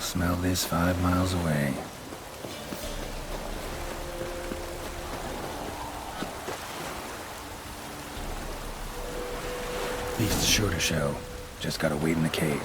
I'll smell this 5 miles away. Beast's sure to show. Just gotta wait in the cave.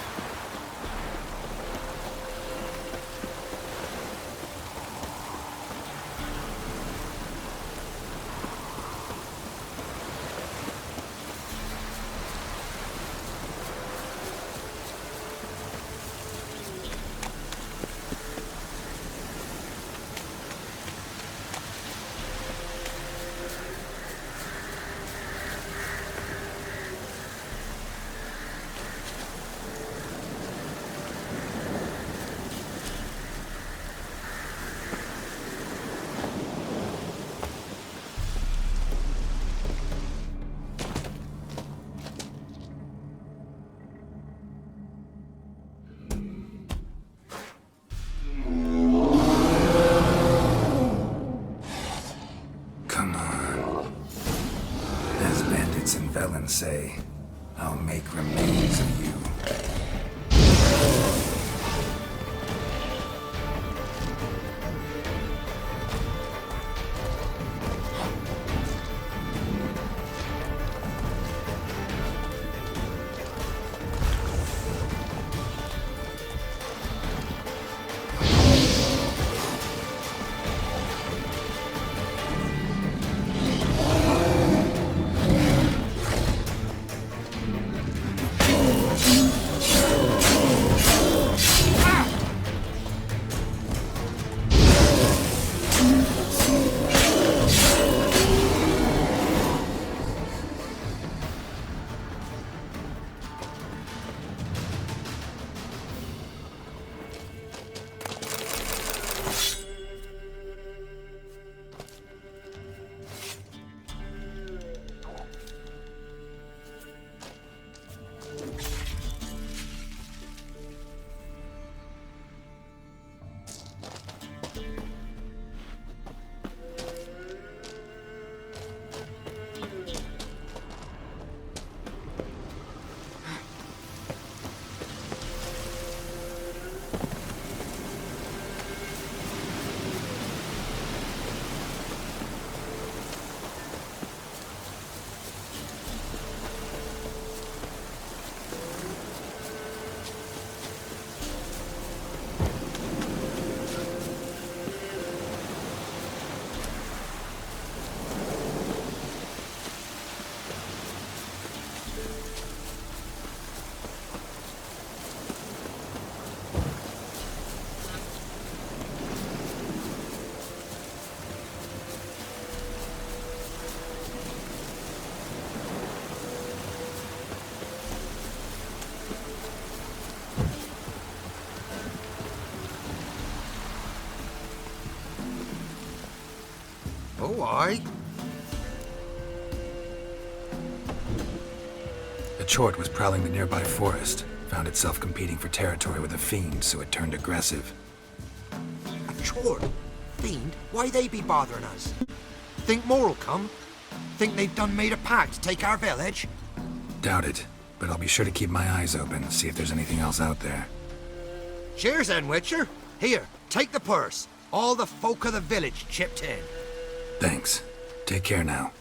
Say, I'll make remains of you. Oh, aye. A chort was prowling the nearby forest. Found itself competing for territory with a fiend, so it turned aggressive. A chort? Fiend? Why they be bothering us? Think more'll come? Think they've done made a pact to take our village? Doubt it, but I'll be sure to keep my eyes open, see if there's anything else out there. Cheers then, Witcher. Here, take the purse. All the folk of the village chipped in. Thanks. Take care now.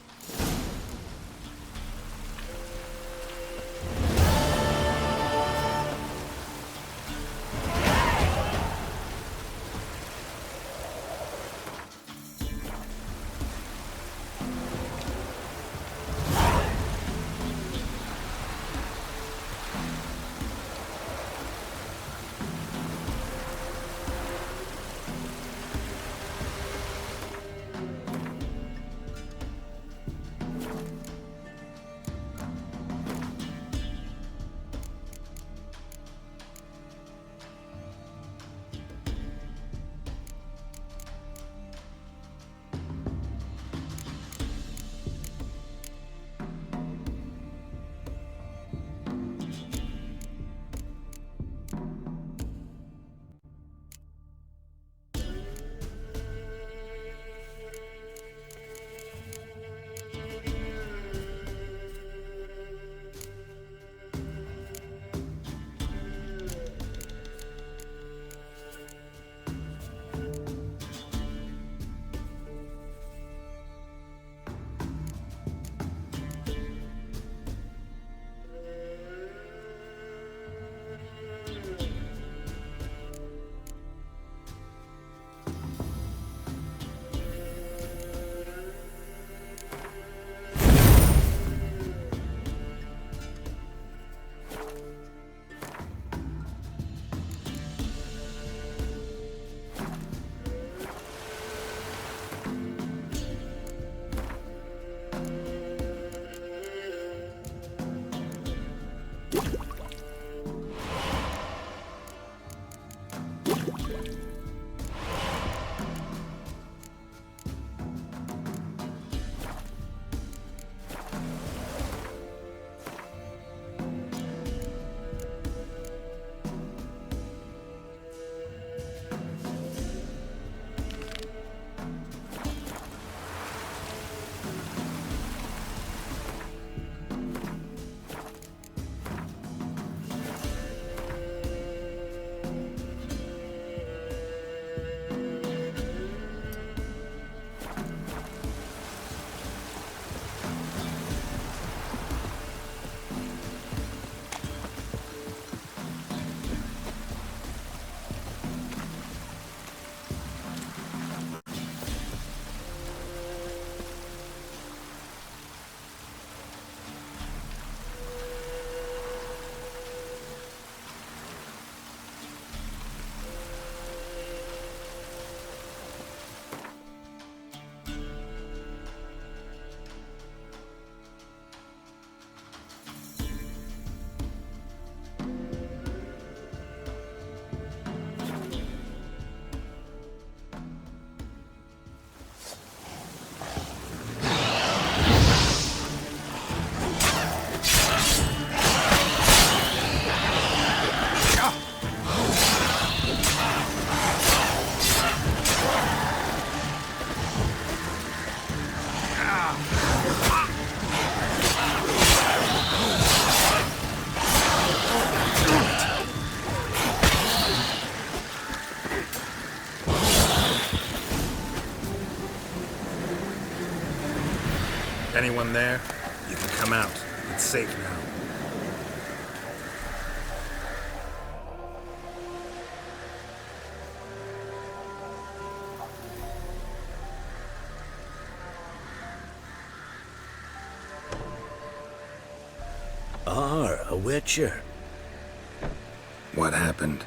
anyone there? You can come out. It's safe now. A witcher. What happened?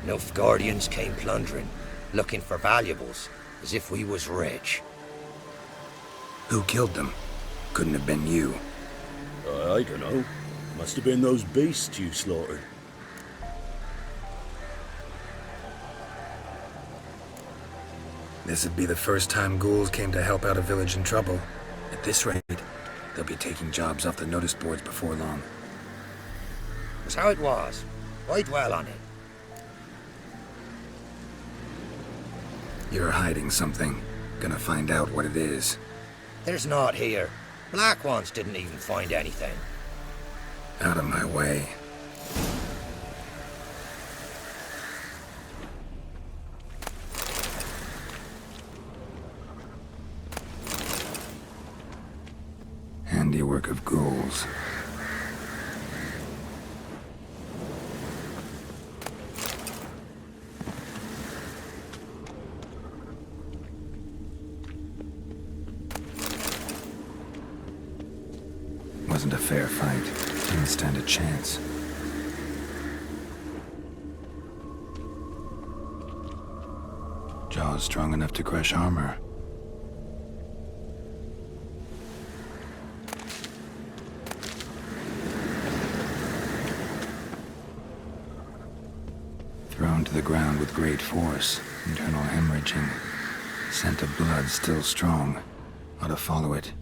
Nilfgaardians came plundering, looking for valuables, as if we was rich. Who killed them? Couldn't have been you. I don't know. Must have been those beasts you slaughtered. This'd be the first time ghouls came to help out a village in trouble. At this rate, they'll be taking jobs off the notice boards before long. Was how it was. Why dwell on it? You're hiding something. Gonna find out what it is. There's naught here. Black ones didn't even find anything. Out of my way. Handiwork of ghouls. Wasn't a fair fight. Didn't stand a chance. Jaws strong enough to crush armor. Thrown to the ground with great force. Internal hemorrhaging. Scent of blood still strong. Ought to follow it.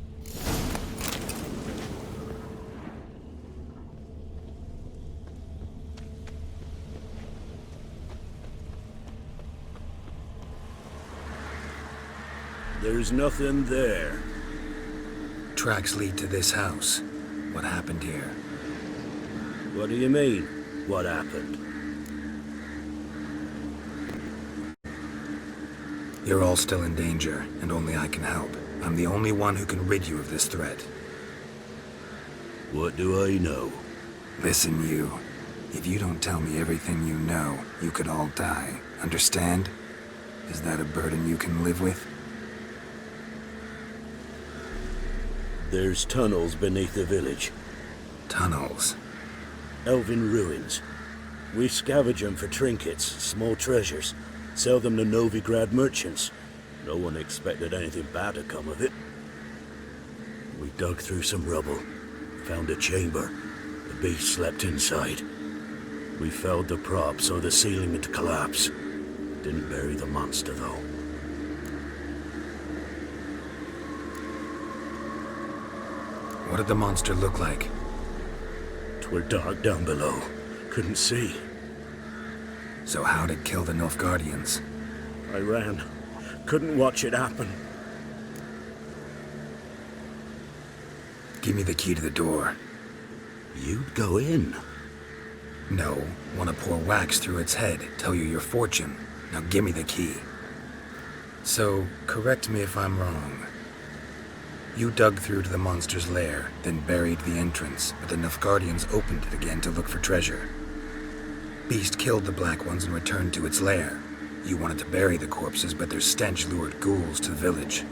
There's nothing there. Tracks lead to this house. What happened here? What do you mean, what happened? You're all still in danger, and only I can help. I'm the only one who can rid you of this threat. What do I know? Listen, you. If you don't tell me everything you know, you could all die. Understand? Is that a burden you can live with? There's tunnels beneath the village. Tunnels? Elven ruins. We scavenge them for trinkets, small treasures. Sell them to Novigrad merchants. No one expected anything bad to come of it. We dug through some rubble. Found a chamber. The beast slept inside. We felled the prop so the ceiling had collapsed. Didn't bury the monster, though. What did the monster look like? 'Twere dark down below. Couldn't see. So how'd it kill the Nilfgaardians? I ran. Couldn't watch it happen. Give me the key to the door. You'd go in. No. Want to pour wax through its head, tell you your fortune. Now give me the key. So, correct me if I'm wrong. You dug through to the monster's lair, then buried the entrance, but the Nilfgaardians opened it again to look for treasure. Beast killed the Black Ones and returned to its lair. You wanted to bury the corpses, but their stench lured ghouls to the village.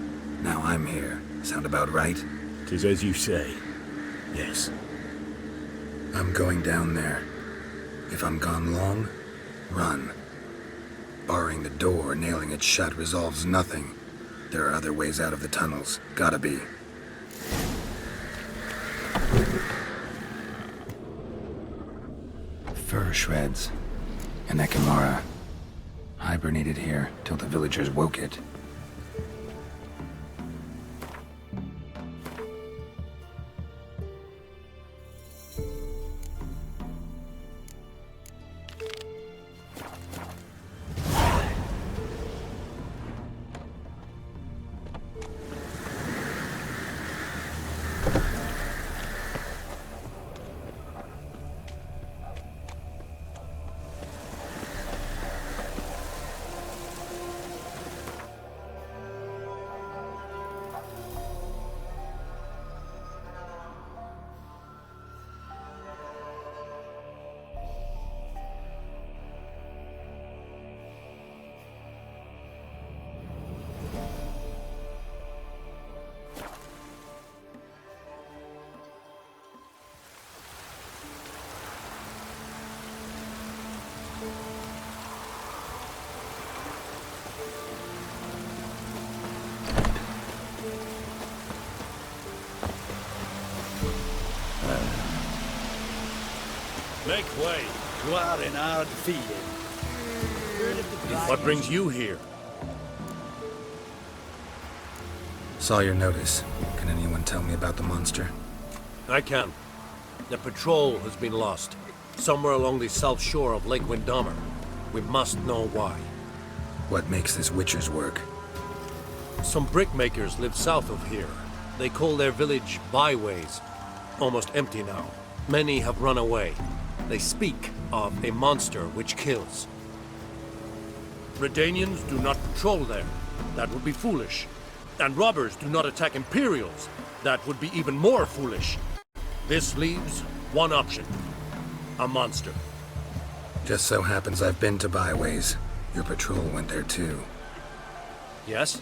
Now I'm here. Sound about right? 'Tis as you say. Yes. I'm going down there. If I'm gone long, run. Barring the door, nailing it shut resolves nothing. There are other ways out of the tunnels. Gotta be. Fur shreds. An Ekimara. Hibernated here till the villagers woke it. Make way. You are in hard feeling. What brings you here? Saw your notice. Can anyone tell me about the monster? I can. The patrol has been lost. Somewhere along the south shore of Lake Windammer. We must know why. What makes this Witcher's work? Some brickmakers live south of here. They call their village byways. Almost empty now. Many have run away. They speak of a monster which kills. Redanians do not patrol there. That would be foolish. And robbers do not attack Imperials. That would be even more foolish. This leaves one option. A monster. Just so happens I've been to Byways. Your patrol went there too. Yes?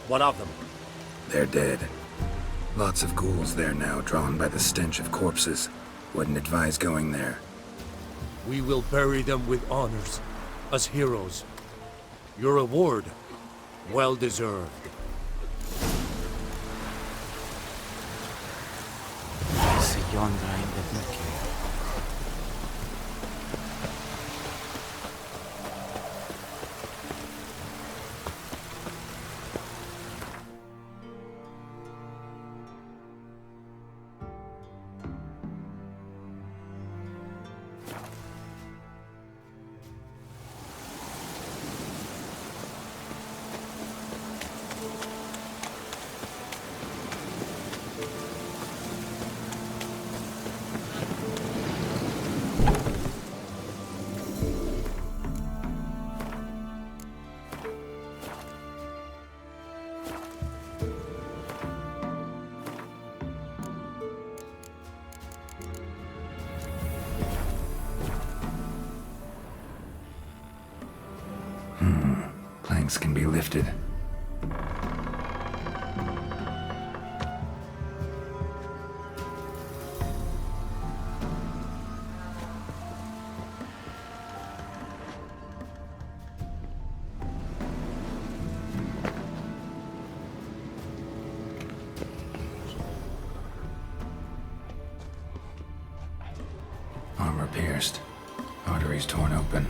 What of them? They're dead. Lots of ghouls there now, drawn by the stench of corpses. Wouldn't advise going there. We will bury them with honors, as heroes. Your reward, well deserved. Se yonder ainda daqui. Planks can be lifted. Armor pierced. Arteries torn open.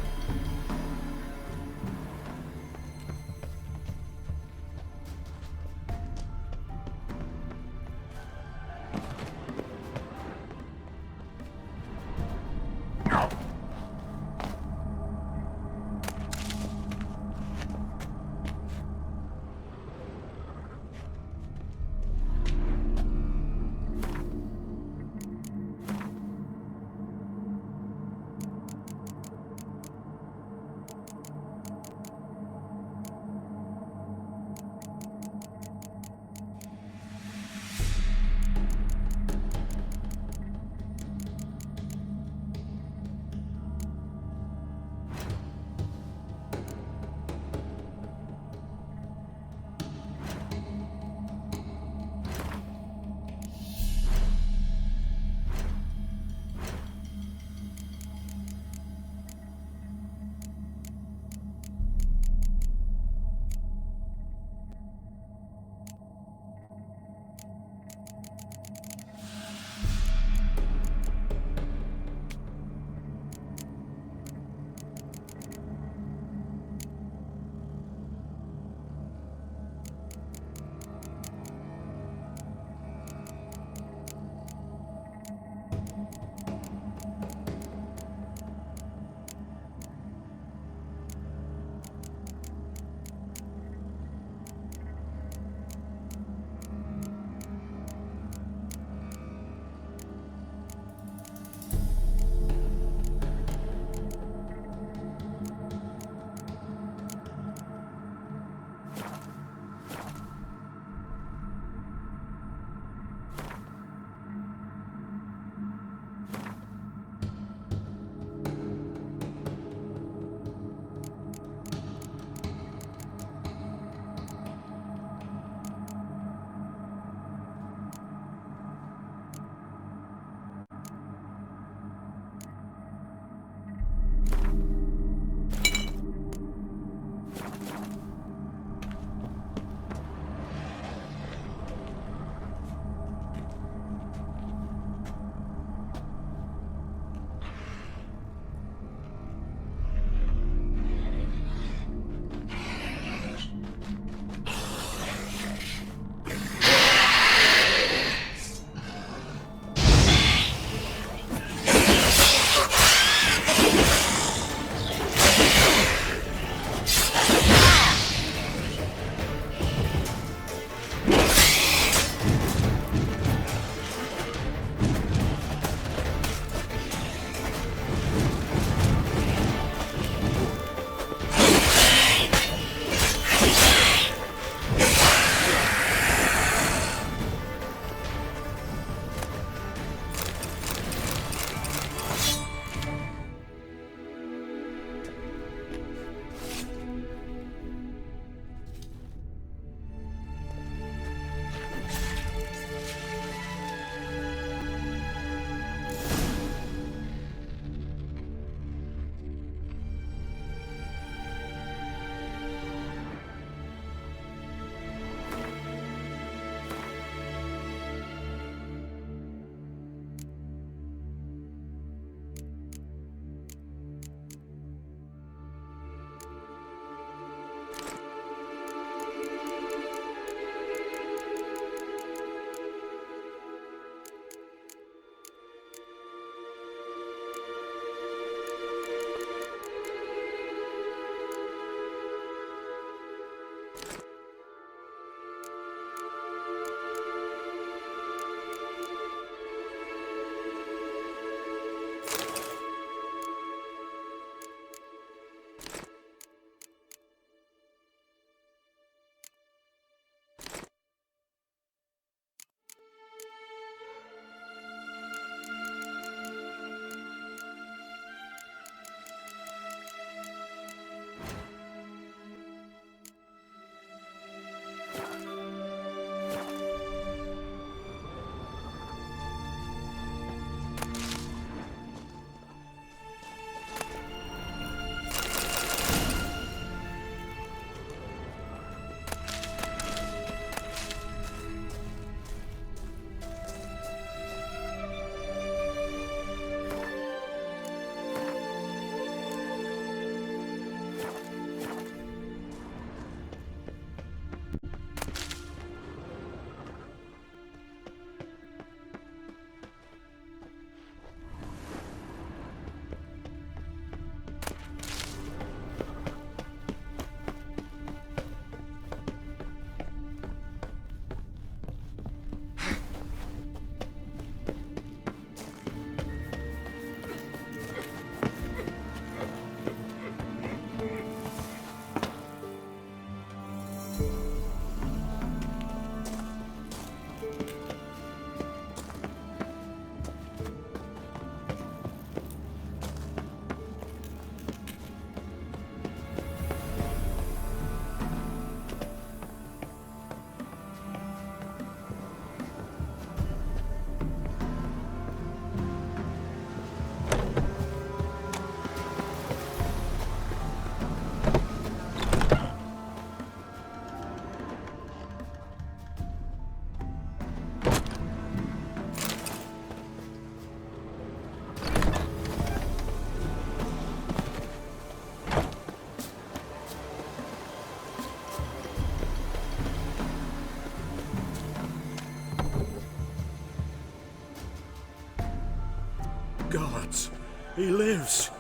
Gods, he lives.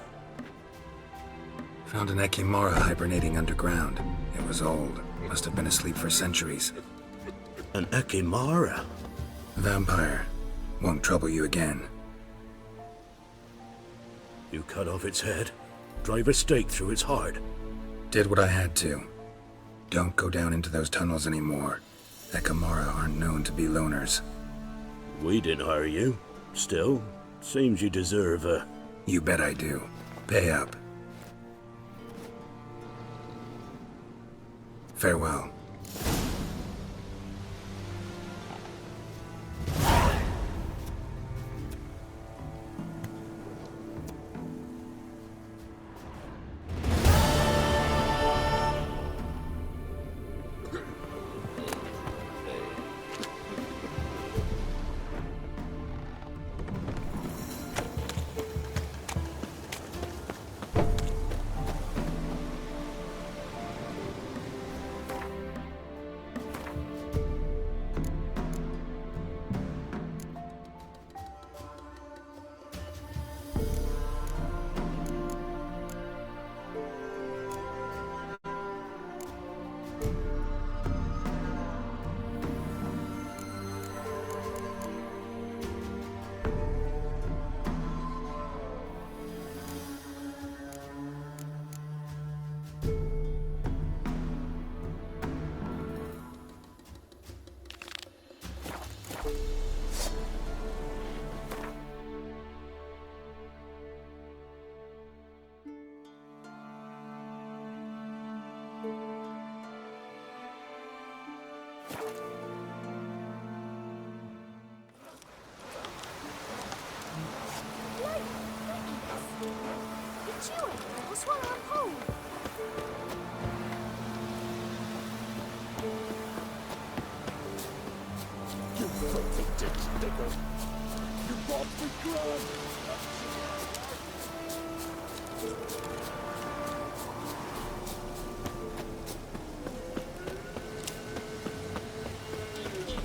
Found an Ekimara hibernating underground. It was old. Must have been asleep for centuries. An Ekimara? Vampire. Won't trouble you again. You cut off its head, drive a stake through its heart. Did what I had to. Don't go down into those tunnels anymore. Ekimara aren't known to be loners. We didn't hire you. Still, seems you deserve a... You bet I do. Pay up. Farewell.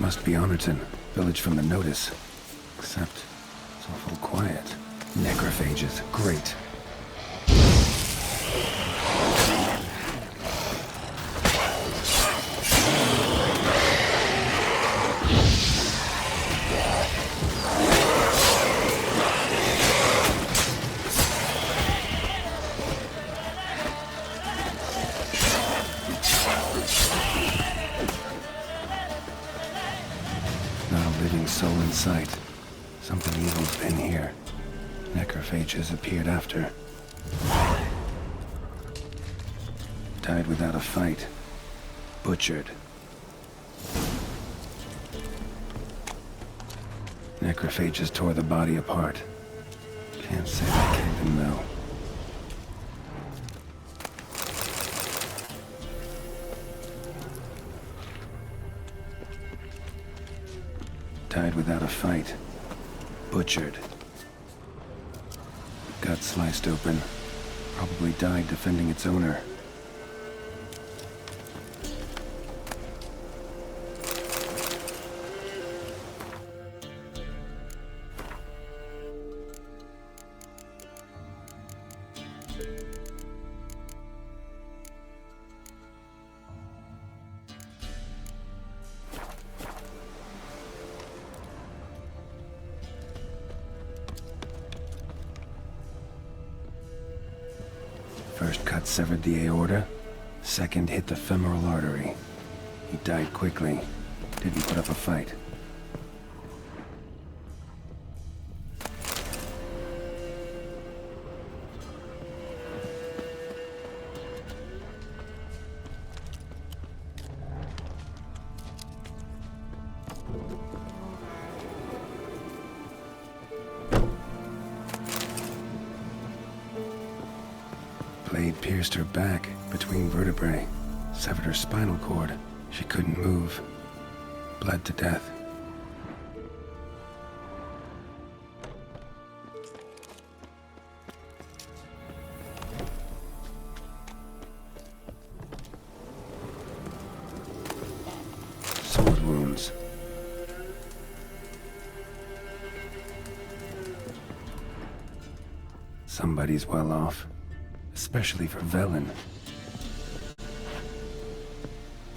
Must be Honorton, village from the notice. Except, it's awful quiet. Necrophages, great. Soul in sight. Something evil's been here. Necrophages appeared after. Died without a fight. Butchered. Necrophages tore the body apart. Can't say I killed him though. Died without a fight. Butchered. Gut sliced open. Probably died defending its owner. First cut severed the aorta, second hit the femoral artery. He died quickly, didn't put up a fight. Blade pierced her back, between vertebrae. Severed her spinal cord. She couldn't move. Bled to death. Sword wounds. Somebody's well off. Especially for Velen.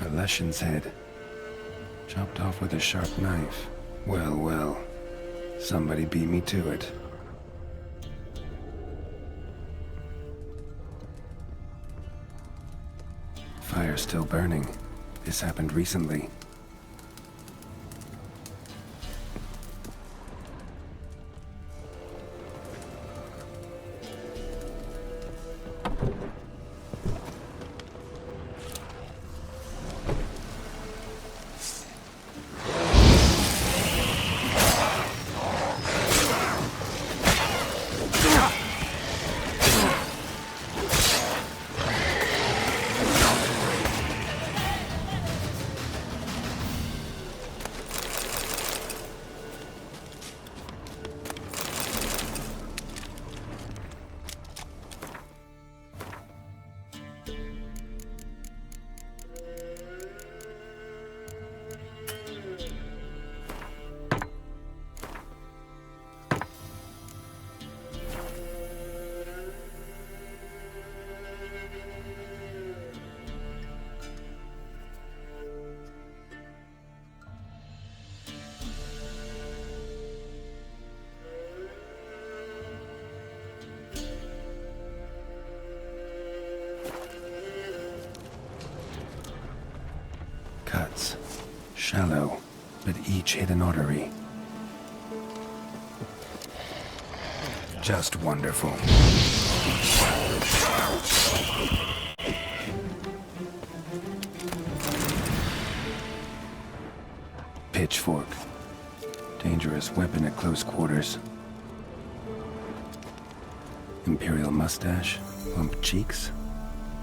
A Leshen's head. Chopped off with a sharp knife. Well, well. Somebody beat me to it. Fire's still burning. This happened recently. Cuts. Shallow, but each hit an artery. Just wonderful. Pitchfork. Dangerous weapon at close quarters. Imperial mustache, plump cheeks.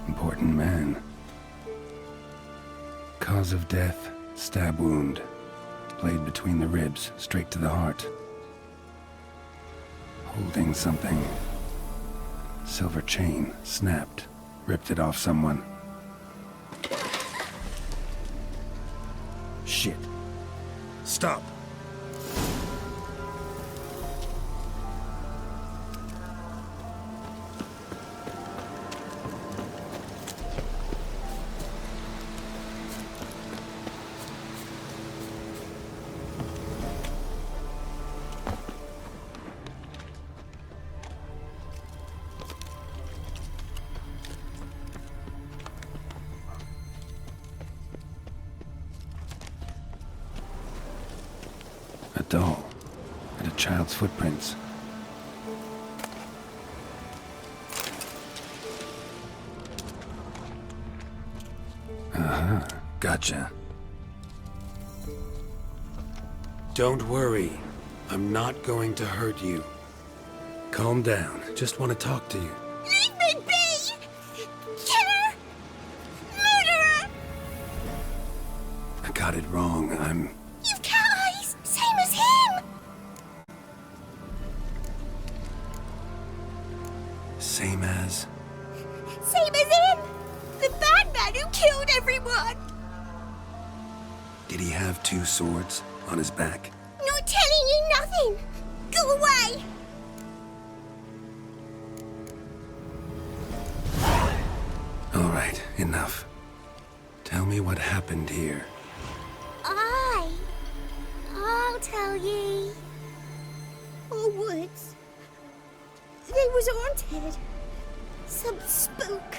Important man. Cause of death, stab wound. Blade between the ribs, straight to the heart. Holding something. Silver chain, snapped. Ripped it off someone. Shit. Stop. A doll. And a child's footprints. Uh-huh. Gotcha. Don't worry. I'm not going to hurt you. Calm down. Just want to talk to you. Leave me be! Killer! Murderer! I got it wrong. You've cat eyes! Same as him! Same as... Same as him! The bad man who killed everyone! Did he have two swords on his back? Not telling you nothing! Go away! All right, enough. Tell me what happened here. I'll tell ye. Oh, woods. They was haunted. Some spook.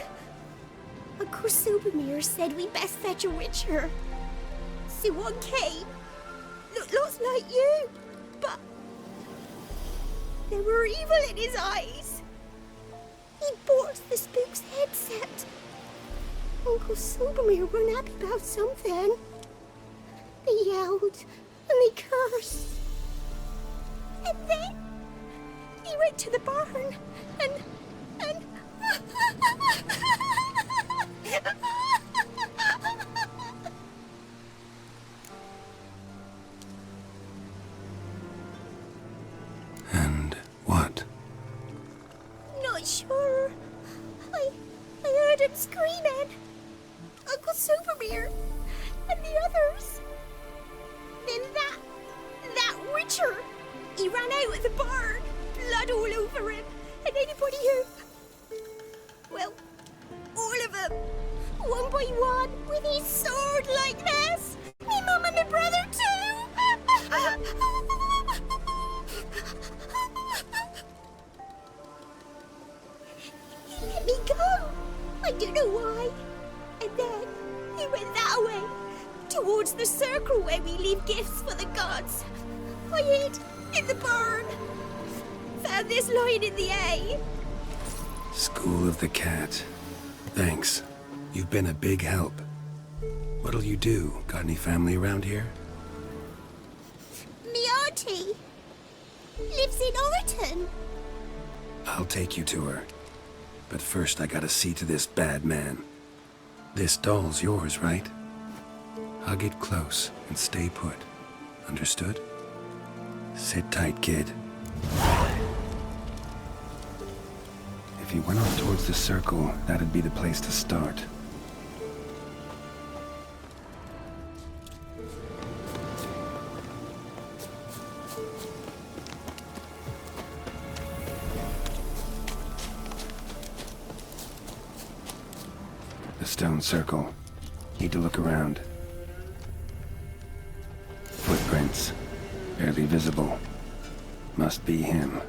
Uncle Silvermere said we best fetch a witcher. So one came. Looked like you, but there were evil in his eyes. He bought the spook's headset. Uncle Silvermere weren't happy about something. They yelled and they cursed. And then he went to the barn and And what? Not sure. I heard him screaming. Uncle Silvermere and the others. Then that witcher, he ran out of the barn, blood all over him, and anybody who... Well, all of them. One by one, with his sword like this. Me mum and my brother too. He let me go. I don't know why. And then he went that way, towards the circle where we leave gifts for the gods. I hid in the barn. Found this lying in the hay. School of the Cat. Thanks. You've been a big help. What'll you do? Got any family around here? Me auntie lives in Orton. I'll take you to her. But first I gotta see to this bad man. This doll's yours, right? Hug it close and stay put. Understood? Sit tight, kid. If you went off towards the circle, that'd be the place to start. The stone circle. Need to look around. Footprints. Barely visible. Must be him.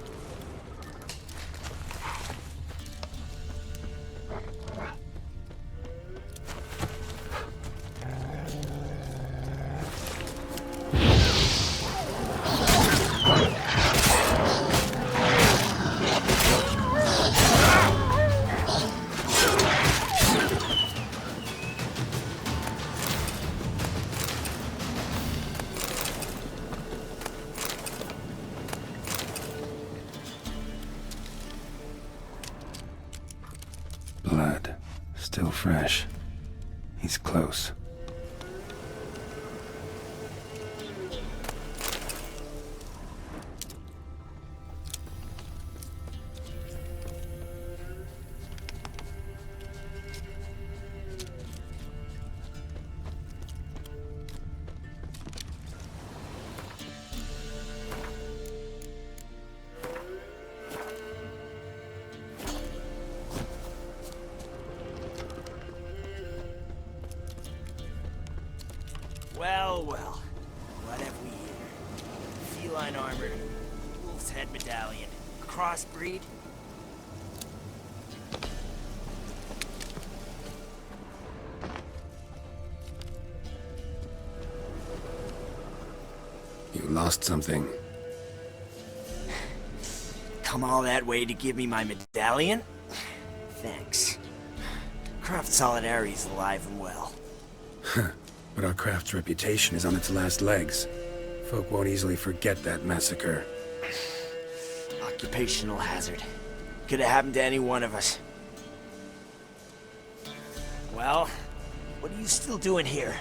Blood. Still fresh. He's close. Well, well. What have we here? Feline armor, wolf's head medallion, crossbreed. You lost something. Come all that way to give me my medallion? Thanks. Craft Solidarity's alive and well. But our craft's reputation is on its last legs. Folk won't easily forget that massacre. Occupational hazard. Could have happened to any one of us. Well, what are you still doing here?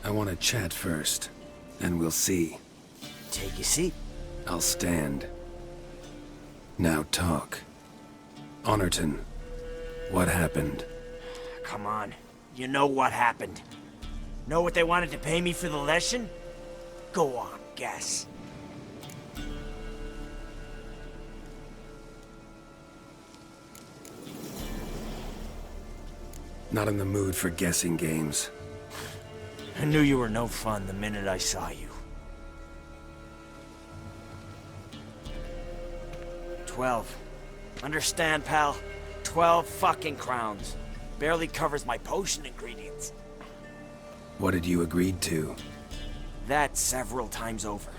I want to chat first, then we'll see. Take a seat. I'll stand. Now talk. Honorton, what happened? Come on. You know what happened. Know what they wanted to pay me for the lesson? Go on, guess. Not in the mood for guessing games. I knew you were no fun the minute I saw you. 12. Understand, pal? 12 fucking crowns. Barely covers my potion ingredients. What had you agreed to? That several times over.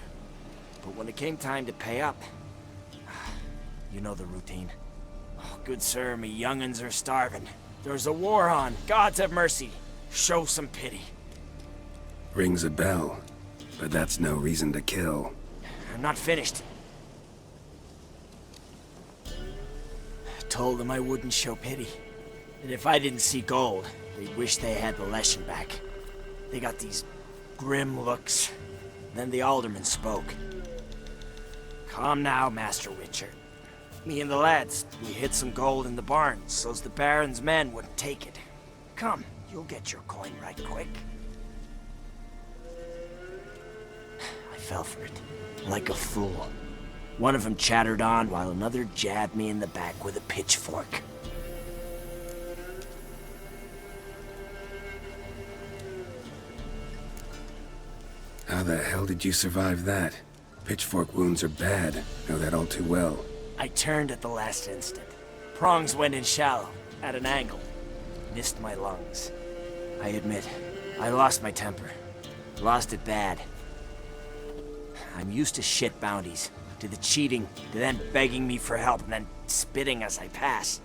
But when it came time to pay up... You know the routine. Oh, good sir, me young'uns are starving. There's a war on. Gods have mercy. Show some pity. Rings a bell, but that's no reason to kill. I'm not finished. Told them I wouldn't show pity. That if I didn't see gold, they'd wish they had the lesson back. They got these grim looks. Then the alderman spoke. Come now, Master Witcher. Me and the lads, we hid some gold in the barn, so's the Baron's men wouldn't take it. Come, you'll get your coin right quick. I fell for it, like a fool. One of them chattered on while another jabbed me in the back with a pitchfork. How the hell did you survive that? Pitchfork wounds are bad. Know that all too well. I turned at the last instant. Prongs went in shallow, at an angle. Missed my lungs. I admit, I lost my temper. Lost it bad. I'm used to shit bounties, to the cheating, to then begging me for help and then spitting as I pass.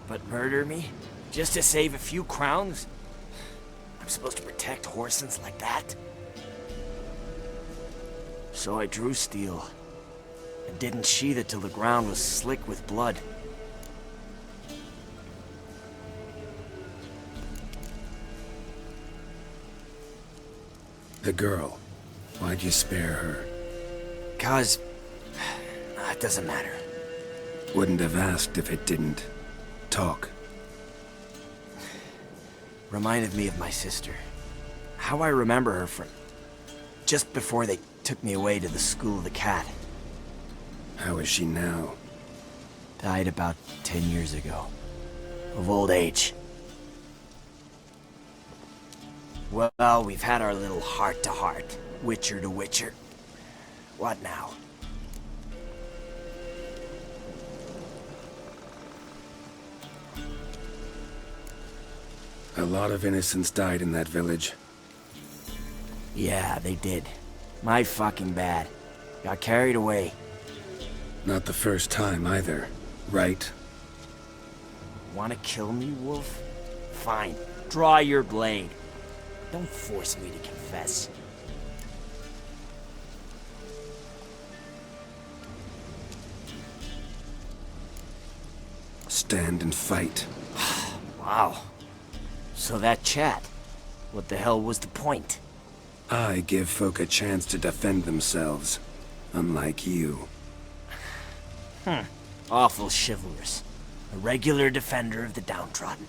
But murder me? Just to save a few crowns? I'm supposed to protect Horsens like that? So I drew steel, and didn't sheathe it till the ground was slick with blood. The girl. Why'd you spare her? 'Cause... it doesn't matter. Wouldn't have asked if it didn't. Talk. Reminded me of my sister. How I remember her from... just before they took me away to the School of the Cat. How is she now? Died about 10 years ago. Of old age. Well, we've had our little heart-to-heart. Witcher to Witcher. What now? A lot of innocents died in that village. Yeah, they did. My fucking bad. Got carried away. Not the first time either, right? Wanna kill me, Wolf? Fine. Draw your blade. Don't force me to confess. Stand and fight. Wow. So that chat. What the hell was the point? I give folk a chance to defend themselves. Unlike you. Awful chivalrous. A regular defender of the downtrodden.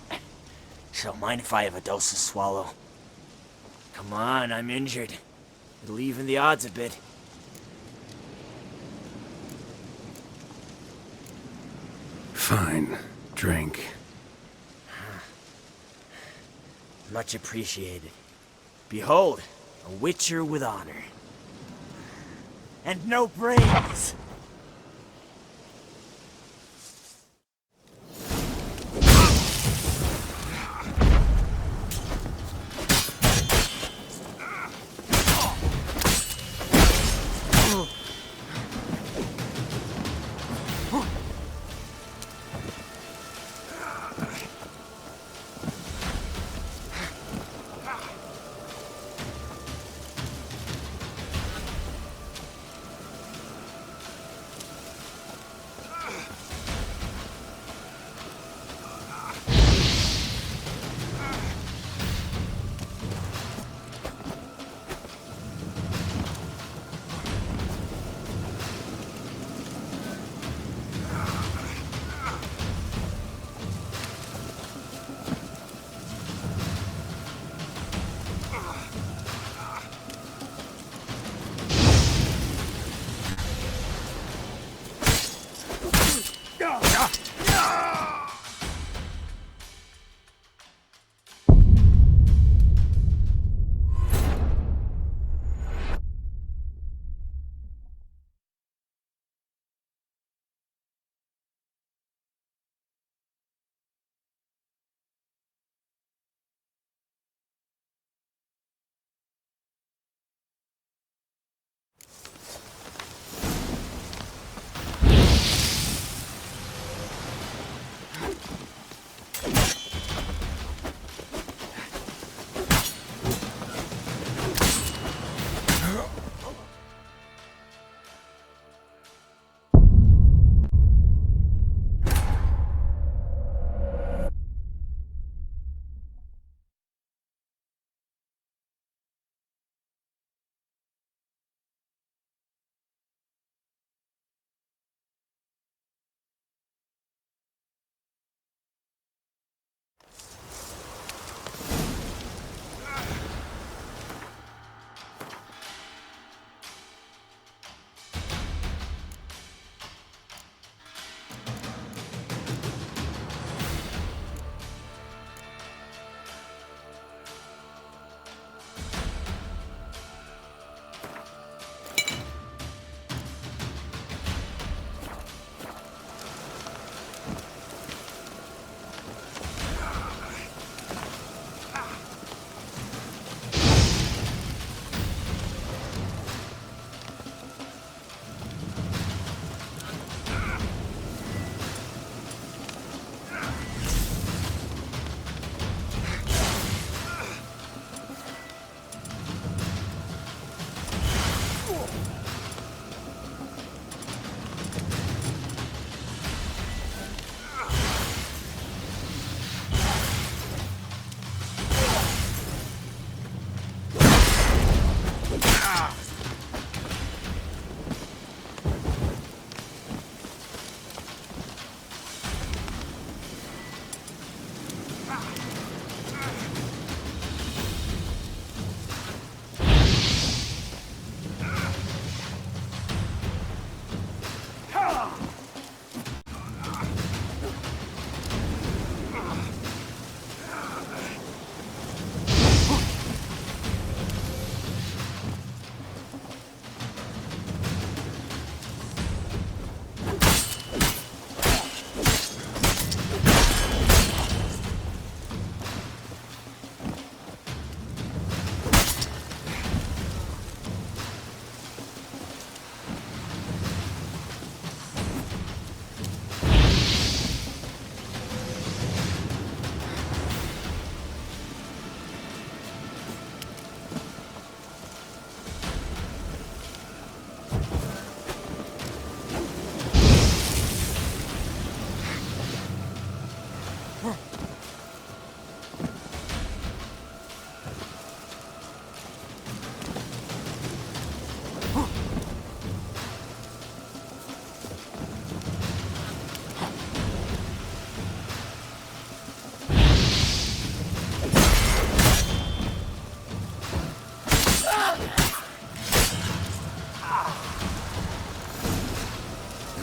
So mind if I have a dose to swallow? Come on, I'm injured. It'll even the odds a bit. Fine. Drink. Much appreciated. Behold, a witcher with honor. And no brains!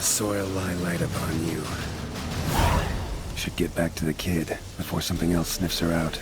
the soil lie light upon you. Should get back to the kid before something else sniffs her out.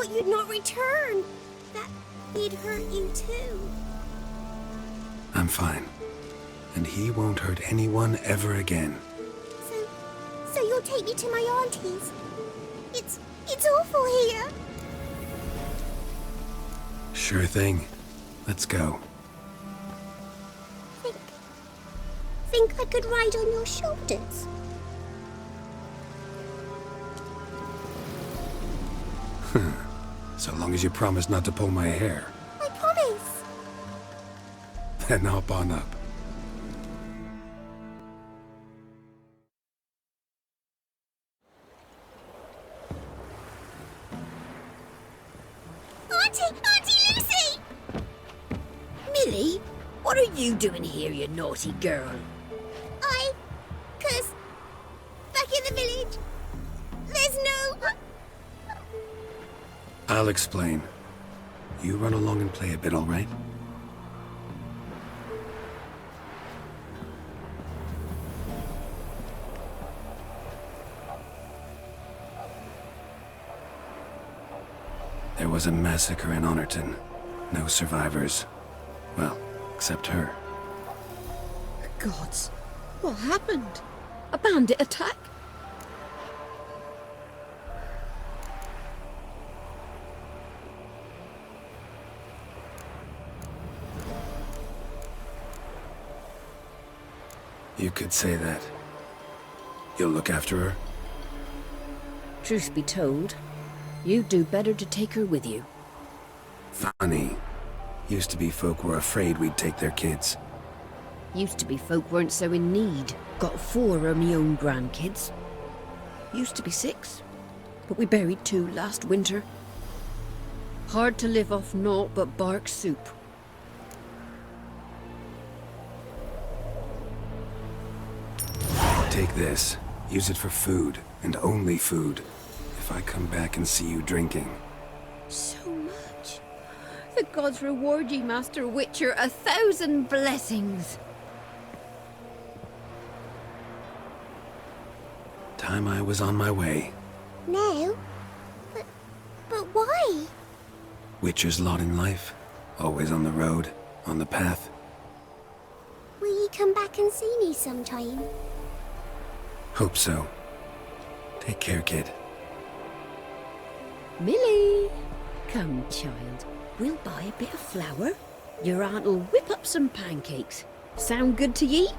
thought you'd not return. That he'd hurt you too. I'm fine. And he won't hurt anyone ever again. So you'll take me to my auntie's? It's awful here. Sure thing. Let's go. Think I could ride on your shoulders? So long as you promise not to pull my hair. I promise. Then hop on up. Auntie Lucy! Millie, what are you doing here, you naughty girl? 'Cause back in the village, there's no... I'll explain. You run along and play a bit, all right? There was a massacre in Honorton. No survivors. Well, except her. Gods, what happened? A bandit attack? You could say that. You'll look after her? Truth be told, you'd do better to take her with you. Funny. Used to be folk were afraid we'd take their kids. Used to be folk weren't so in need. Got 4 of me own grandkids. Used to be 6, but we buried 2 last winter. Hard to live off naught but bark soup. Take this. Use it for food, and only food. If I come back and see you drinking. So much. The gods reward ye, Master Witcher, 1,000 blessings. Time I was on my way. No. But why? Witcher's lot in life. Always on the road. On the path? Will you come back and see me sometime? Hope so. Take care, kid. Millie! Come, child. We'll buy a bit of flour. Your aunt'll whip up some pancakes. Sound good to ye?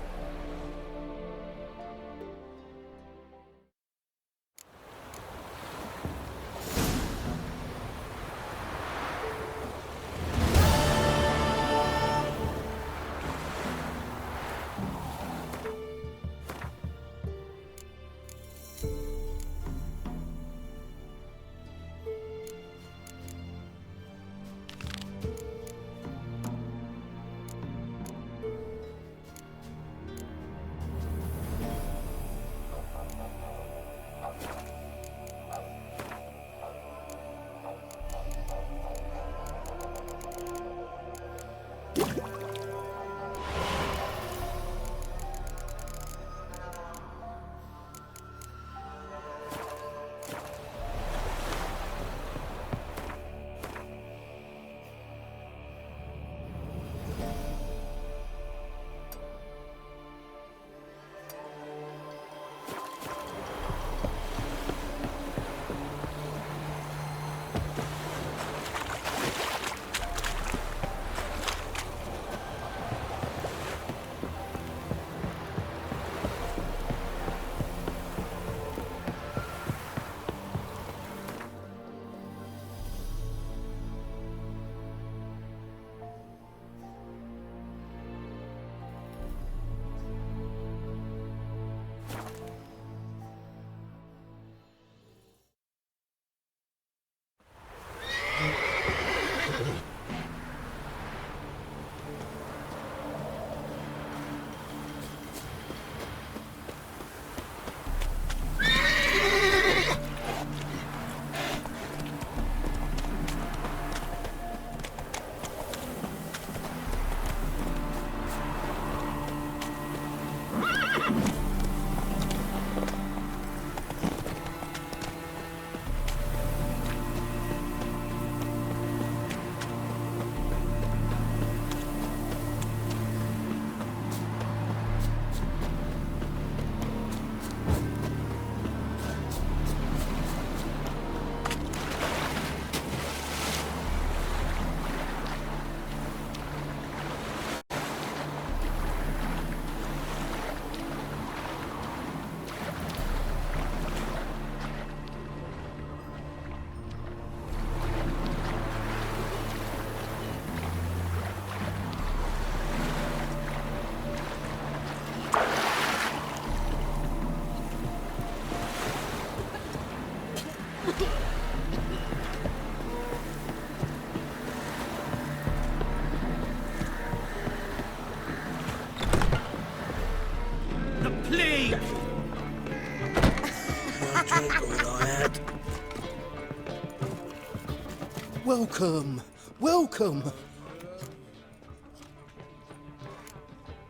Welcome! Welcome!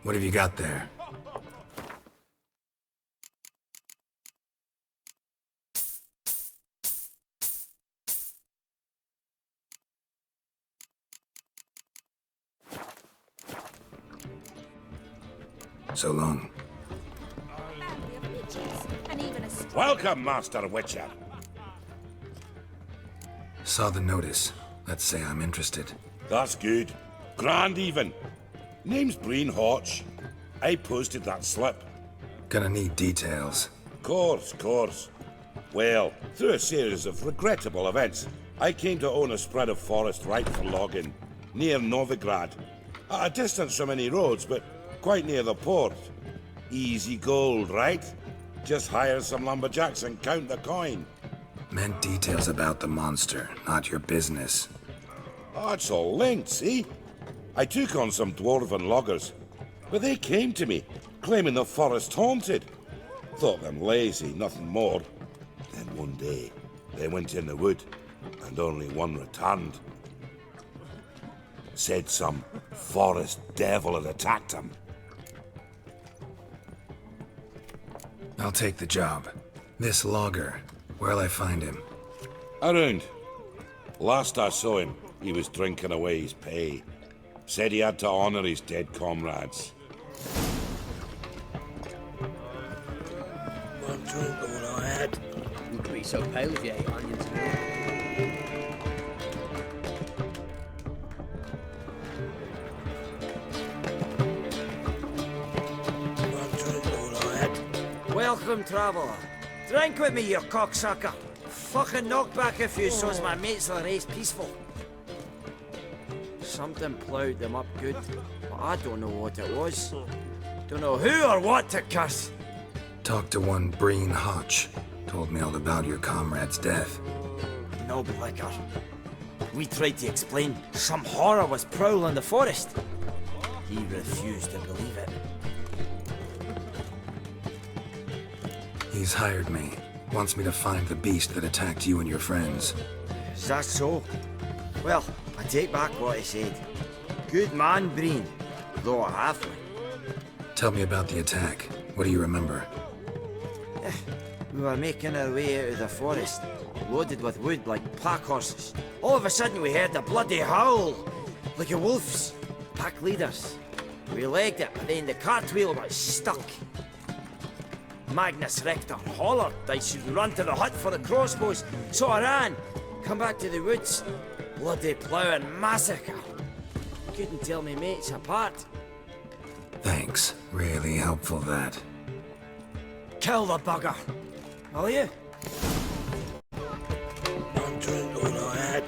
What have you got there? So long. Welcome, Master Witcher. Saw the notice. Let's say I'm interested. That's good. Grand even. Name's Breen Hotch. I posted that slip. Gonna need details. Course. Well, through a series of regrettable events, I came to own a spread of forest ripe for logging, near Novigrad. At a distance from any roads, but quite near the port. Easy gold, right? Just hire some lumberjacks and count the coin. Meant details about the monster, not your business. Oh, it's all linked, see? I took on some dwarven loggers, but they came to me, claiming the forest haunted. Thought them lazy, nothing more. Then one day, they went in the wood, and only one returned. Said some forest devil had attacked them. I'll take the job. This logger, where'll I find him? Around. Last I saw him, he was drinking away his pay. Said he had to honor his dead comrades. One drink all I had. Wouldn't be so pale if you ate onions now. One drink all I had. Welcome, traveller. Drink with me, you cocksucker. Fucking knock back a few so's my mates will race peaceful. Something ploughed them up good, but I don't know what it was. Don't know who or what to curse. Talked to one Breen Hotch. Told me all about your comrade's death. No blicker. We tried to explain some horror was prowling the forest. He refused to believe it. He's hired me. Wants me to find the beast that attacked you and your friends. Is that so? Well, I take back what I said. Good man, Breen, though a halfling. Tell me about the attack. What do you remember? We were making our way out of the forest, loaded with wood like pack horses. All of a sudden we heard a bloody howl, like a wolf's. Pack leaders. We legged it, but then the cartwheel got stuck. Magnus Rector hollered I should run to the hut for the crossbows, so I ran. Come back to the woods. Bloody ploughing massacre. Couldn't tell me mates apart. Thanks. Really helpful, that. Kill the bugger. Will you? One drink all I had.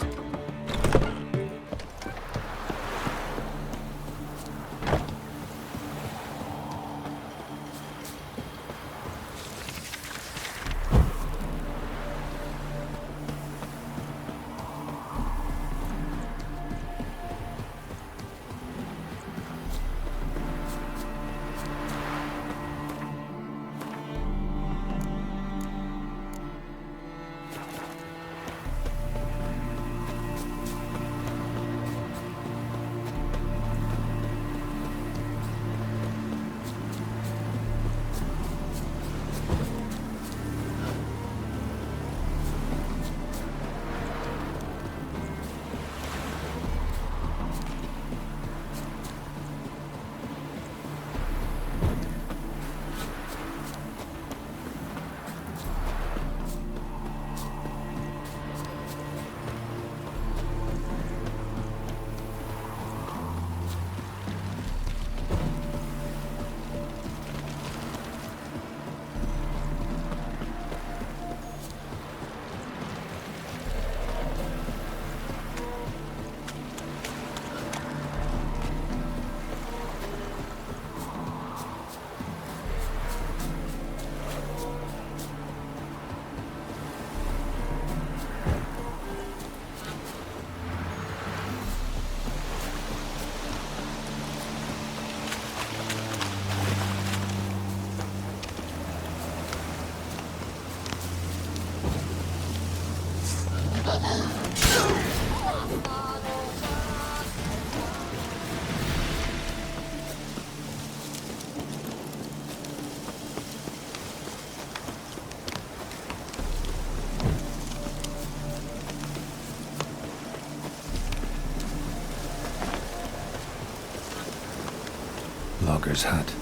Logger's hut.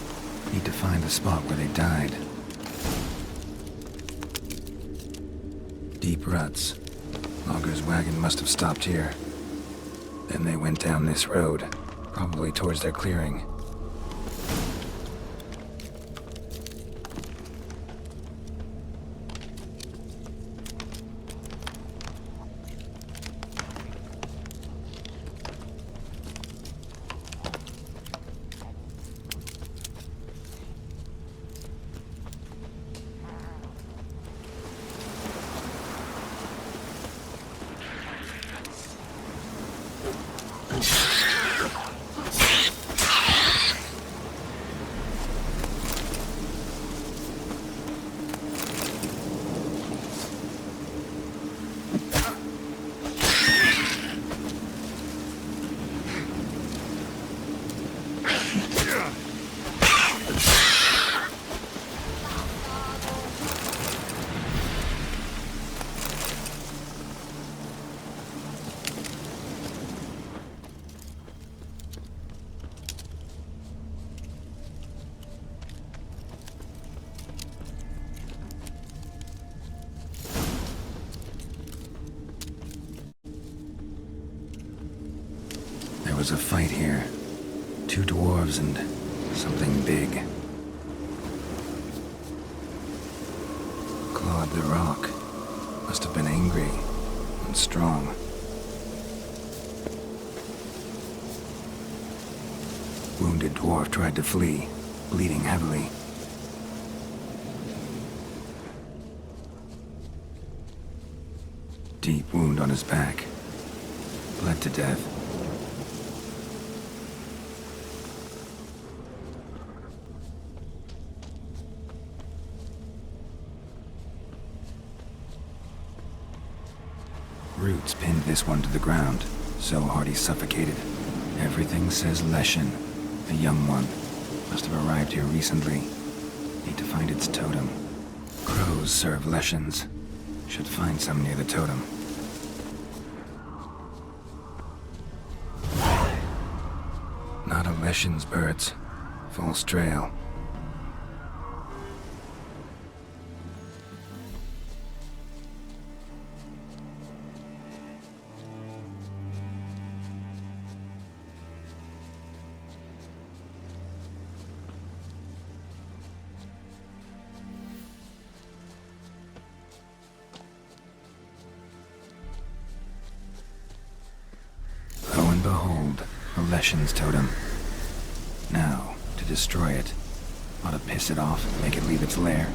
Need to find the spot where they died. Deep ruts. Logger's wagon must have stopped here. Then they went down this road, probably towards their clearing. was a fight here. 2 dwarves and something big. Clawed the rock. Must have been angry and strong. Wounded dwarf tried to flee, bleeding heavily. Deep wound on his back. Bled to death. Roots pinned this one to the ground, so hard he suffocated. Everything says Leshen, a young one. Must have arrived here recently. Need to find its totem. Crows serve Leshens. Should find some near the totem. Not a Leshen's birds. False trail. Lo and behold, a Leshen's totem. Now, to destroy it. Ought to piss it off, make it leave its lair.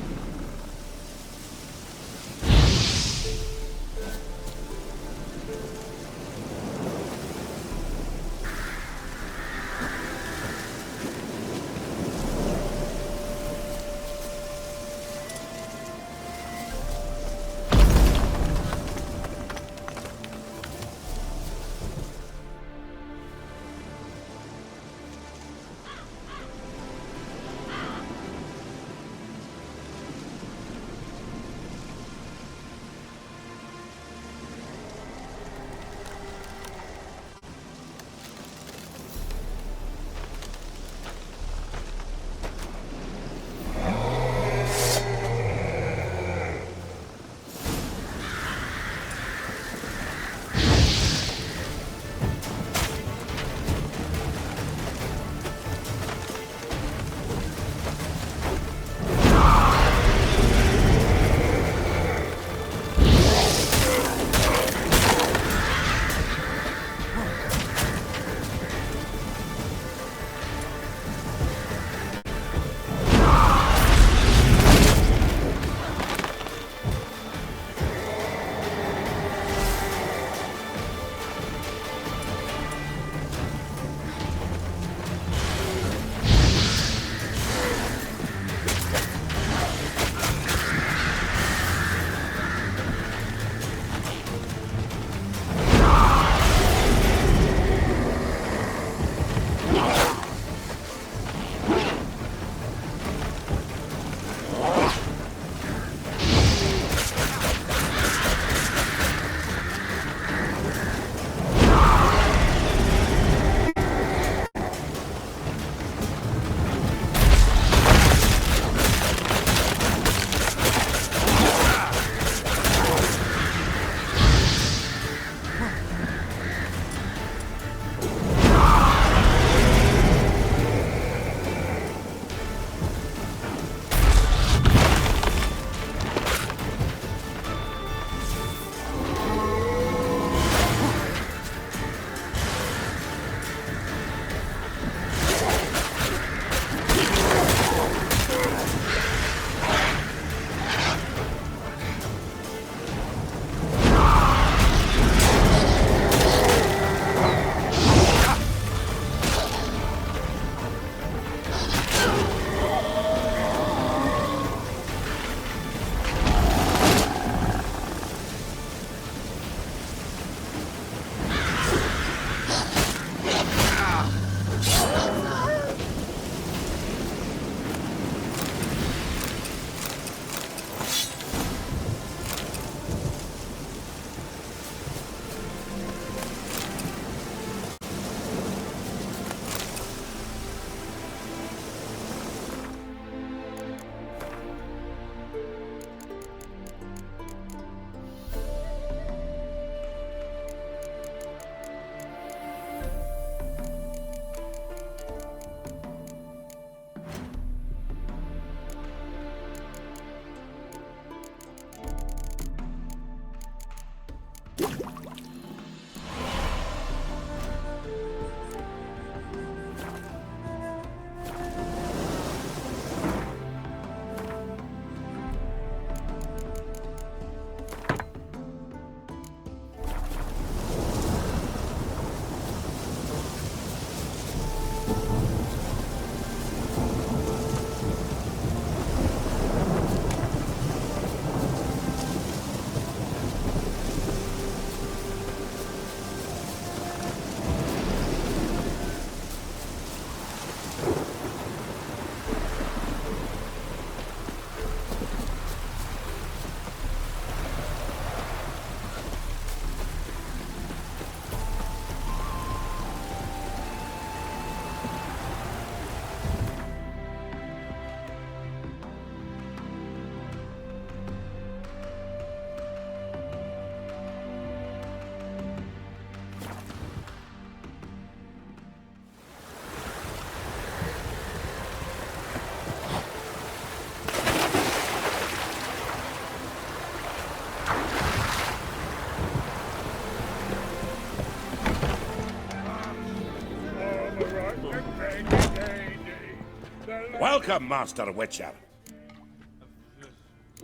Welcome, Master Witcher.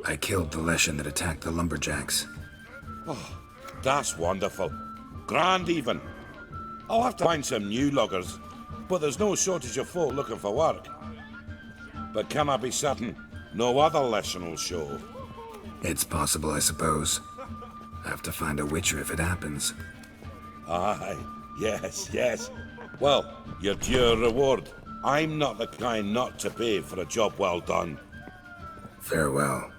I killed the Leshen that attacked the lumberjacks. That's wonderful. Grand even. I'll have to find some new loggers, but there's no shortage of folk looking for work. But can I be certain no other Leshen will show? It's possible, I suppose. I have to find a witcher if it happens. Aye, yes. Well, you're due a reward. I'm not the kind not to pay for a job well done. Farewell.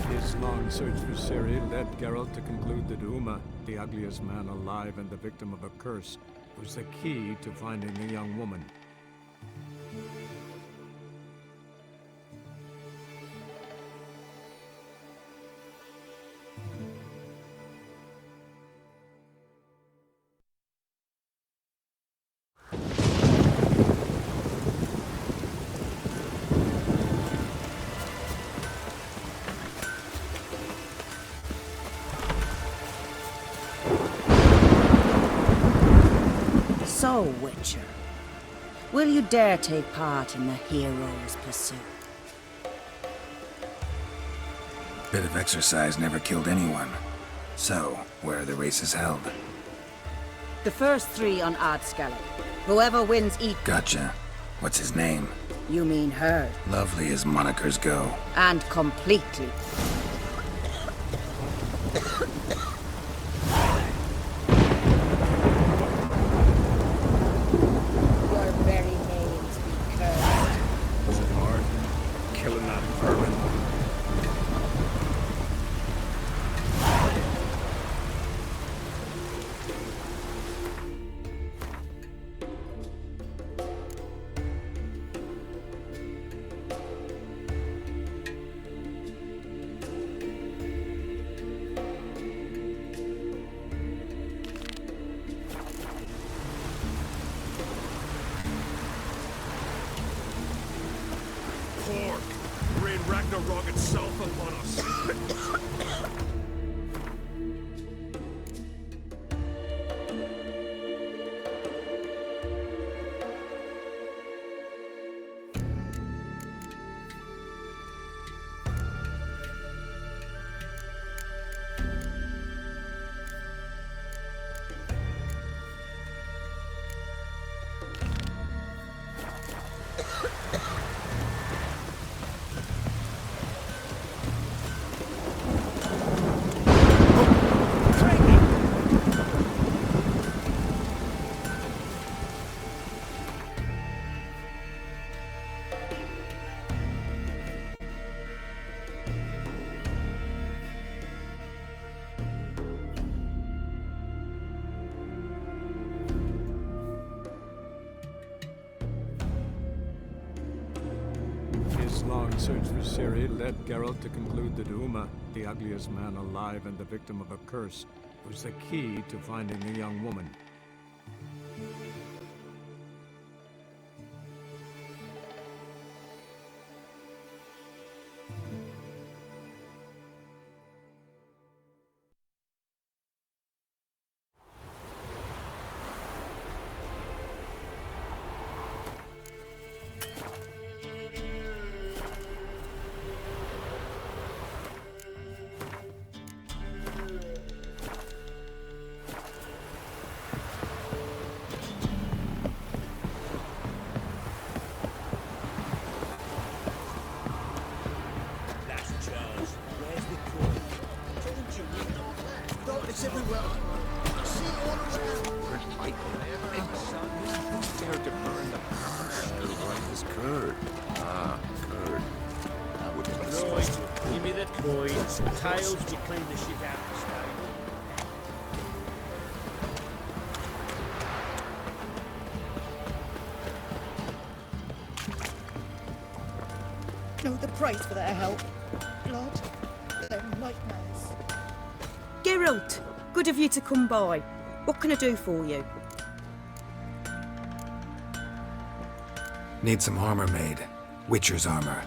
His long search for Ciri led Geralt to conclude that Uma, the ugliest man alive and the victim of a curse, was the key to finding the young woman. So, Witcher, will you dare take part in the hero's pursuit? Bit of exercise never killed anyone. So, where are the races held? The first 3 on Ardscala. Whoever wins each... Gotcha. What's his name? You mean her. Lovely as monikers go. And completely. Your very names be cursed. Was it hard? Killing that vermin. Rain Ragnarok itself upon us. His long search for Ciri led Geralt to conclude that Uma, the ugliest man alive and the victim of a curse, was the key to finding the young woman. everywhere. See orders out. Dare to burn the house. Like this Kurd. Ah, Kurd. I would have Troy, give me the coins. Tiles will clean the shit out of the stable. Know the price for their help. Blood, their nightmares. Geralt, good of you to come by. What can I do for you? Need some armor made. Witcher's armor.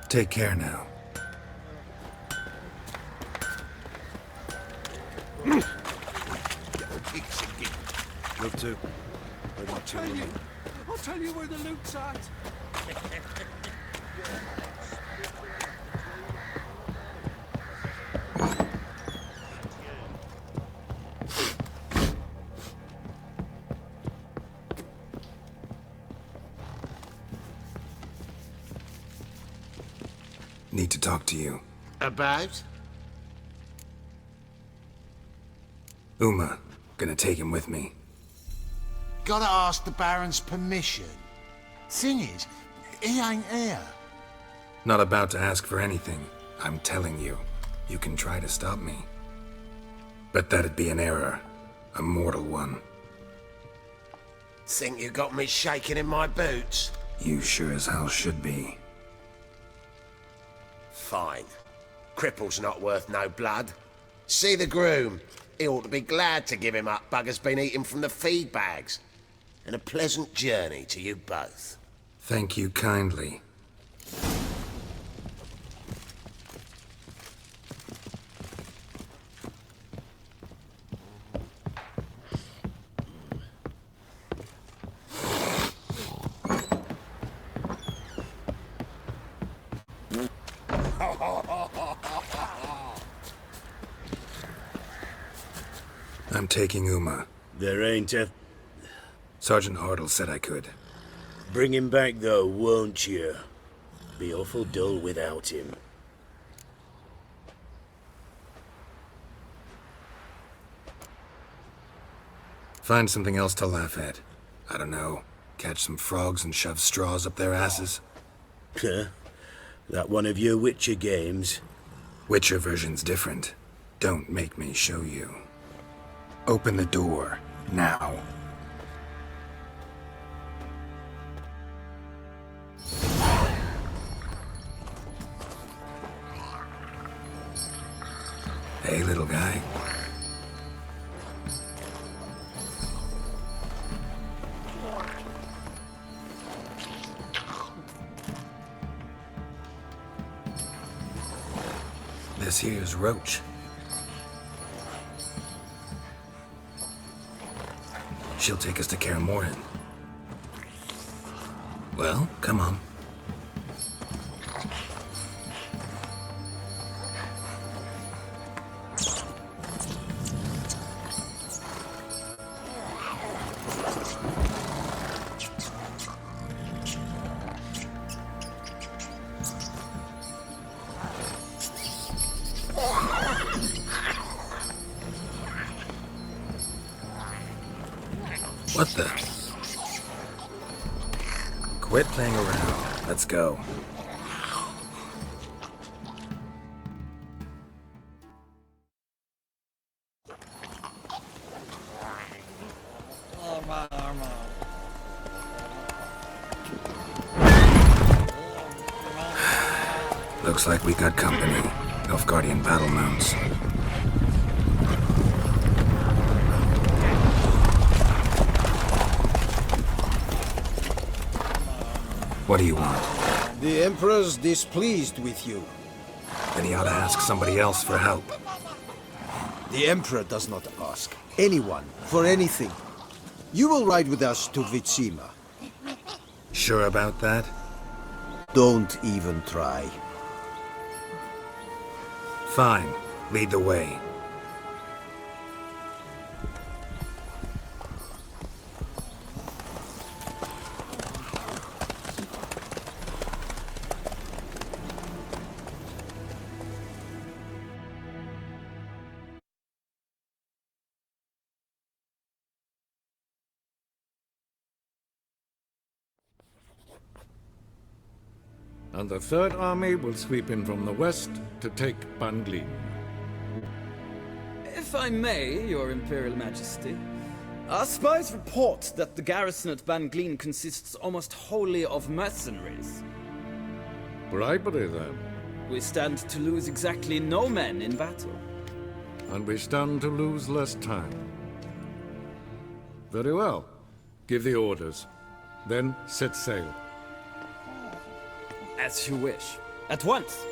Take care now. Go too. I'll tell you where the loot's at. Need to talk to you. About? Uma, gonna take him with me. Gotta ask the Baron's permission. Thing is, he ain't here. Not about to ask for anything. I'm telling you, you can try to stop me. But that'd be an error. A mortal one. Think you got me shaking in my boots? You sure as hell should be. Fine. Cripple's not worth no blood. See the groom. He ought to be glad to give him up. Bugger's been eating from the feed bags. And a pleasant journey to you both. Thank you kindly. I'm taking Uma. There ain't a... Sergeant Hartle said I could. Bring him back, though, won't you? Be awful dull without him. Find something else to laugh at. I don't know. Catch some frogs and shove straws up their asses. Huh? That one of your Witcher games? Witcher version's different. Don't make me show you. Open the door, now. Hey, little guy. This here's Roach. She'll take us to Kaer Morhen. Well, come on. What the? Quit playing around. Let's go. Looks like we got company. Nilfgaardian battle mounts. What do you want? The Emperor's displeased with you. Then he ought to ask somebody else for help. The Emperor does not ask anyone for anything. You will ride with us to Vitsima. Sure about that? Don't even try. Fine. Lead the way. And the Third Army will sweep in from the west to take Banglin. If I may, Your Imperial Majesty, our spies report that the garrison at Banglin consists almost wholly of mercenaries. Bribery, then. We stand to lose exactly no men in battle. And we stand to lose less time. Very well. Give the orders. Then set sail. As you wish. At once!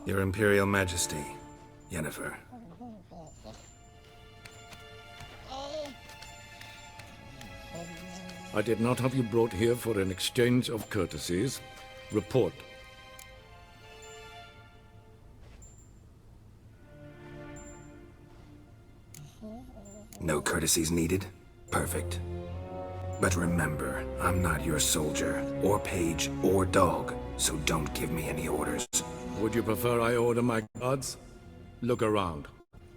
Your Imperial Majesty, Yennefer. I did not have you brought here for an exchange of courtesies. Report. No courtesies needed? Perfect. But remember, I'm not your soldier, or page, or dog, so don't give me any orders. Would you prefer I order my guards? Look around.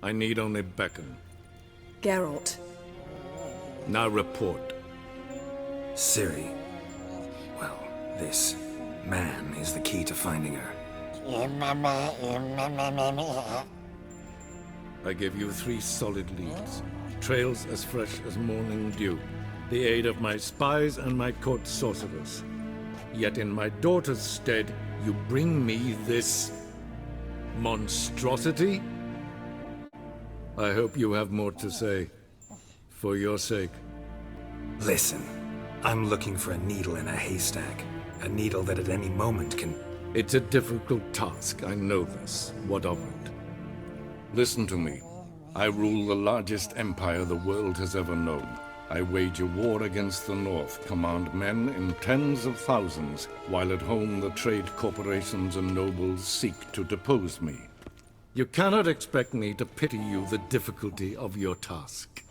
I need only beckon. Geralt. Now report. Ciri. Well, this man is the key to finding her. I give you 3 solid leads. Trails as fresh as morning dew. The aid of my spies and my court sorcerers. Yet in my daughter's stead, you bring me this monstrosity? I hope you have more to say. For your sake. Listen, I'm looking for a needle in a haystack. A needle that at any moment can... It's a difficult task, I know this. What of it? Listen to me. I rule the largest empire the world has ever known. I wage a war against the North, command men in tens of thousands, while at home the trade corporations and nobles seek to depose me. You cannot expect me to pity you the difficulty of your task.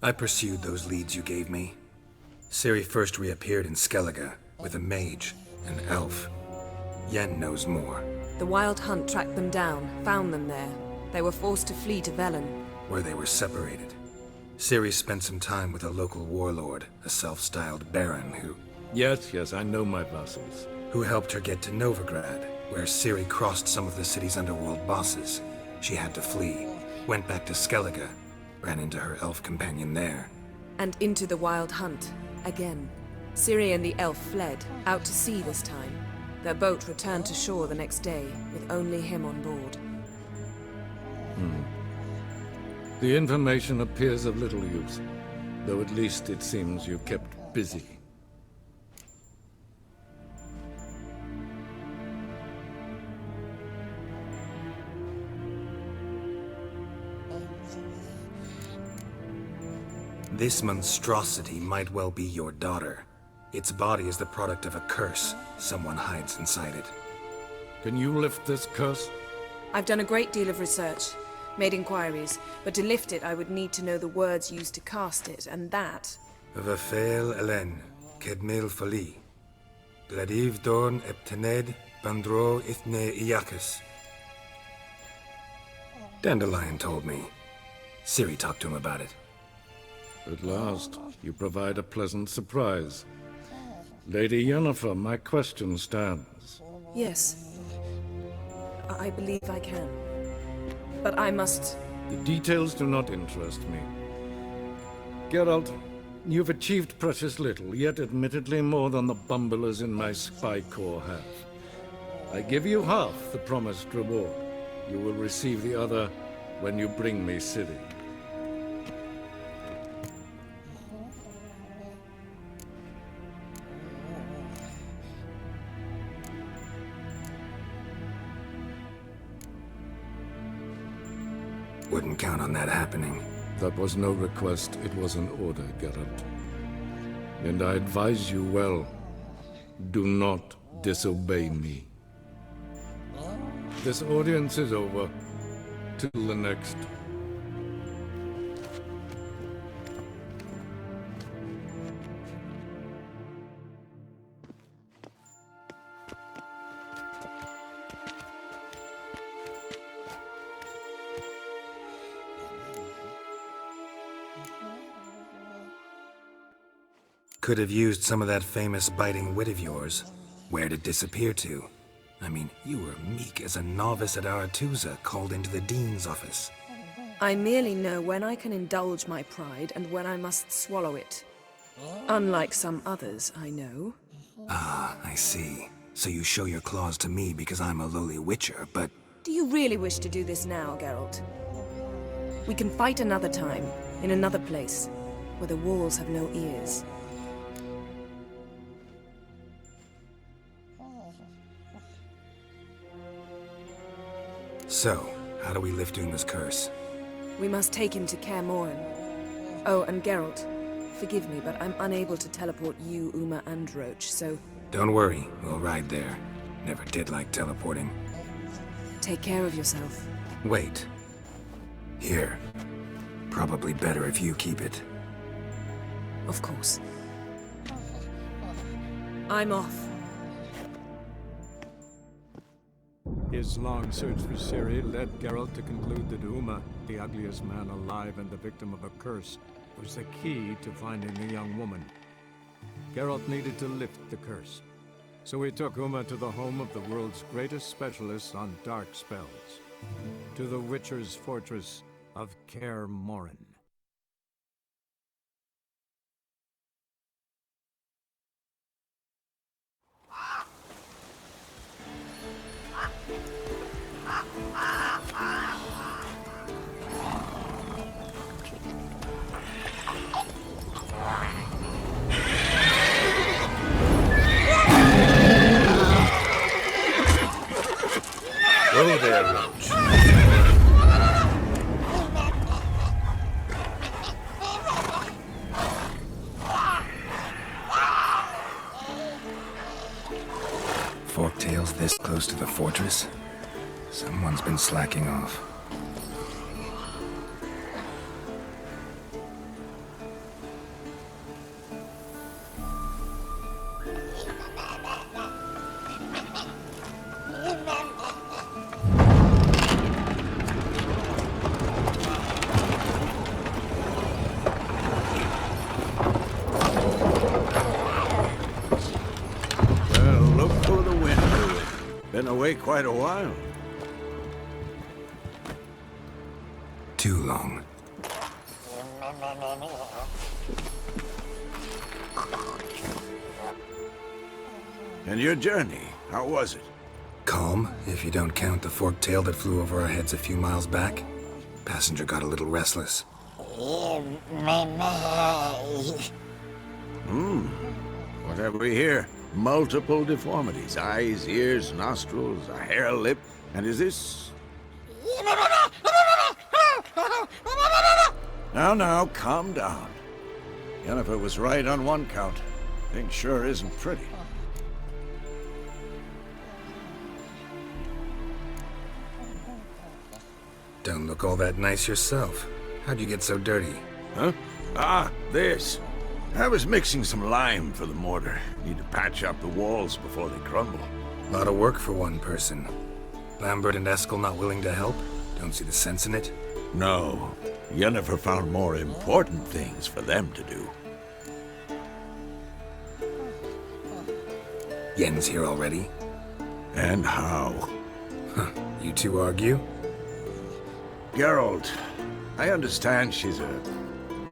I pursued those leads you gave me. Ciri first reappeared in Skellige with a mage, an elf. Yen knows more. The Wild Hunt tracked them down, found them there. They were forced to flee to Velen, where they were separated. Ciri spent some time with a local warlord, a self-styled baron who... Yes, I know my vassals. Who helped her get to Novigrad, where Ciri crossed some of the city's underworld bosses. She had to flee, went back to Skellige, ran into her elf companion there. and into the Wild Hunt, again. Ciri and the elf fled, out to sea this time. Their boat returned to shore the next day, with only him on board. The information appears of little use, though at least it seems you kept busy. This monstrosity might well be your daughter. Its body is the product of a curse. Someone hides inside it. Can you lift this curse? I've done a great deal of research, made inquiries, but to lift it I would need to know the words used to cast it, and that... Vafel Elen, Kedmil Fali. Gladiv Dorn Eptened, Bandro Ithne Iacus. Dandelion told me. Ciri talked to him about it. At last, you provide a pleasant surprise. Lady Yennefer, my question stands. Yes. I believe I can. But I must... The details do not interest me. Geralt, you've achieved precious little, yet admittedly more than the bumblers in my spy corps have. I give you half the promised reward. You will receive the other when you bring me Ciri. Wouldn't count on that happening. That was no request, it was an order, Geralt. And I advise you well, do not disobey me. This audience is over. Till the next. Could have used some of that famous biting wit of yours. Where'd it disappear to? I mean, you were meek as a novice at Aretusa called into the Dean's office. I merely know when I can indulge my pride and when I must swallow it. Unlike some others, I know. Ah, I see. So you show your claws to me because I'm a lowly witcher, but... Do you really wish to do this now, Geralt? We can fight another time, in another place, where the walls have no ears. So, how do we lift Uma's curse? We must take him to Kaer Morhen. Oh, and Geralt, forgive me, but I'm unable to teleport you, Uma, and Roach, so Don't worry, we'll ride there. Never did like teleporting. Take care of yourself. Wait. Here. Probably better if you keep it. Of course. I'm off. His long search for Ciri led Geralt to conclude that Uma, the ugliest man alive and the victim of a curse, was the key to finding the young woman. Geralt needed to lift the curse, so he took Uma to the home of the world's greatest specialist on dark spells, to the Witcher's fortress of Kaer Morhen. Whoa there, Roach. Forktails this close to the fortress? Someone's been slacking off. Been away quite a while. Too long. And your journey, how was it? Calm, if you don't count the forktail that flew over our heads a few miles back. Passenger got a little restless. What have we here? Multiple deformities. Eyes, ears, nostrils, a hair lip. And is this... Now, calm down. Yennefer was right on one count. Thing sure isn't pretty. Don't look all that nice yourself. How'd you get so dirty? Huh? Ah, this. I was mixing some lime for the mortar. Need to patch up the walls before they crumble. A lot of work for one person. Lambert and Eskel not willing to help? Don't see the sense in it? No. Yennefer found more important things for them to do. Yen's here already? And how? Huh. You two argue? Geralt, I understand she's a...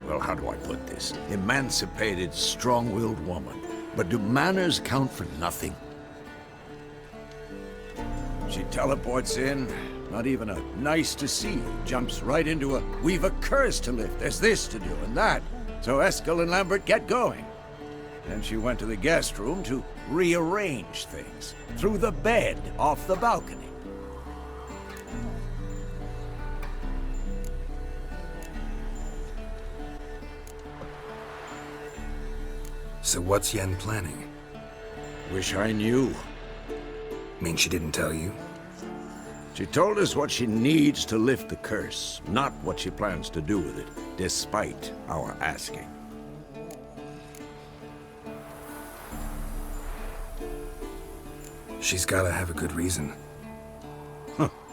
well, how do I put this? Emancipated, strong-willed woman. But do manners count for nothing? She teleports in, not even a nice to see you, jumps right into a, we've a curse to lift, there's this to do and that. So Eskel and Lambert get going. Then she went to the guest room to rearrange things. Threw the bed off the balcony. So what's Yen planning? Wish I knew. Mean she didn't tell you? She told us what she needs to lift the curse, not what she plans to do with it, despite our asking. She's gotta have a good reason.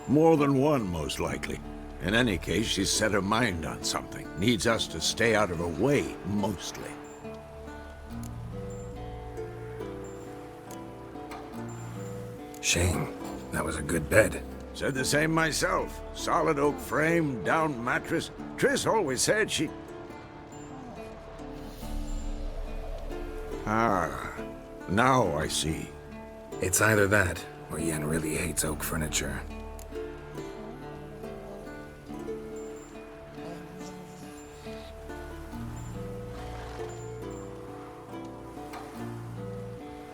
More than one, most likely. In any case, she's set her mind on something. Needs us to stay out of her way, mostly. Shame. That was a good bed. Said the same myself. Solid oak frame, down mattress. Triss always said she... Ah, now I see. It's either that, or Yen really hates oak furniture.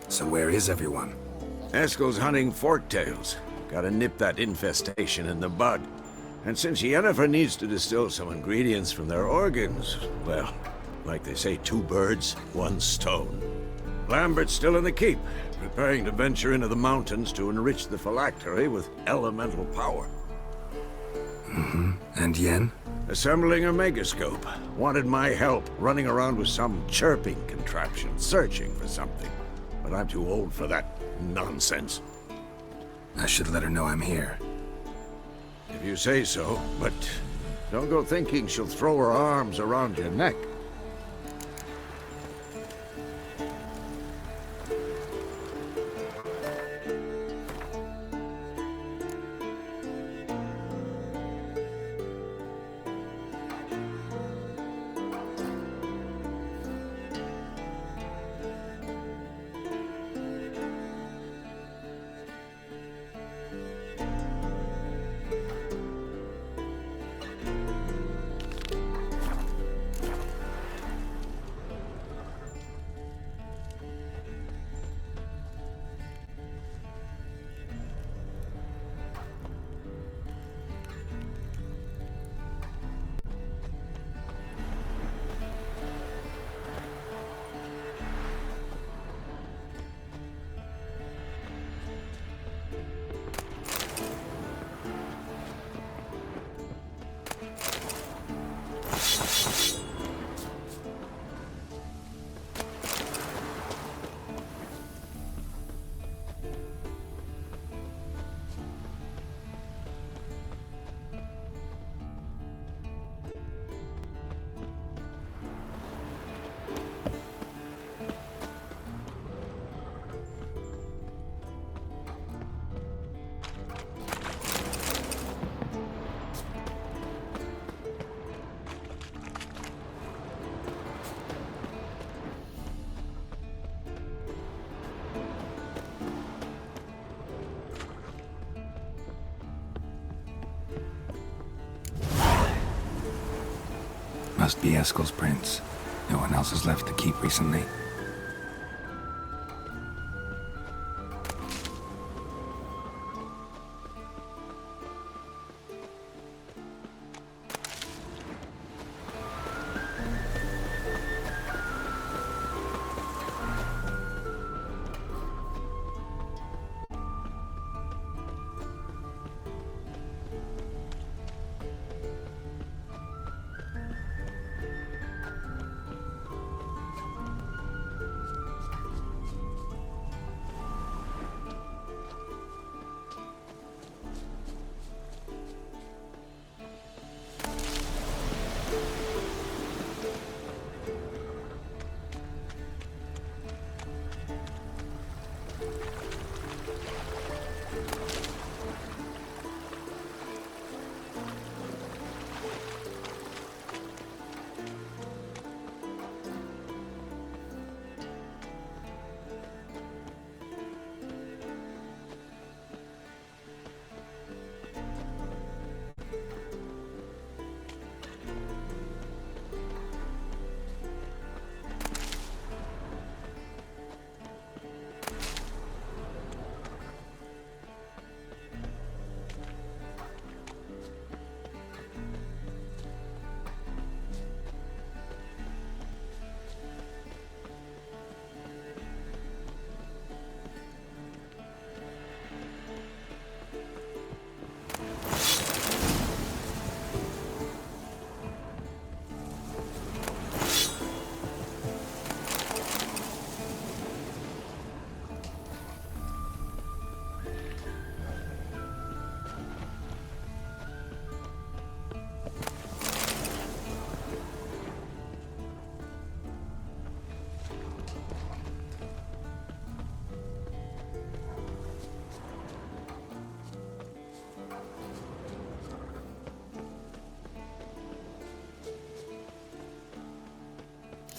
So where is everyone? Eskel's hunting forktails. Gotta nip that infestation in the bud. And since Yennefer needs to distill some ingredients from their organs, well, like they say, two birds, one stone. Lambert's still in the keep, preparing to venture into the mountains to enrich the phylactery with elemental power. Mm-hmm. And Yen? Assembling a megascope. Wanted my help running around with some chirping contraption, searching for something. But I'm too old for that nonsense. I should let her know I'm here. If you say so, but don't go thinking she'll throw her arms around your neck. Must be Eskel's prints. No one else has left the keep recently.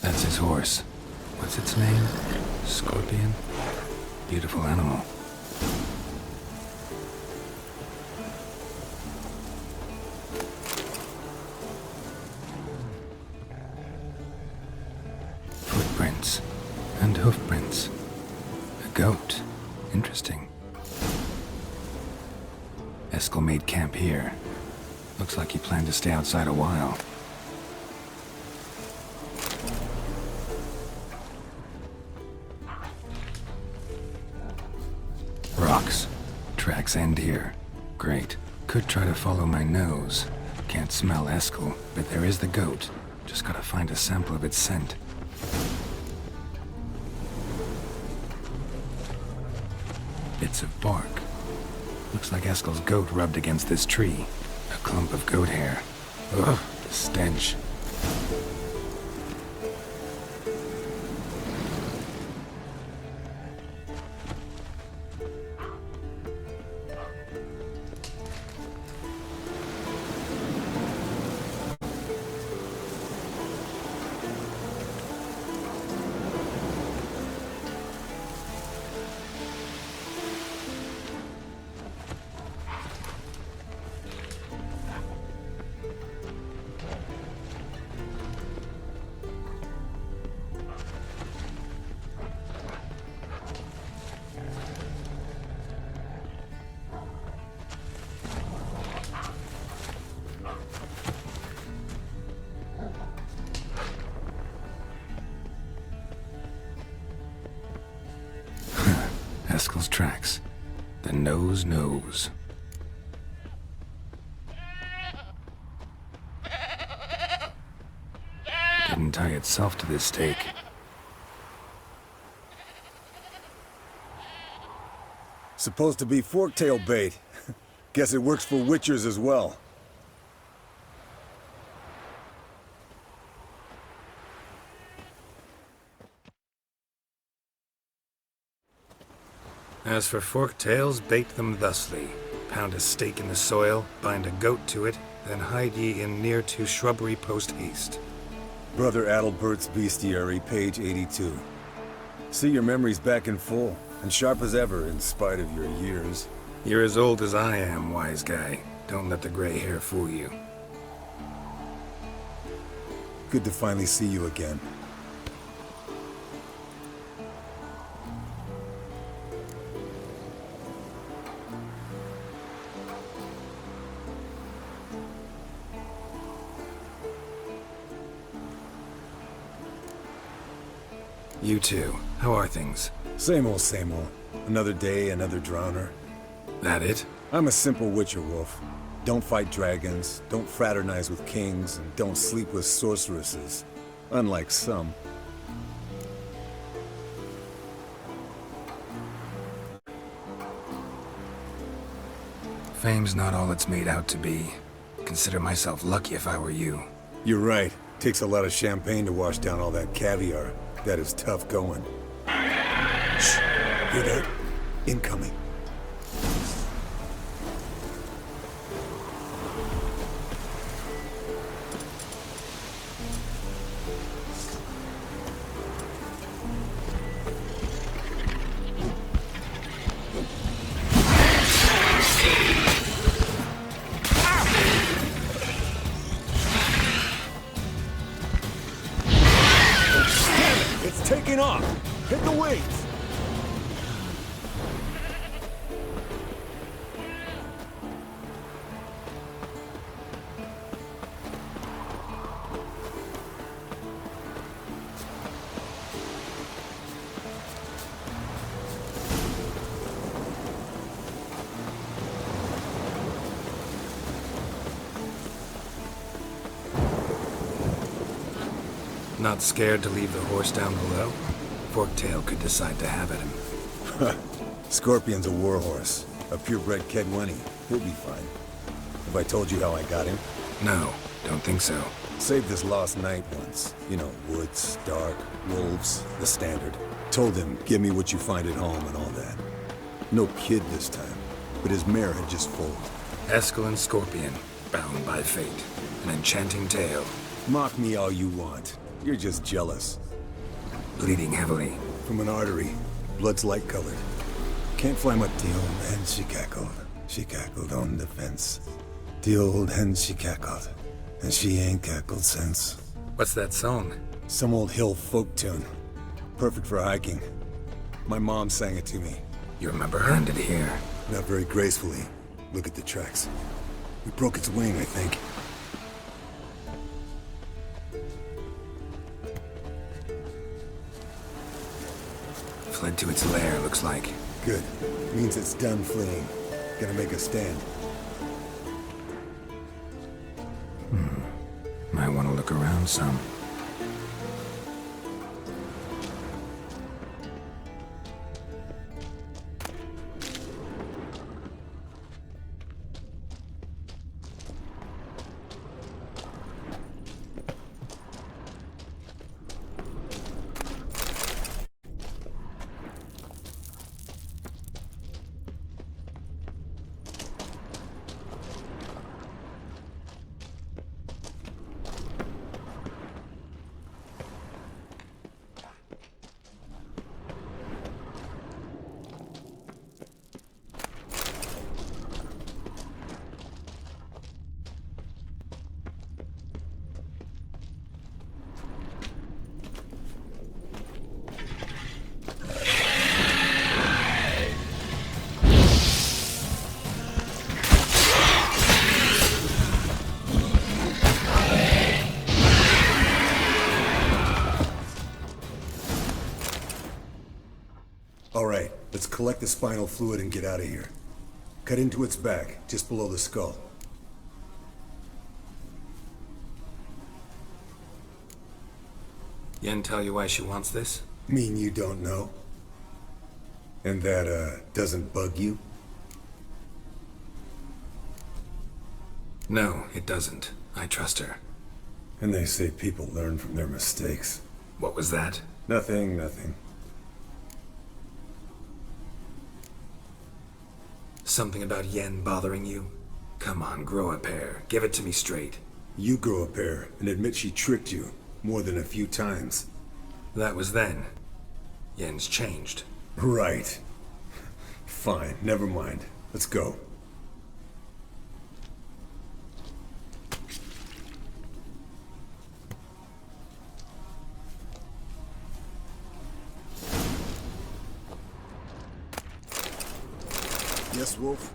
That's his horse. What's its name? Scorpion? Beautiful animal. Footprints. And hoofprints. A goat. Interesting. Eskel made camp here. Looks like he planned to stay outside a while. Rocks. Tracks end here. Great. Could try to follow my nose. Can't smell Eskel, but there is the goat. Just gotta find a sample of its scent. Bits of bark. Looks like Eskel's goat rubbed against this tree. A clump of goat hair. Ugh, the stench. Eskel's tracks. The nose knows. Didn't tie itself to this stake. Supposed to be forktail bait. Guess it works for witchers as well. As for forked tails, bait them thusly. Pound a stake in the soil, bind a goat to it, then hide ye in near to shrubbery post haste. Brother Adalbert's Bestiary, page 82. See, your memory's back in full, and sharp as ever in spite of your years. You're as old as I am, wise guy. Don't let the gray hair fool you. Good to finally see you again. You too. How are things? Same old, same old. Another day, another drowner. That it? I'm a simple witcher wolf. Don't fight dragons, don't fraternize with kings, and don't sleep with sorceresses. Unlike some. Fame's not all it's made out to be. Consider myself lucky if I were you. You're right. Takes a lot of champagne to wash down all that caviar. That is tough going. Shh. Hear that? Incoming. Taking off! Hit the wings! Not scared to leave the horse down below? Forktail could decide to have at him. Scorpion's a warhorse. A purebred Kedwenny. He'll be fine. Have I told you how I got him? No, don't think so. Saved this lost knight once. You know, woods, dark, wolves, the standard. Told him, give me what you find at home and all that. No kid this time, but his mare had just foaled. Eskel and Scorpion, bound by fate. An enchanting tale. Mock me all you want. You're just jealous. Bleeding heavily. From an artery. Blood's light-colored. Can't fly my the old hen she cackled. She cackled on the fence. The old hen she cackled. And she ain't cackled since. What's that song? Some old hill folk tune. Perfect for hiking. My mom sang it to me. You remember her? Handed here. Not very gracefully. Look at the tracks. We broke its wing, I think. Fled to its lair, looks like. Good. Means it's done fleeing. Gonna make a stand. Might want to look around some. Alright, let's collect the spinal fluid and get out of here. Cut into its back, just below the skull. Yen tell you why she wants this? Mean you don't know? And that, doesn't bug you? No, it doesn't. I trust her. And they say people learn from their mistakes. What was that? Nothing, nothing. Something about Yen bothering you? Come on, grow a pair. Give it to me straight. You grow a pair and admit she tricked you more than a few times. That was then. Yen's changed. Right. Fine, never mind. Let's go. Yes, Wolf?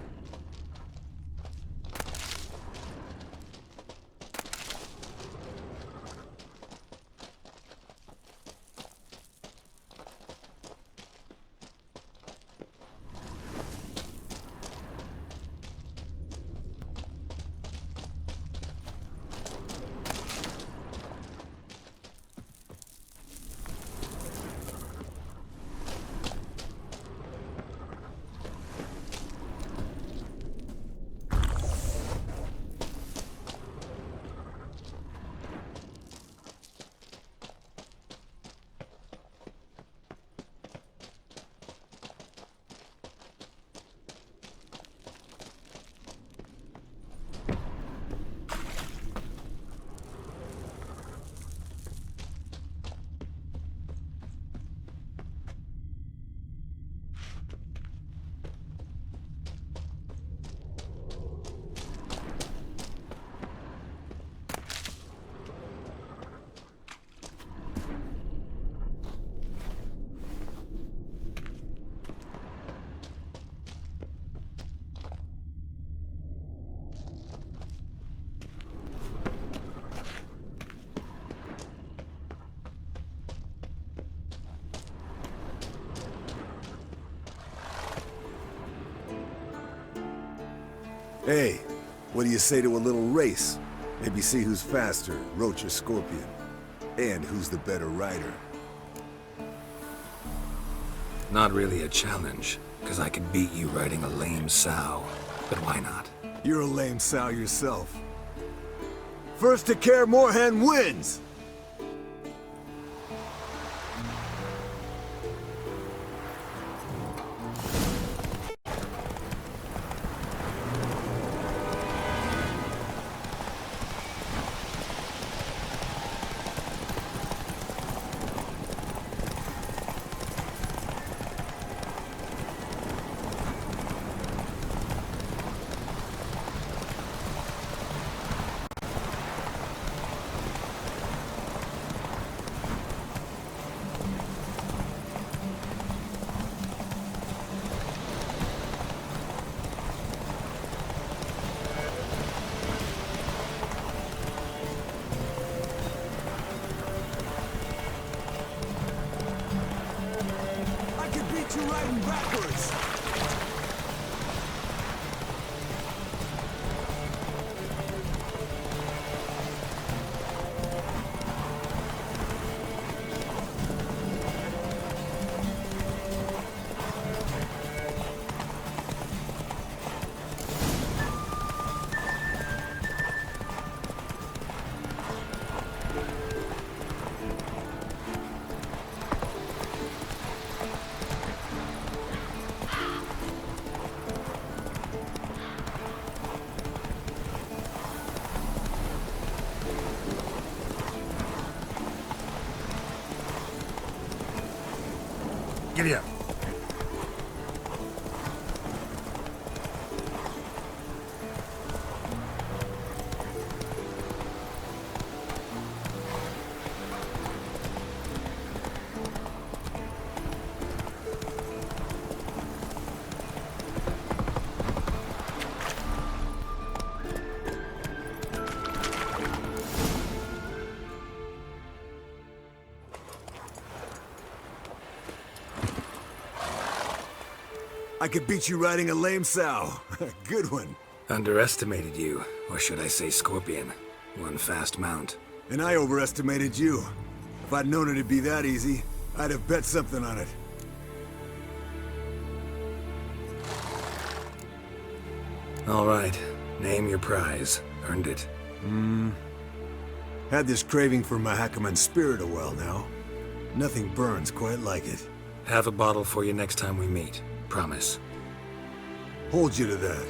Hey, what do you say to a little race? Maybe see who's faster, Roach or Scorpion. And who's the better rider. Not really a challenge, because I could beat you riding a lame sow. But why not? You're a lame sow yourself. First to Kaer Morhen wins! Giddy up. I could beat you riding a lame sow. Good one. Underestimated you, or should I say Scorpion. One fast mount. And I overestimated you. If I'd known it'd be that easy, I'd have bet something on it. All right, name your prize. Earned it. Had this craving for Mahakaman spirit a while now. Nothing burns quite like it. Have a bottle for you next time we meet. Promise. Hold you to that.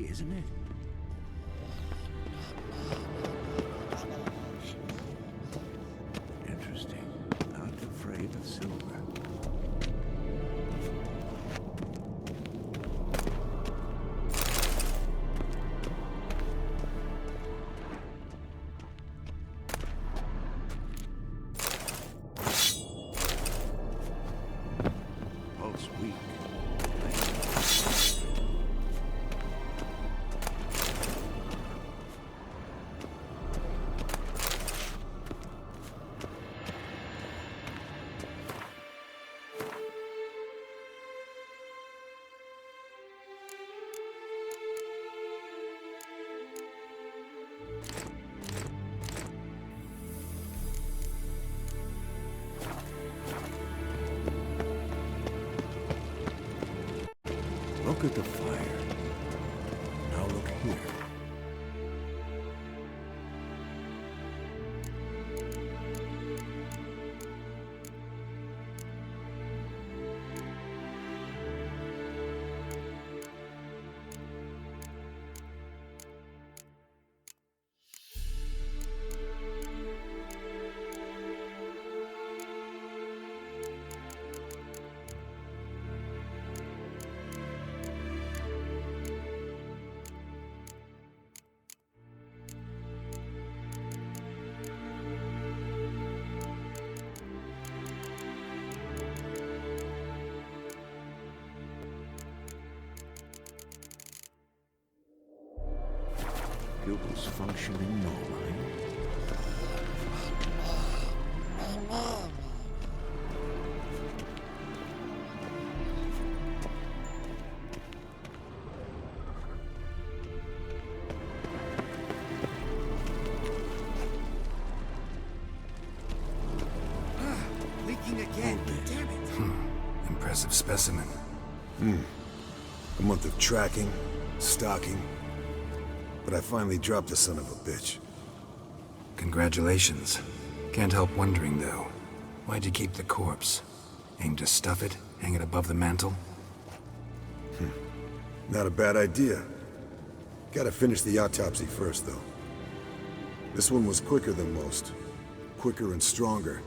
Isn't it? with silver. Pulse weak. Look at the fire. Now look here. Pupils functioning normally. Leaking again. Damn it. Impressive specimen. A month of tracking, stalking. But I finally dropped the son of a bitch. Congratulations. Can't help wondering, though. Why'd you keep the corpse? Aim to stuff it? Hang it above the mantle? Not a bad idea. Gotta finish the autopsy first, though. This one was quicker than most. Quicker and stronger.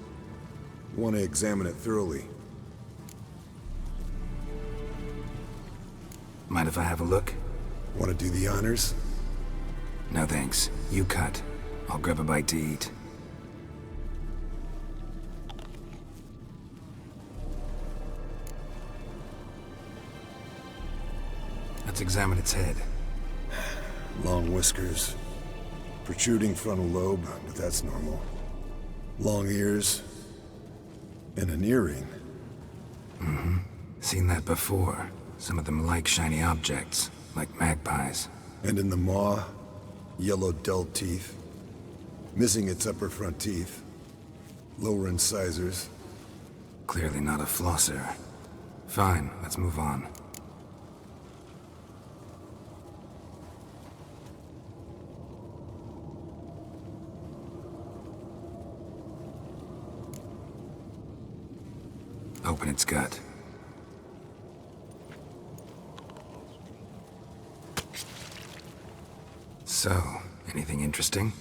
Want to examine it thoroughly. Mind if I have a look? Want to do the honors? No thanks. You cut. I'll grab a bite to eat. Let's examine its head. Long whiskers. Protruding frontal lobe, but that's normal. Long ears. And an earring. Seen that before. Some of them like shiny objects, like magpies. And in the maw, yellow dull teeth. Missing its upper front teeth. Lower incisors. Clearly not a flosser. Fine, let's move on. Open its gut. So, anything interesting?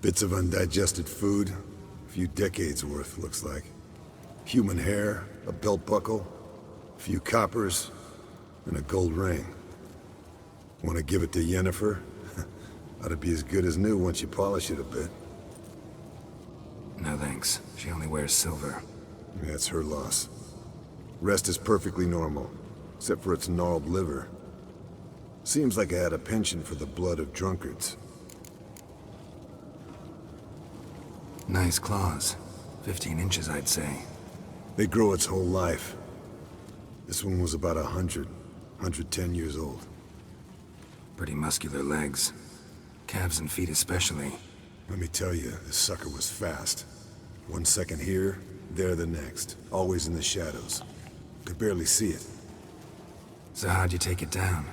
Bits of undigested food. A few decades worth, looks like. Human hair, a belt buckle, a few coppers, and a gold ring. Want to give it to Yennefer? Ought to be as good as new once you polish it a bit. No thanks. She only wears silver. That's her loss. Rest is perfectly normal, except for its gnarled liver. Seems like I had a penchant for the blood of drunkards. Nice claws. 15 inches, I'd say. They grow its whole life. This one was about 110 years old. Pretty muscular legs. Calves and feet especially. Let me tell you, this sucker was fast. 1 second here, there the next. Always in the shadows. Could barely see it. So how'd you take it down?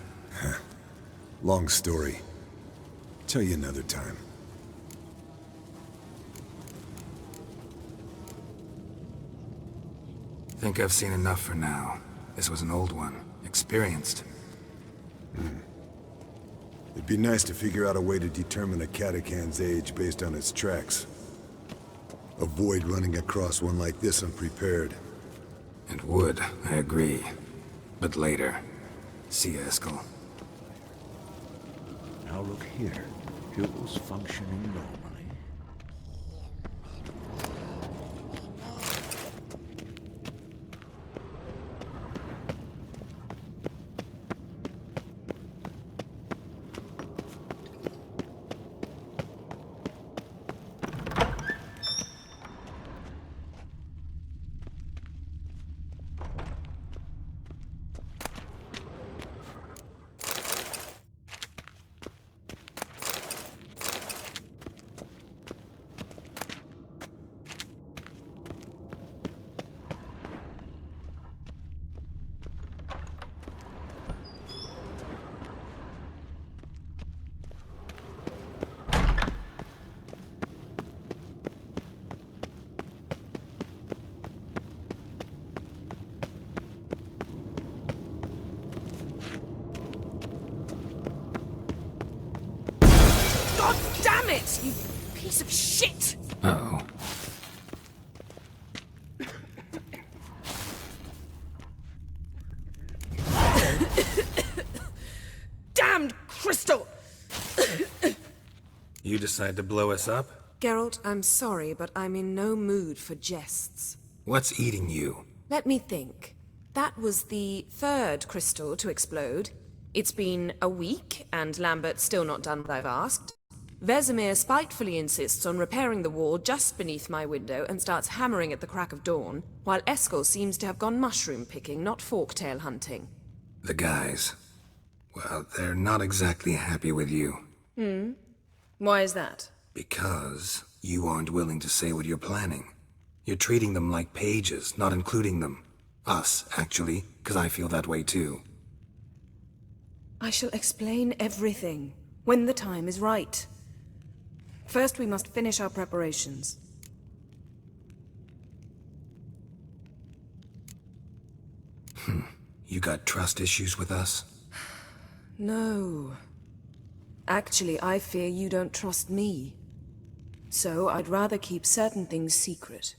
Long story. Tell you another time. Think I've seen enough for now. This was an old one. Experienced. It'd be nice to figure out a way to determine a catacan's age based on its tracks. Avoid running across one like this unprepared. It would, I agree. But later. See you, Eskel. Now look here. Pupils functioning normally. God damn it, you piece of shit! Uh-oh. Damned crystal! You decide to blow us up? Geralt, I'm sorry, but I'm in no mood for jests. What's eating you? Let me think. That was the third crystal to explode. It's been a week, and Lambert's still not done what I've asked. Vesemir spitefully insists on repairing the wall just beneath my window and starts hammering at the crack of dawn, while Eskel seems to have gone mushroom picking, not forktail hunting. The guys. Well, they're not exactly happy with you. Why is that? Because you aren't willing to say what you're planning. You're treating them like pages, not including them. Us, actually, because I feel that way too. I shall explain everything, when the time is right. First, we must finish our preparations. You got trust issues with us? No. Actually, I fear you don't trust me. So, I'd rather keep certain things secret,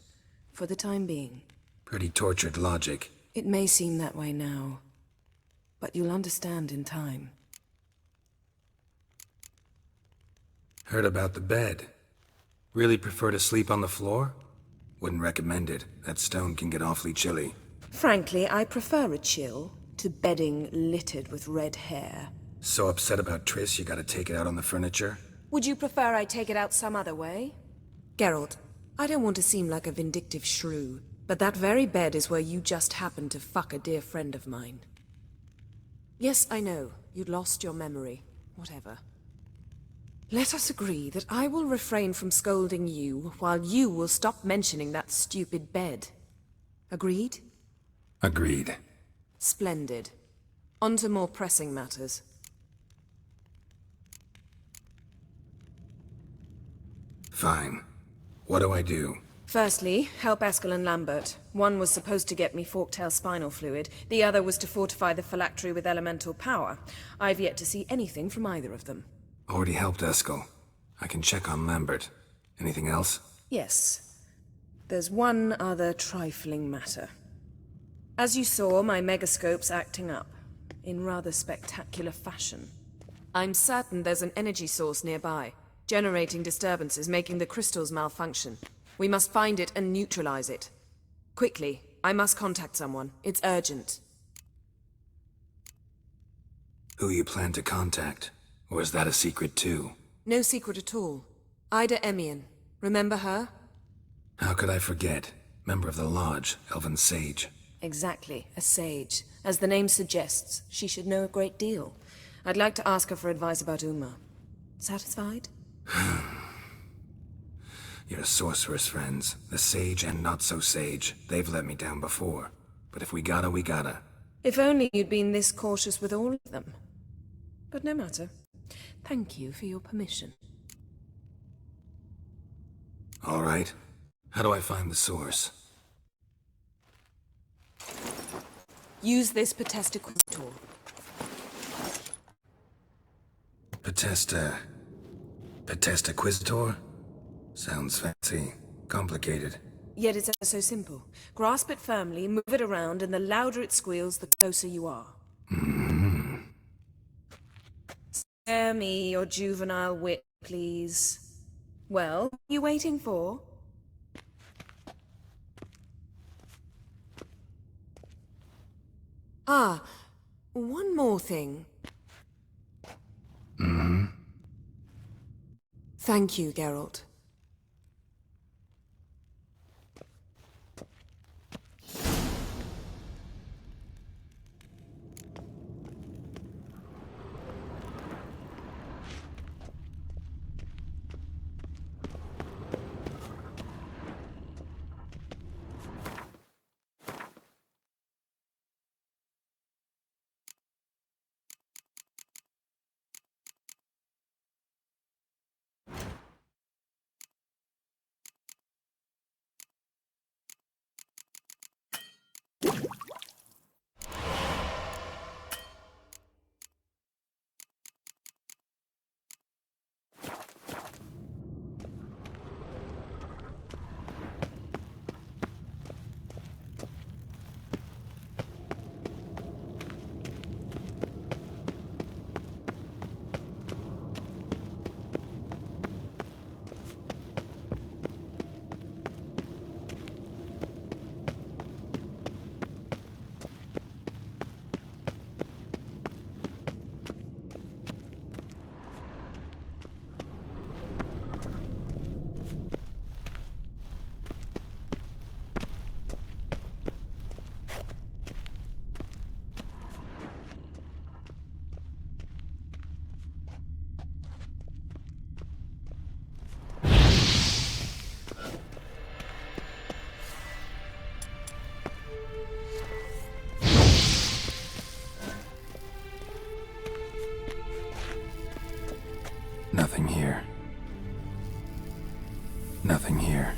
for the time being. Pretty tortured logic. It may seem that way now, but you'll understand in time. Heard about the bed. Really prefer to sleep on the floor? Wouldn't recommend it. That stone can get awfully chilly. Frankly, I prefer a chill to bedding littered with red hair. So upset about Triss you gotta take it out on the furniture? Would you prefer I take it out some other way? Geralt, I don't want to seem like a vindictive shrew, but that very bed is where you just happened to fuck a dear friend of mine. Yes, I know. You'd lost your memory. Whatever. Let us agree that I will refrain from scolding you, while you will stop mentioning that stupid bed. Agreed? Agreed. Splendid. On to more pressing matters. Fine. What do I do? Firstly, help Eskel and Lambert. One was supposed to get me forktail spinal fluid, the other was to fortify the phylactery with elemental power. I've yet to see anything from either of them. Already helped Eskel. I can check on Lambert. Anything else? Yes. There's one other trifling matter. As you saw, my megascope's acting up, in rather spectacular fashion. I'm certain there's an energy source nearby, generating disturbances, making the crystals malfunction. We must find it and neutralize it. Quickly, I must contact someone. It's urgent. Who you plan to contact? Or is that a secret too? No secret at all. Ida Emian. Remember her? How could I forget? Member of the Lodge, Elven Sage. Exactly, a sage. As the name suggests, she should know a great deal. I'd like to ask her for advice about Uma. Satisfied? Your sorceress friends, the sage and not-so-sage, they've let me down before. But if we gotta, we gotta. If only you'd been this cautious with all of them. But no matter. Thank you for your permission. All right. How do I find the source? Use this Potestaquitor. Potestaquitor? Sounds fancy. Complicated. Yet it's so simple. Grasp it firmly, move it around, and the louder it squeals, the closer you are. Spare me your juvenile wit, please. Well, what are you waiting for? Ah, one more thing. Thank you, Geralt. Nothing here. Nothing here.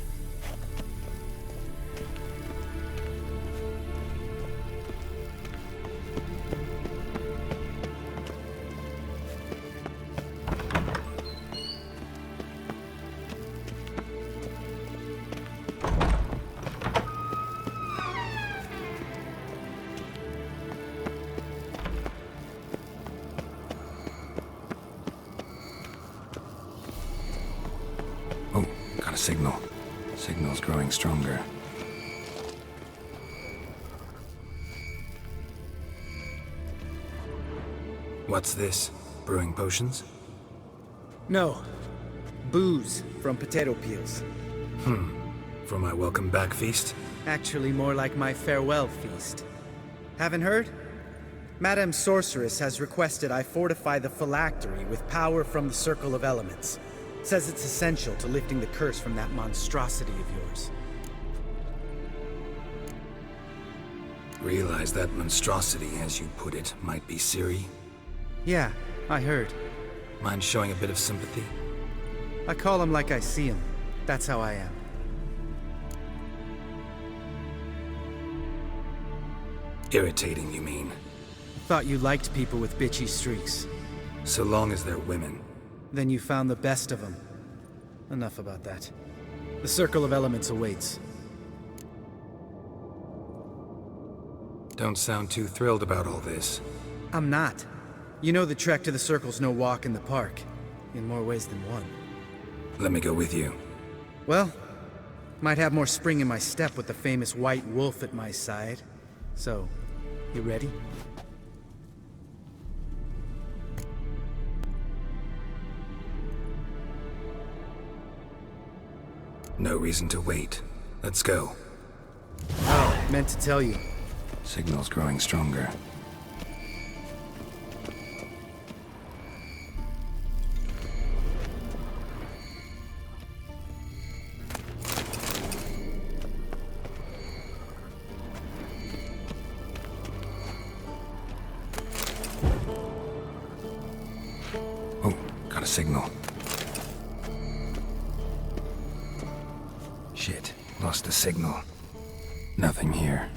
Signal. Signal's growing stronger. What's this? Brewing potions? No. Booze from potato peels. For my welcome back feast? Actually more like my farewell feast. Haven't heard? Madame Sorceress has requested I fortify the phylactery with power from the Circle of Elements. Says it's essential to lifting the curse from that monstrosity of yours. Realize that monstrosity, as you put it, might be Ciri? Yeah, I heard. Mind showing a bit of sympathy? I call him like I see him. That's how I am. Irritating, you mean? Thought you liked people with bitchy streaks. So long as they're women. Then you found the best of them. Enough about that. The Circle of Elements awaits. Don't sound too thrilled about all this. I'm not. You know the trek to the Circle's no walk in the park. In more ways than one. Let me go with you. Well, might have more spring in my step with the famous White Wolf at my side. So, you ready? No reason to wait. Let's go. Oh, meant to tell you. Signal's growing stronger. Oh, got a signal. Shit, lost the signal. Nothing here.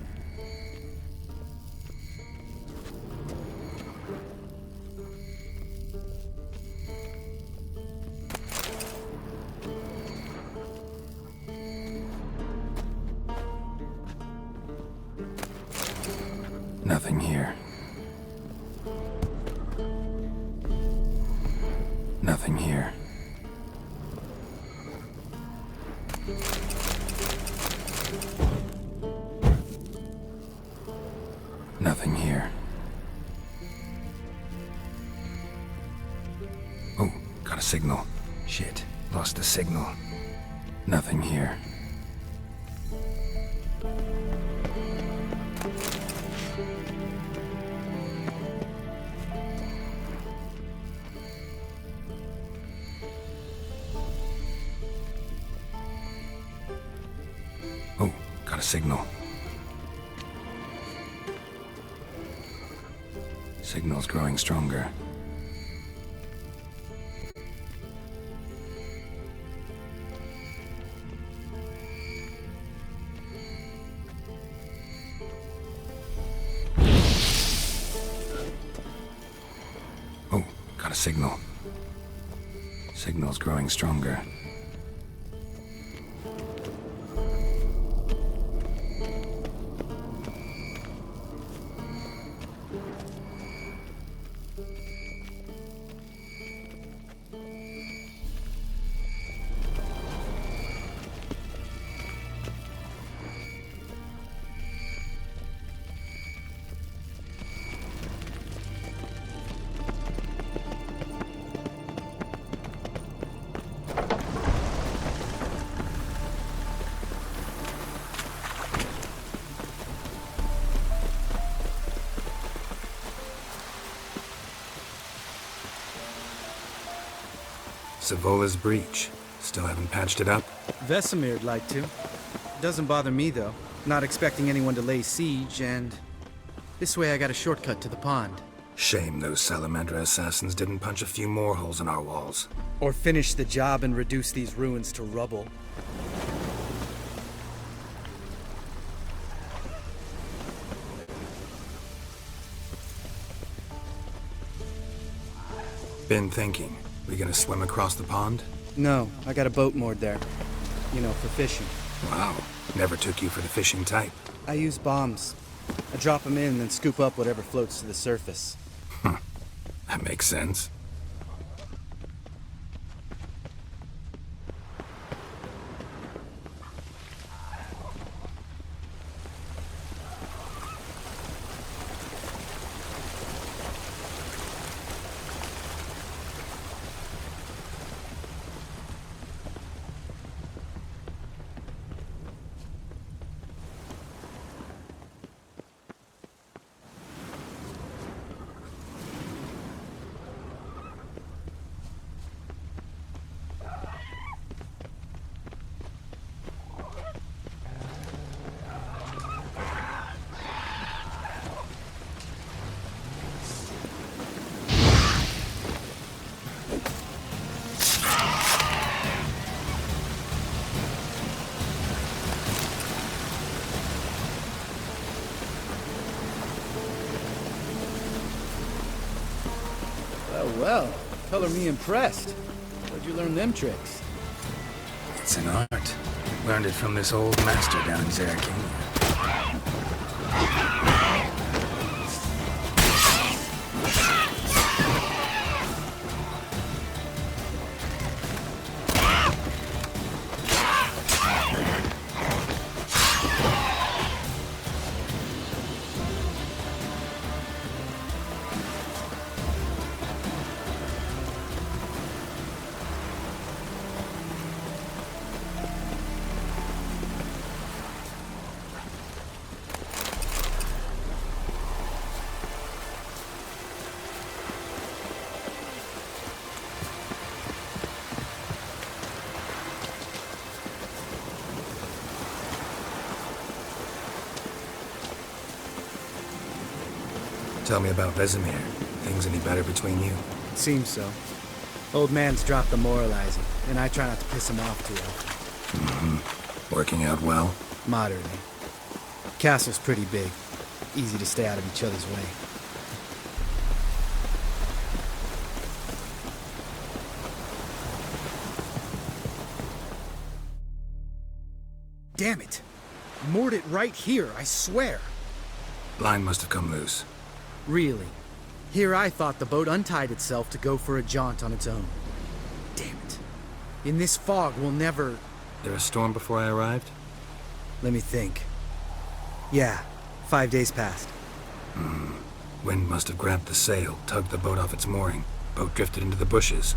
Nothing here. Nothing here. Nothing here. Oh, got a signal. Shit, lost the signal. Nothing here. Oh, got a signal. Signal's growing stronger. Oh, got a signal. Signal's growing stronger. Savola's breach. Still haven't patched it up? Vesemir'd like to. Doesn't bother me, though. Not expecting anyone to lay siege, and this way I got a shortcut to the pond. Shame those Salamandra assassins didn't punch a few more holes in our walls. Or finish the job and reduce these ruins to rubble. Been thinking. We gonna swim across the pond? No, I got a boat moored there. You know, for fishing. Wow. Never took you for the fishing type. I use bombs. I drop them in, then scoop up whatever floats to the surface. That makes sense. Well, color me impressed. Where'd you learn them tricks? It's an art. Learned it from this old master down in Zerrikania. Tell me about Vesemir. Things any better between you? Seems so. Old man's dropped the moralizing, and I try not to piss him off too often. Mm-hmm. Working out well? Moderately. Castle's pretty big. Easy to stay out of each other's way. Damn it! Moored it right here, I swear! Line must have come loose. Really? Here I thought the boat untied itself to go for a jaunt on its own. Damn it. In this fog, we'll never... There a storm before I arrived? Let me think. Yeah, 5 days passed. Wind must have grabbed the sail, tugged the boat off its mooring. Boat drifted into the bushes.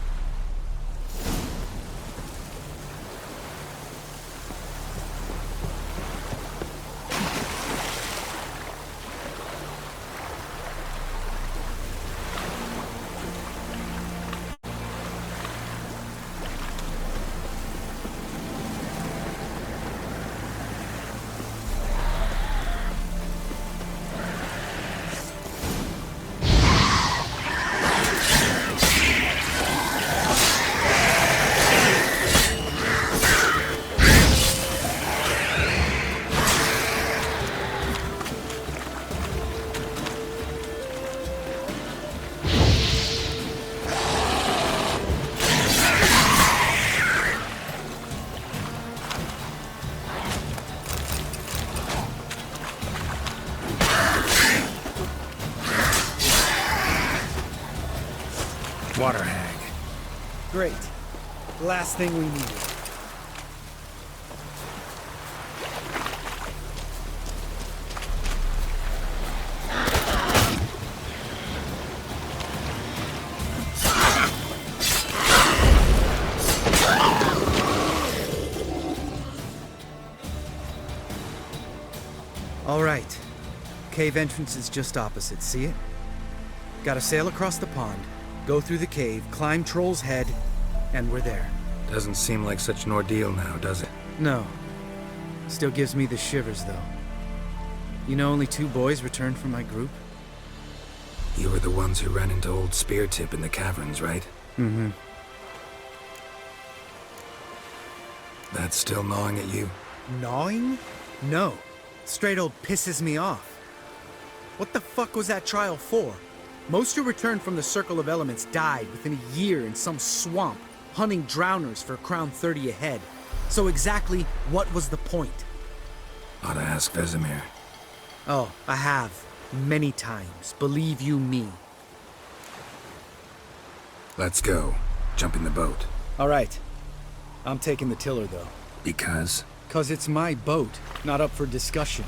Water hag. Great. Last thing we needed. All right. Cave entrance is just opposite, see it? Gotta sail across the pond, go through the cave, climb Troll's Head, and we're there. Doesn't seem like such an ordeal now, does it? No. Still gives me the shivers, though. You know only 2 boys returned from my group? You were the ones who ran into old Spear Tip in the caverns, right? Mm-hmm. That's still gnawing at you? Gnawing? No. Straight old pisses me off. What the fuck was that trial for? Most who returned from the Circle of Elements died within a year in some swamp, hunting drowners for Crown 30 a head. So exactly what was the point? Ought to ask Vesemir. Oh, I have. Many times. Believe you me. Let's go. Jump in the boat. All right. I'm taking the tiller, though. Because? 'Cause it's my boat, not up for discussion.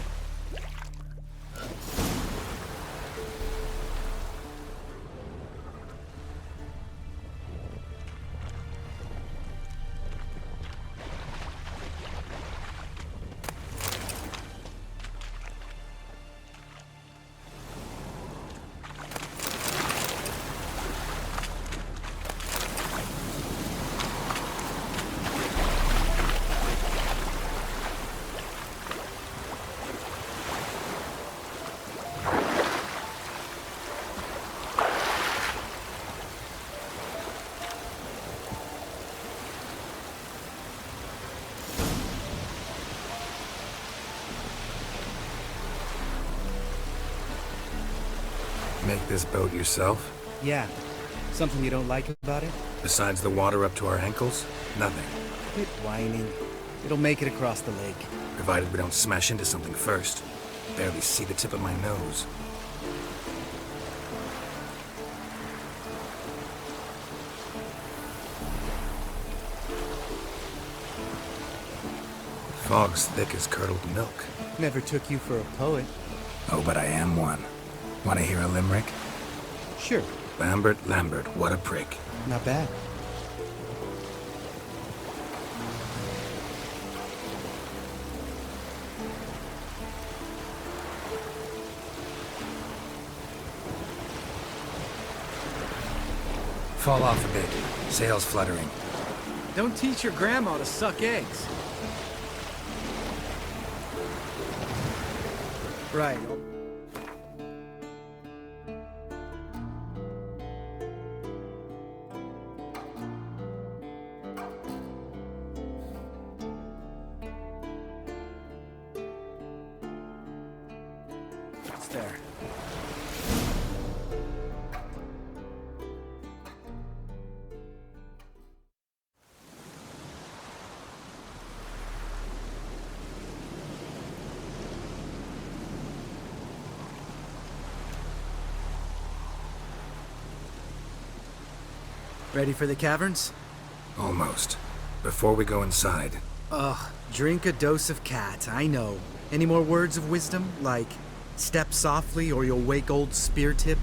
Make this boat yourself? Yeah. Something you don't like about it? Besides the water up to our ankles? Nothing. Quit whining. It'll make it across the lake. Provided we don't smash into something first. Barely see the tip of my nose. Fog's thick as curdled milk. Never took you for a poet. Oh, but I am one. Want to hear a limerick? Sure. Lambert, what a prick. Not bad. Fall off a bit. Sails fluttering. Don't teach your grandma to suck eggs. Right. It's there. Ready for the caverns? Almost. Before we go inside. Ugh, drink a dose of cat, I know. Any more words of wisdom? Like, step softly or you'll wake old Spear Tip?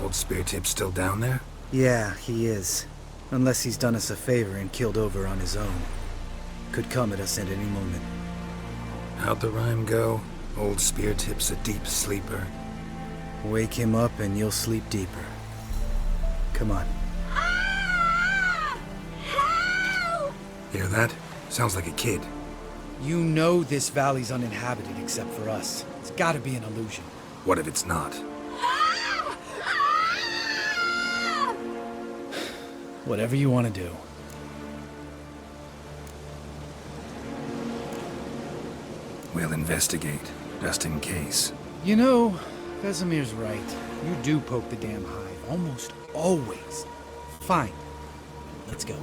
Old Spear Tip's still down there? Yeah, he is. Unless he's done us a favor and killed over on his own. Could come at us at any moment. How'd the rhyme go? Old Spear Tip's a deep sleeper. Wake him up and you'll sleep deeper. Come on. Hear that? Sounds like a kid. You know this valley's uninhabited except for us. It's gotta be an illusion. What if it's not? Whatever you want to do. We'll investigate, just in case. You know, Vesemir's right. You do poke the damn hive, almost always. Fine. Let's go.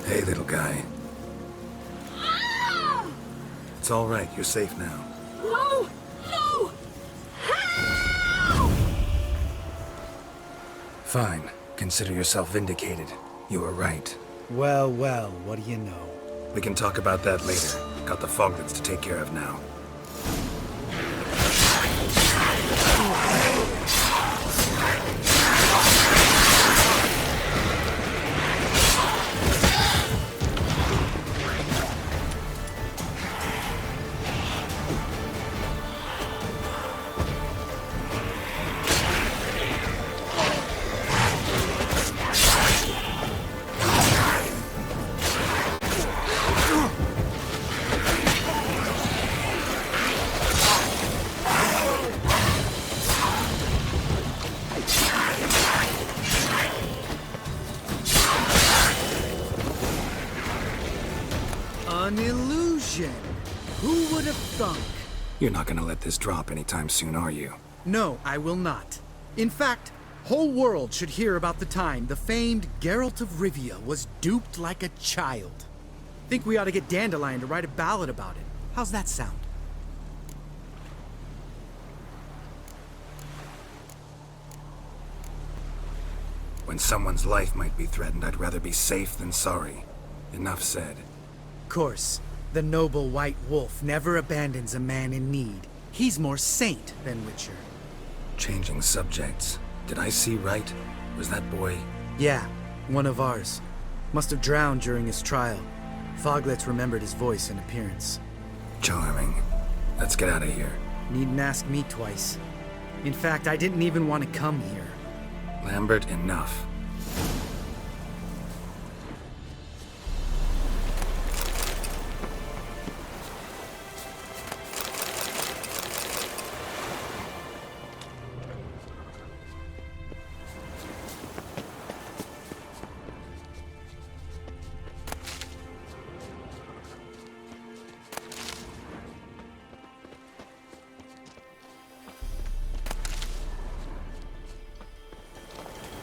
Hey, little guy. It's all right. You're safe now. No! No! Fine. Consider yourself vindicated. You were right. Well, well, what do you know? We can talk about that later. Got the foglets to take care of now. An illusion! Who would have thunk? You're not gonna let this drop anytime soon, are you? No, I will not. In fact, whole world should hear about the time the famed Geralt of Rivia was duped like a child. Think we ought to get Dandelion to write a ballad about it. How's that sound? When someone's life might be threatened, I'd rather be safe than sorry. Enough said. Course, the noble white wolf never abandons a man in need. He's more saint than witcher. Changing subjects. Did I see right? Was that boy? Yeah, one of ours. Must have drowned during his trial. Foglets remembered his voice and appearance. Charming. Let's get out of here. Needn't ask me twice. In fact, I didn't even want to come here. Lambert, enough.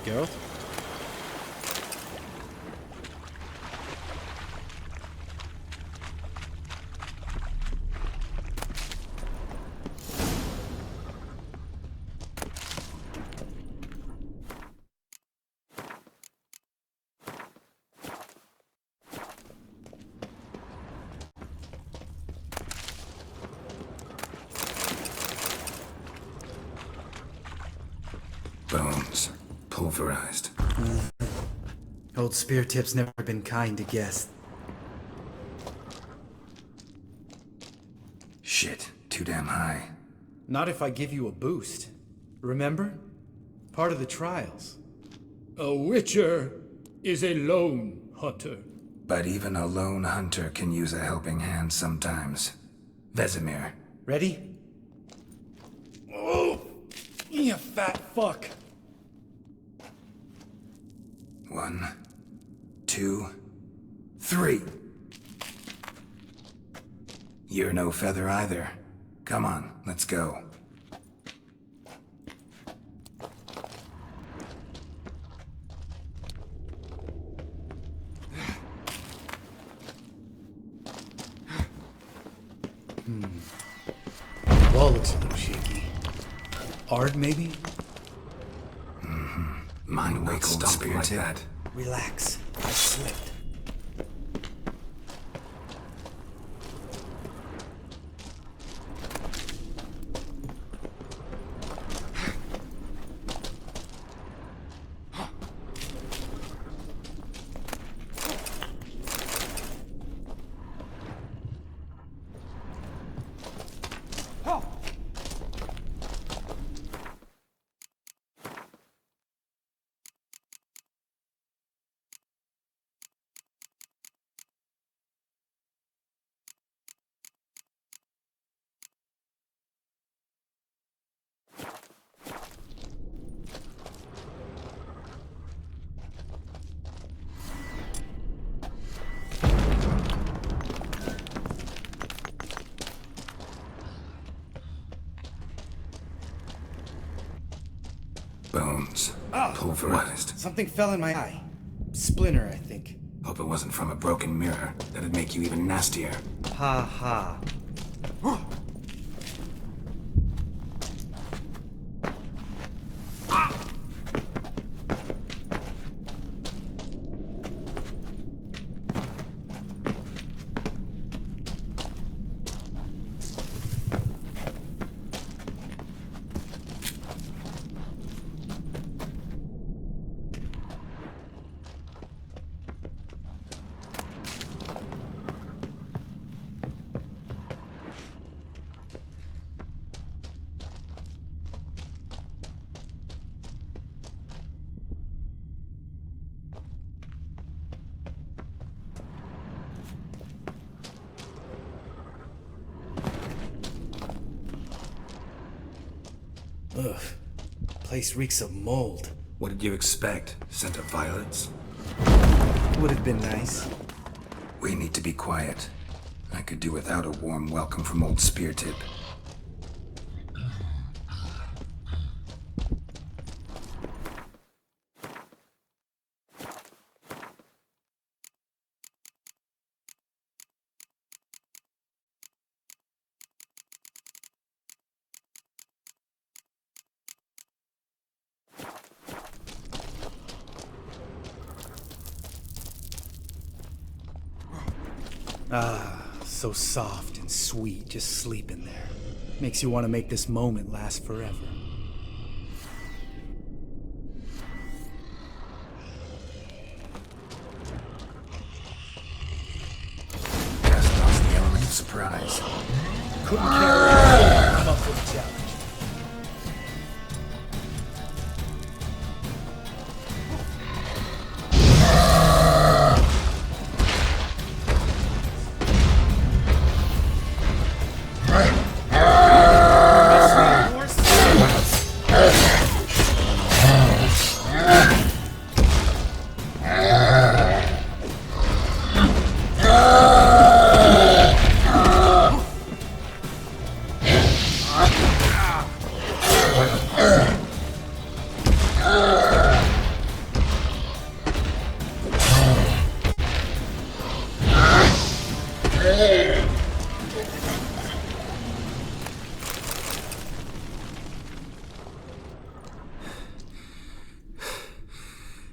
Geralt? Bones. Pulverized. Old Spear Tip's never been kind to guests. Shit. Too damn high. Not if I give you a boost. Remember? Part of the trials. A witcher is a lone hunter. But even a lone hunter can use a helping hand sometimes. Vesemir. Ready? Oh! You fat fuck! 1, 2, 3. You're no feather either. Come on, let's go. The wall looks a little shaky. Hard, maybe? Mine wakes Cold like spirit. that. Relax. I slipped. Bones. Pulverized. Something fell in my eye. Splinter, I think. Hope it wasn't from a broken mirror. That'd make you even nastier. Ha ha. Ugh. Place reeks of mold. What did you expect? Scent of violets? Would have been nice. We need to be quiet. I could do without a warm welcome from old Speartip. Ah, so soft and sweet just sleeping there. Makes you want to make this moment last forever. Cast off the element of surprise. Couldn't care. I'm up for the challenge.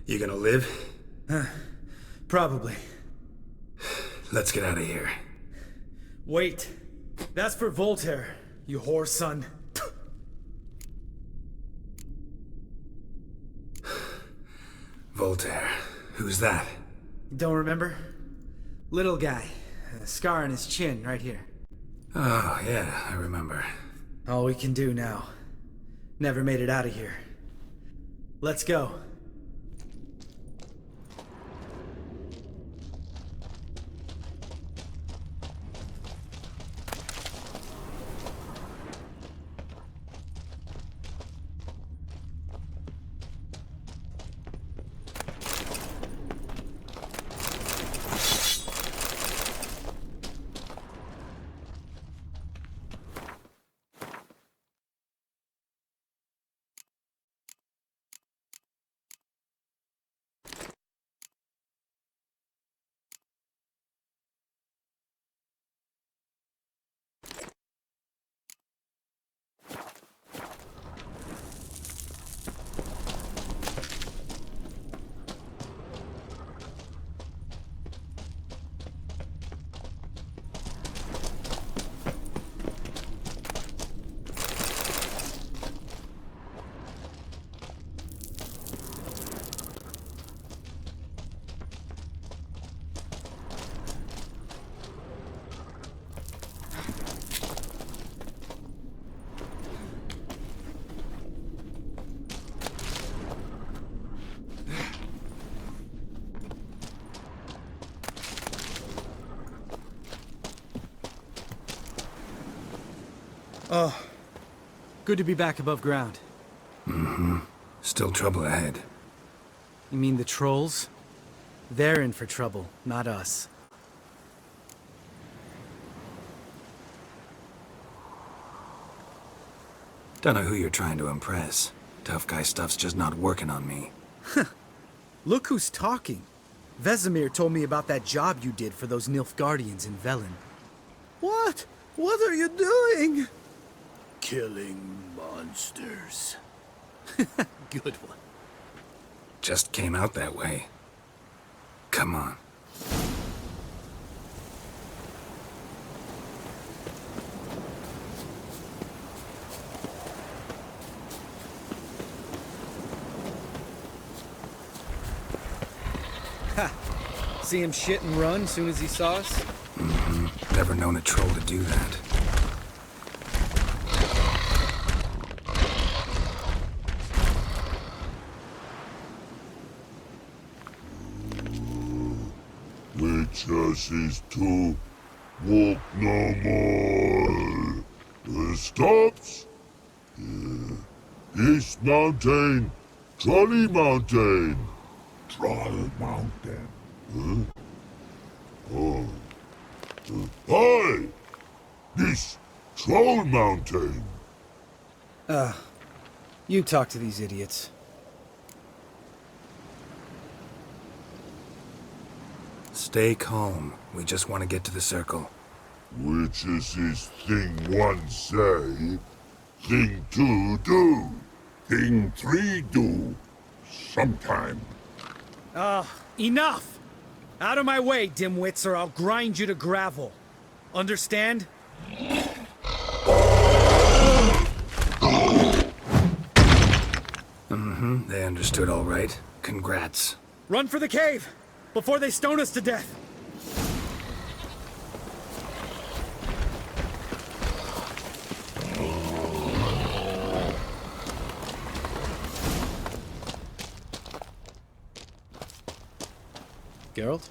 You gonna live? Probably. Let's get out of here. Wait. That's for Voltaire, you whore son. Voltaire. Who's that? Don't remember? Little guy. A scar on his chin, right here. Oh, yeah, I remember. All we can do now. Never made it out of here. Let's go. Oh, good to be back above ground. Mm-hmm. Still trouble ahead. You mean the trolls? They're in for trouble, not us. Don't know who you're trying to impress. Tough guy stuff's just not working on me. Look who's talking. Vesemir told me about that job you did for those Nilfgaardians in Velen. What? What are you doing? Killing monsters. Good one. Just came out that way. Come on. Ha! See him shit and run soon as he saw us? Mm-hmm. Never known a troll to do that. Witches is to walk no more. Stops? East Mountain, Trolley Mountain. Troll Mountain. Huh? Oh. Hi! This Troll Mountain. You talk to these idiots. Stay calm. We just want to get to the circle. Which is his thing one say, thing two do, thing three do, sometime. Enough! Out of my way, dimwits, or I'll grind you to gravel. Understand? Mm-hmm. They understood all right. Congrats. Run for the cave! Before they stone us to death! Geralt?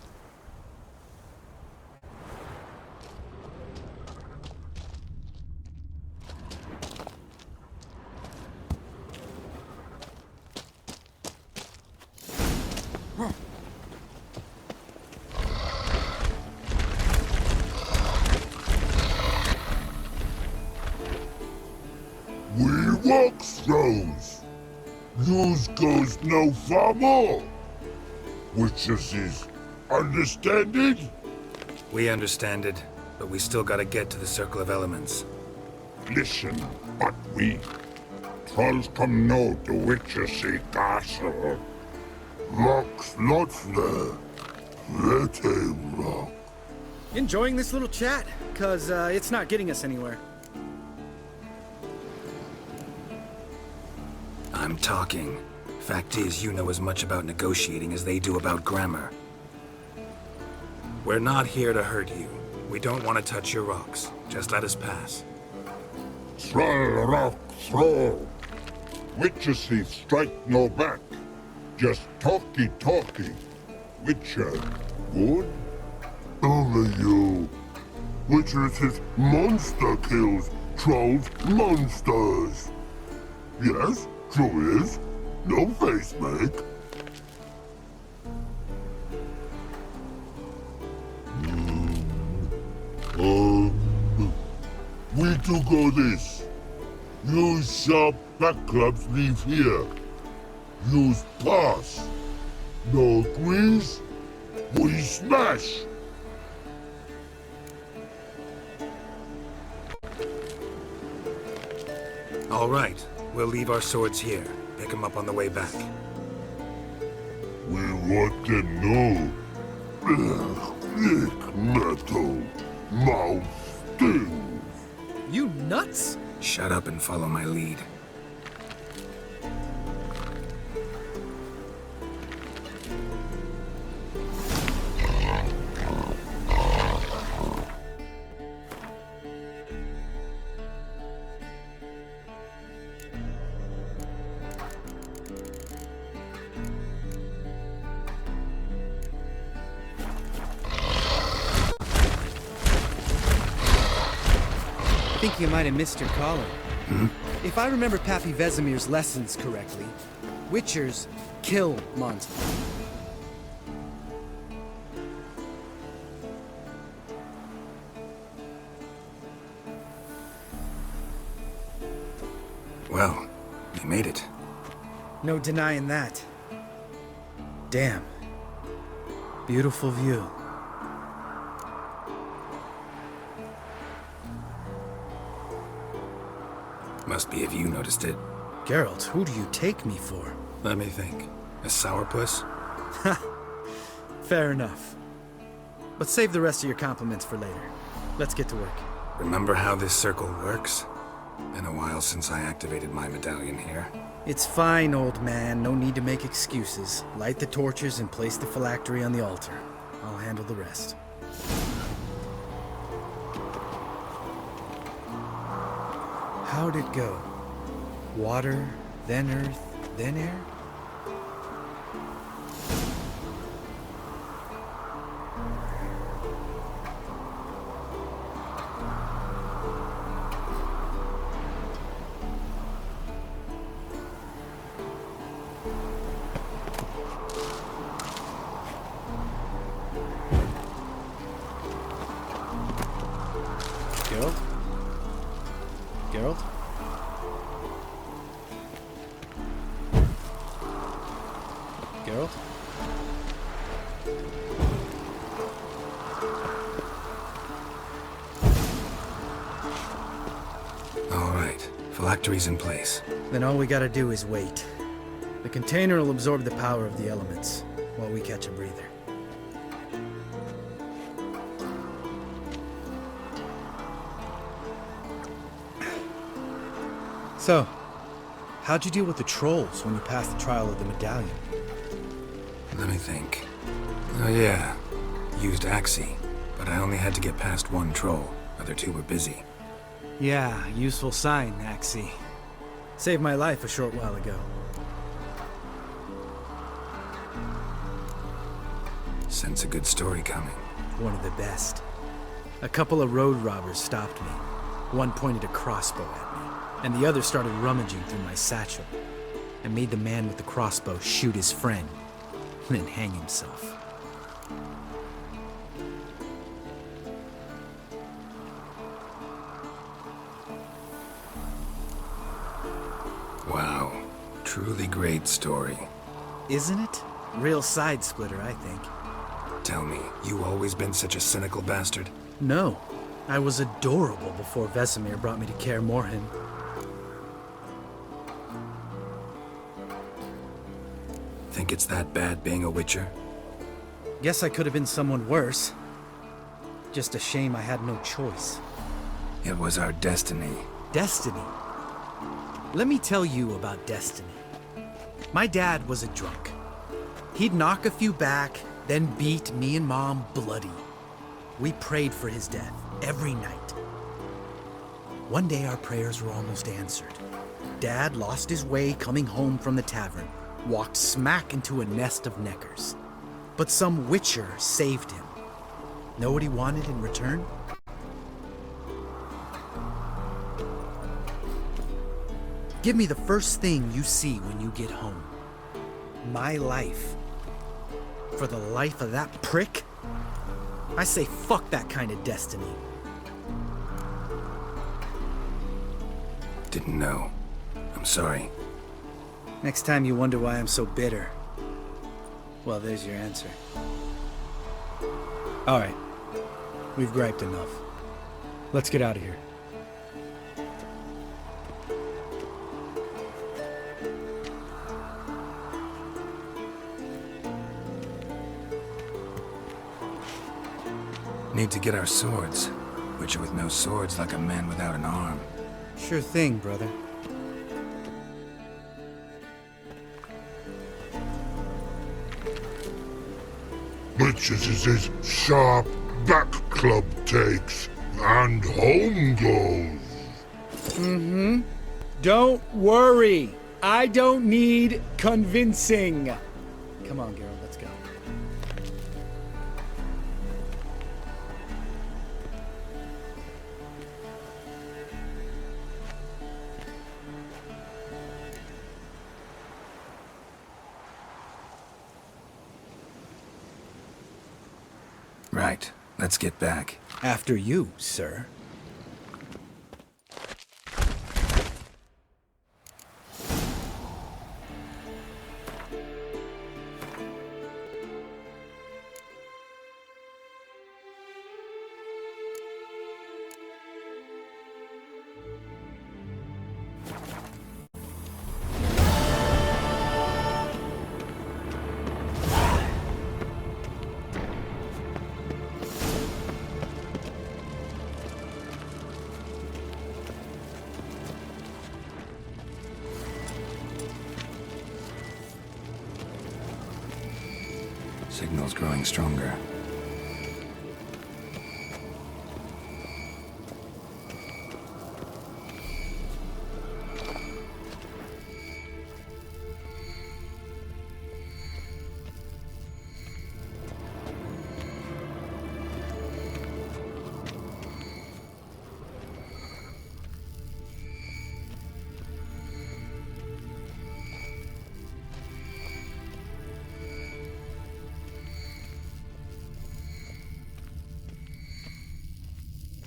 We walk throws. News goes no far more. Which is understand it? We understand it, but we still gotta get to the Circle of Elements. Listen, but we trolls come know the witches say castle. Rocks lots there. Pretty rock. Enjoying this little chat? 'Cause it's not getting us anywhere. I'm talking. Fact is, you know as much about negotiating as they do about grammar. We're not here to hurt you. We don't want to touch your rocks. Just let us pass. Troll rock throw. Witches say strike no back. Just talky. Witcher, good? Only you. Witcher says monster kills. Trolls monsters. Yes, true is. No face make. We do go this. Use sharp back clubs leave here. Use pass. No agrees? We smash. All right. We'll leave our swords here. Pick them up on the way back. We want them know. Thick metal. Mouth stings. You nuts? Shut up and follow my lead. think you might have missed your calling. Hmm? If I remember Pappy Vesemir's lessons correctly, Witchers kill monsters. Well, you made it. No denying that. Damn. Beautiful view. Must be if you noticed it. Geralt, who do you take me for? Let me think. A sourpuss? Fair enough. But save the rest of your compliments for later. Let's get to work. Remember how this circle works? Been a while since I activated my medallion here. It's fine, old man. No need to make excuses. Light the torches and place the phylactery on the altar. I'll handle the rest. How'd it go? Water, then earth, then air? Geralt? Geralt? Geralt? All right. Phylactery's in place. Then all we gotta do is wait. The container will absorb the power of the elements, while we catch a breather. So, how'd you deal with the trolls when you passed the trial of the medallion? Let me think. Oh yeah. Used Axie, but I only had to get past one troll. Other two were busy. Yeah, useful sign, Axie. Saved my life a short while ago. Sense a good story coming. One of the best. A couple of road robbers stopped me. One pointed a crossbow at me, and the other started rummaging through my satchel. I made the man with the crossbow shoot his friend, then hang himself. Wow. Truly great story. Isn't it? Real side splitter, I think. Tell me, you always been such a cynical bastard? No. I was adorable before Vesemir brought me to Kaer Morhen. Think it's that bad being a Witcher? Guess I could have been someone worse. Just a shame I had no choice. It was our destiny. Destiny? Let me tell you about destiny. My dad was a drunk. He'd knock a few back, then beat me and Mom bloody. We prayed for his death every night. One day our prayers were almost answered. Dad lost his way coming home from the tavern, walked smack into a nest of neckers. But some Witcher saved him. Know what he wanted in return? Give me the first thing you see when you get home. My life. For the life of that prick? I say fuck that kind of destiny. Didn't know. I'm sorry. Next time you wonder why I'm so bitter, well, there's your answer. All right. We've griped enough. Let's get out of here. Need to get our swords. Witcher with no swords like a man without an arm. Sure thing, brother. Witches is his sharp back club takes, and home goes. Mm-hmm. Don't worry. I don't need convincing. Come on, Geralt, let's go. Right. Let's get back. After you, sir. Signal's growing stronger.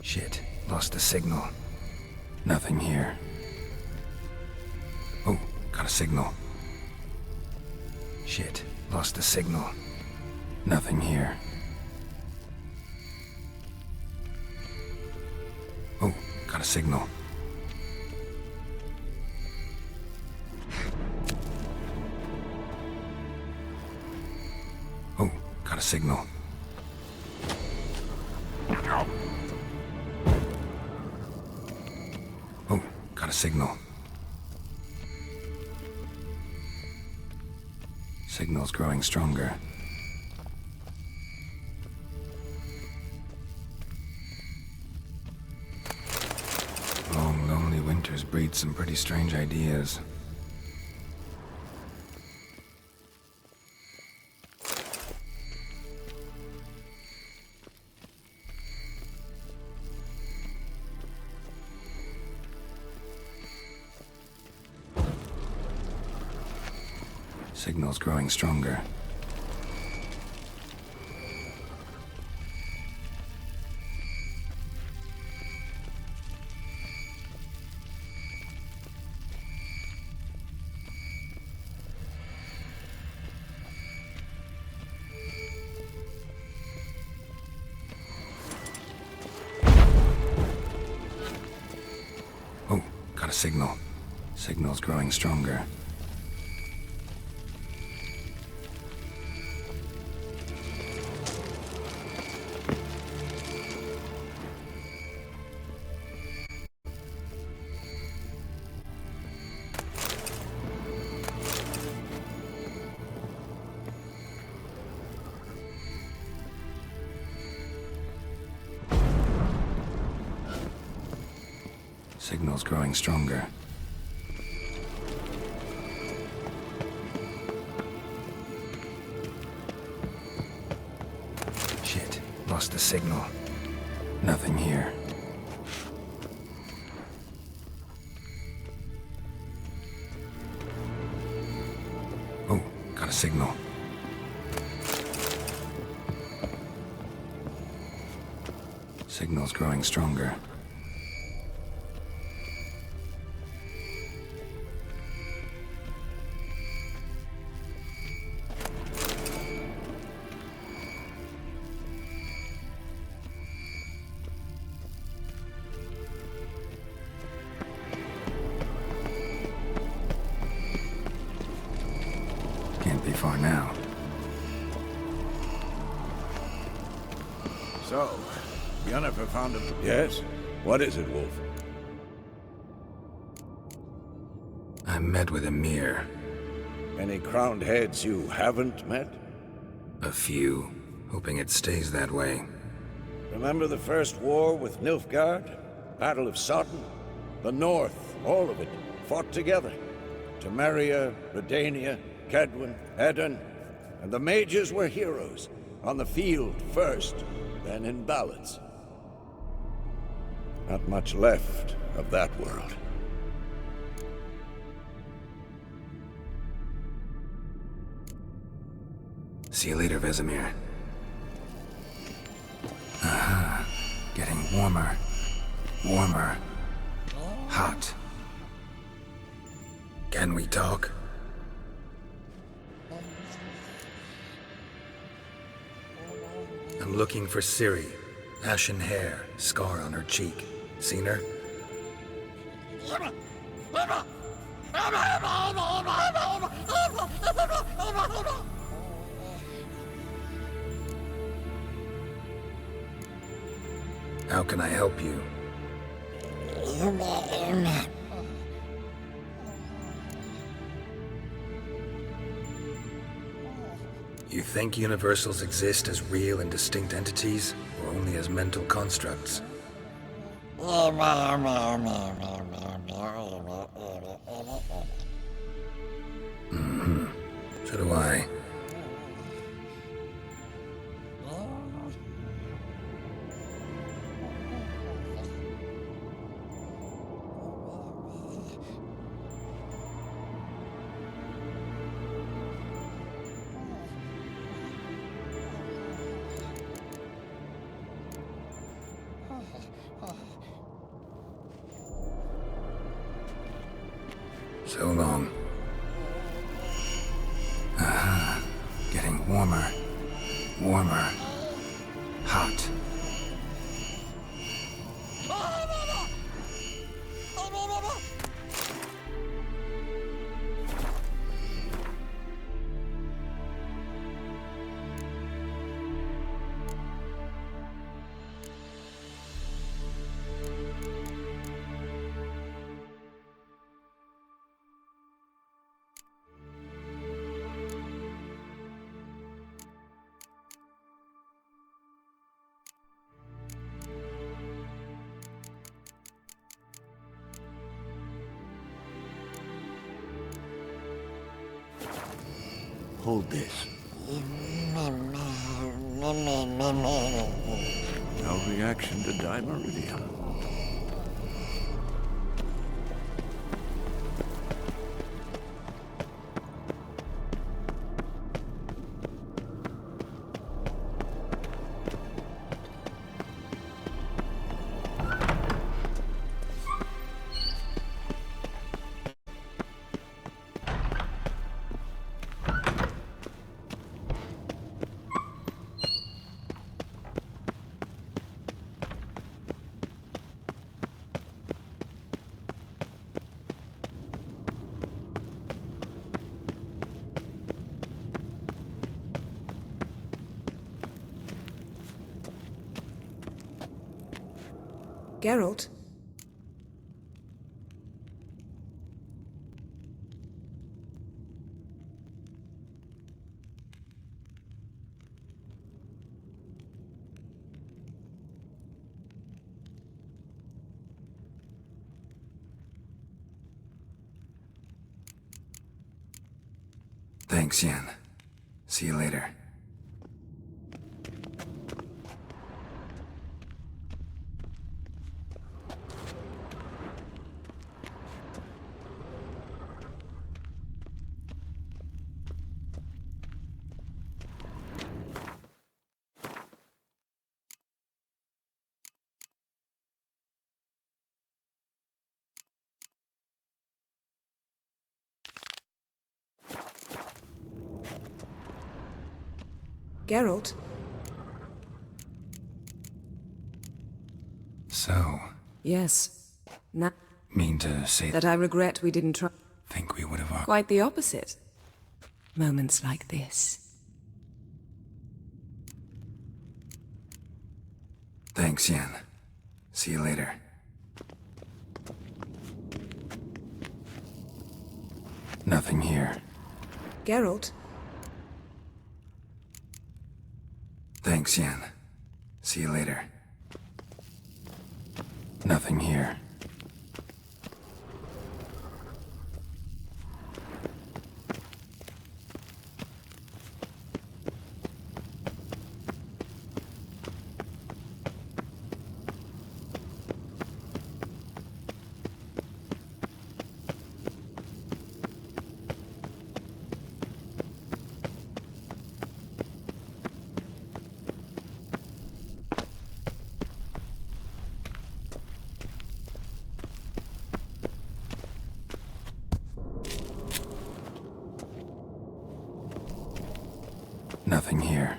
Shit, lost the signal. Nothing here. Oh, got a signal. Shit, lost the signal. Nothing here. Oh, got a signal. Oh, got a signal. Oh, got a signal. Signal's growing stronger. Long, lonely winters breed some pretty strange ideas. Signal's growing stronger. Oh, got a signal. Signal's growing stronger. Signal's growing stronger. Shit, lost the signal. Nothing here. Oh, got a signal. Signal's growing stronger. Can't be far now. So, Yennefer found him. Yes? What is it, Wolf? I met with Emir. Any crowned heads you haven't met? A few, hoping it stays that way. Remember the first war with Nilfgaard? Battle of Sodden? The North, all of it, fought together. Temeria, Redania, Kedwen, Edirn, and the mages were heroes. On the field first, then in ballads. Not much left of that world. See you later, Vesemir. Getting warmer. Warmer. Hot. Can we talk? I'm looking for Ciri. Ashen hair, scar on her cheek. Seen her? How can I help you? You think universals exist as real and distinct entities, or only as mental constructs? Mm-hmm. So do I. So long. Aha. Getting warmer. Warmer. Hot. Hold this. No reaction to dimeridium. Geralt? Thanks, Yen. See you later. Geralt? So, Yes. Now mean to say that I regret we didn't try. think we would have... Quite the opposite. Moments like this. Thanks, Yen. See you later. Nothing here. Geralt? Thanks, Yen. See you later. Nothing here. Nothing here.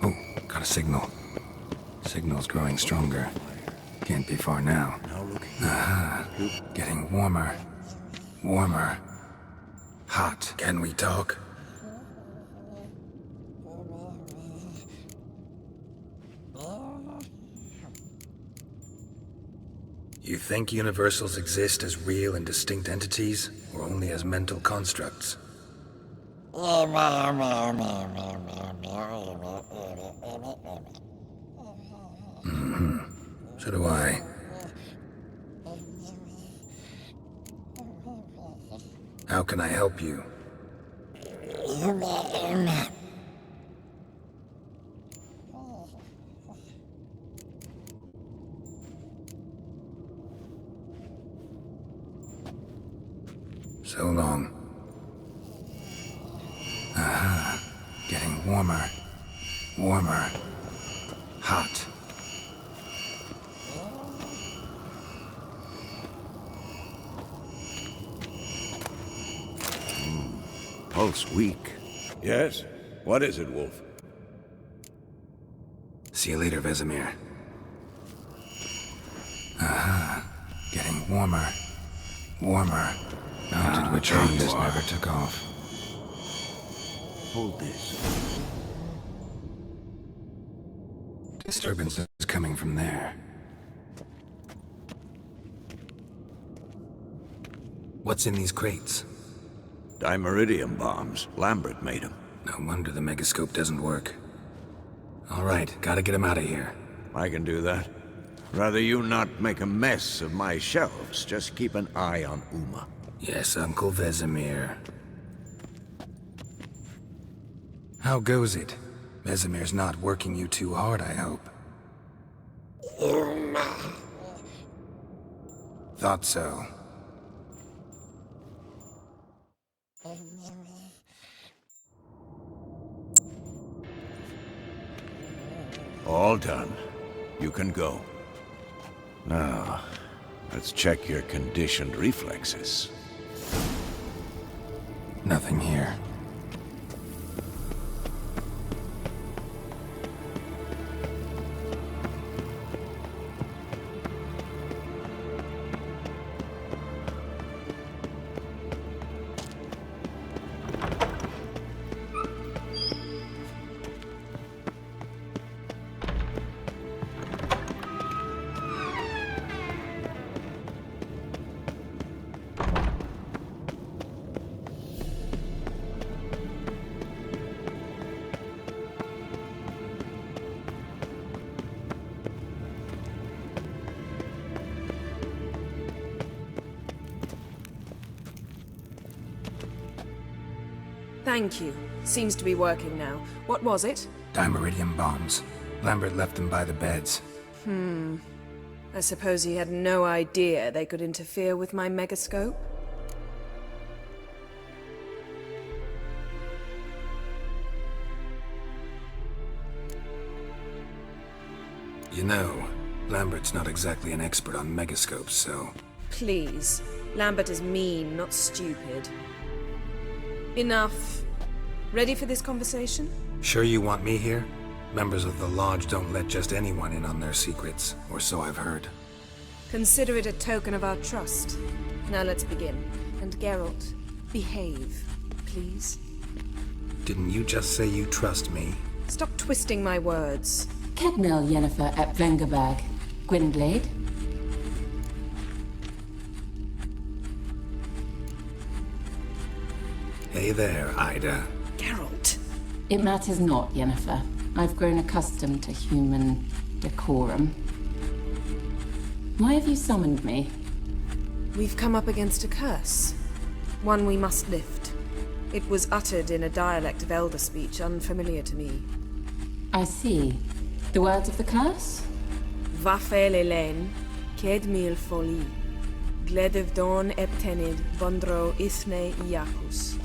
Oh, got a signal. Signal's growing stronger. Can't be far now. Aha. Getting warmer. Warmer. Hot. Can we talk? You think universals exist as real and distinct entities, or only as mental constructs? Mm-hmm. So do I. How can I help you? So long. Aha. Getting warmer. Warmer. Hot. Pulse weak. Yes? What is it, Wolf? See you later, Vesemir. Aha. Getting warmer. Warmer. Mounted which this never took off. Hold this. Disturbance is coming from there. What's in these crates? Dimeridium bombs. Lambert made them. No wonder the megascope doesn't work. All right, gotta get him out of here. I can do that. Rather you not make a mess of my shelves. Just keep an eye on Uma. Yes, Uncle Vesemir. How goes it? Vesemir's not working you too hard, I hope. Thought so. All done. You can go. Now, let's check your conditioned reflexes. Nothing here. Thank you. Seems to be working now. What was it? Dimeridium bombs. Lambert left them by the beds. I suppose he had no idea they could interfere with my megascope? You know, Lambert's not exactly an expert on megascopes, so... Please. Lambert is mean, not stupid. Enough. Ready for this conversation? Sure you want me here? Members of the Lodge don't let just anyone in on their secrets, or so I've heard. Consider it a token of our trust. Now let's begin. And Geralt, behave, please. Didn't you just say you trust me? Stop twisting my words. Kedmil Yennefer at Vengerberg. Gwynblade. Hey there, Ida. Geralt. It matters not, Yennefer. I've grown accustomed to human decorum. Why have you summoned me? We've come up against a curse. One we must lift. It was uttered in a dialect of Elder speech unfamiliar to me. I see. The words of the curse? Vafel Elen, Kedmil Foli, Gledev Don Eptenid, Bondro Isne Iakus.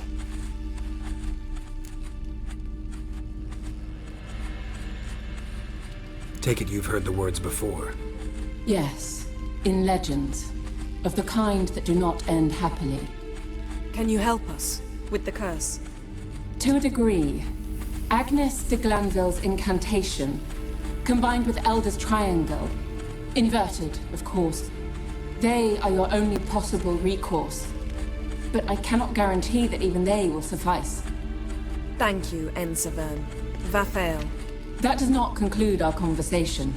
Take it you've heard the words before. Yes, in legends, of the kind that do not end happily. Can you help us with the curse? To a degree, Agnes de Glanville's incantation, combined with Elder's triangle, inverted, of course. They are your only possible recourse, but I cannot guarantee that even they will suffice. Thank you, En Severn. Va fail. That does not conclude our conversation.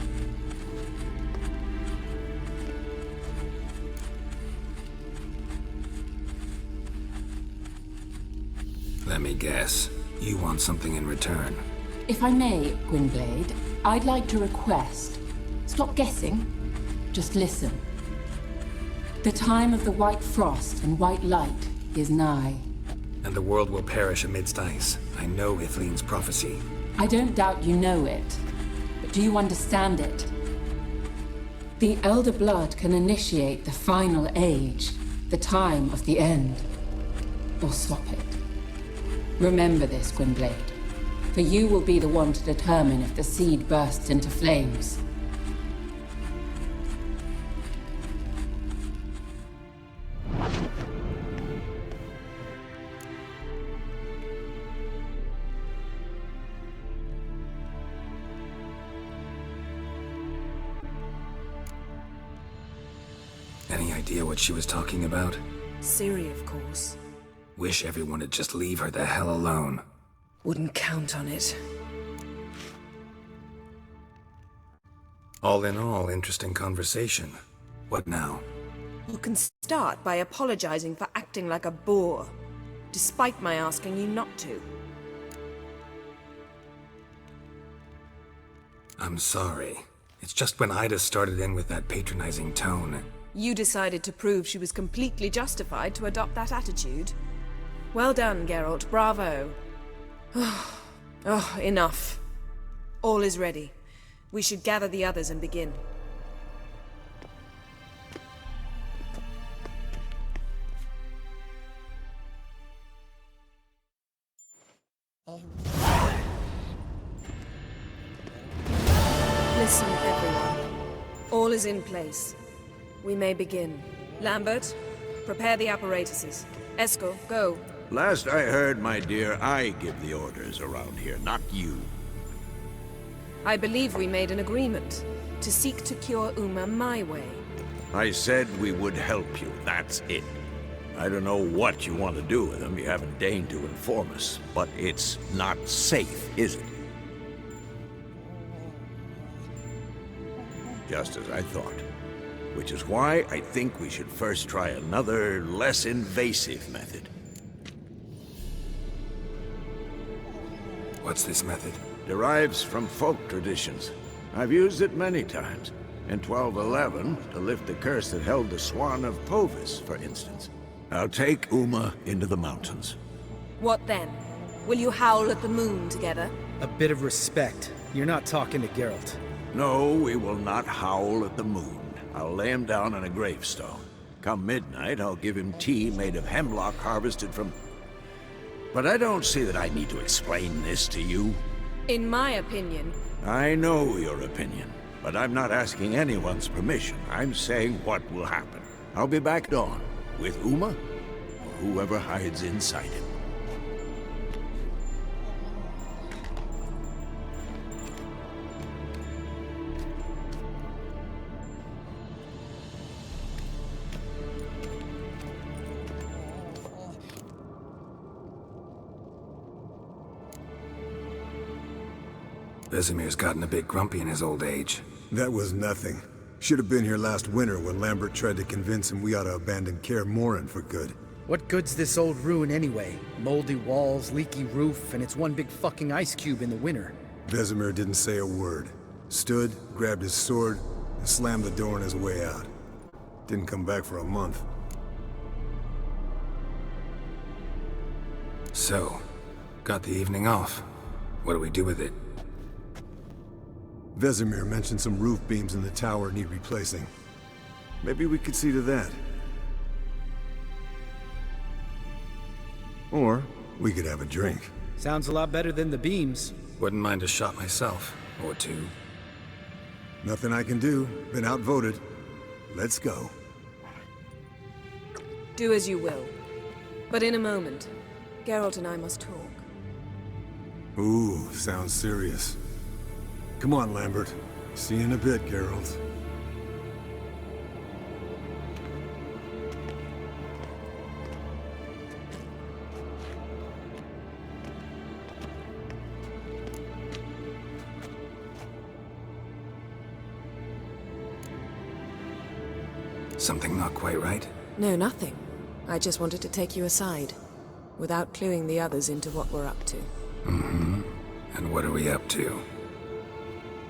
Let me guess. You want something in return. If I may, Gwynblade, I'd like to request. Stop guessing. Just listen. The time of the white frost and white light is nigh. And the world will perish amidst ice. I know Ithleen's prophecy. I don't doubt you know it, but do you understand it? The Elder Blood can initiate the final age, the time of the end, or stop it. Remember this, Gwynblade, for you will be the one to determine if the seed bursts into flames. Any idea what she was talking about? Ciri, of course. Wish everyone would just leave her the hell alone. Wouldn't count on it. All in all, interesting conversation. What now? You can start by apologizing for acting like a boor, despite my asking you not to. I'm sorry. It's just when Ida started in with that patronizing tone. You decided to prove she was completely justified to adopt that attitude. Well done, Geralt. Bravo. Oh, enough. All is ready. We should gather the others and begin. Listen, everyone. All is in place. We may begin. Lambert, prepare the apparatuses. Eskel, go. Last I heard, my dear, I give the orders around here, not you. I believe we made an agreement to seek to cure Uma my way. I said we would help you, that's it. I don't know what you want to do with them, you haven't deigned to inform us, but it's not safe, is it? Just as I thought. Which is why I think we should first try another, less invasive method. What's this method? Derives from folk traditions. I've used it many times. In 1211, to lift the curse that held the Swan of Povis, for instance. I'll take Uma into the mountains. What then? Will you howl at the moon together? A bit of respect. You're not talking to Geralt. No, we will not howl at the moon. I'll lay him down on a gravestone. Come midnight, I'll give him tea made of hemlock harvested from... But I don't see that I need to explain this to you. In my opinion... I know your opinion, but I'm not asking anyone's permission. I'm saying what will happen. I'll be back at dawn, with Uma, or whoever hides inside him. Vesemir's gotten a bit grumpy in his old age. That was nothing. Should have been here last winter when Lambert tried to convince him we ought to abandon Kaer Morhen for good. What good's this old ruin anyway? Moldy walls, leaky roof, and it's one big fucking ice cube in the winter. Vesemir didn't say a word. Stood, grabbed his sword, and slammed the door on his way out. Didn't come back for a month. So, got the evening off. What do we do with it? Vesemir mentioned some roof beams in the tower need replacing. Maybe we could see to that. Or we could have a drink. Sounds a lot better than the beams. Wouldn't mind a shot myself, or two. Nothing I can do. Been outvoted. Let's go. Do as you will. But in a moment, Geralt and I must talk. Ooh, sounds serious. Come on, Lambert. See you in a bit, Geralt. Something not quite right? No, nothing. I just wanted to take you aside, without cluing the others into what we're up to. Mm-hmm. And what are we up to?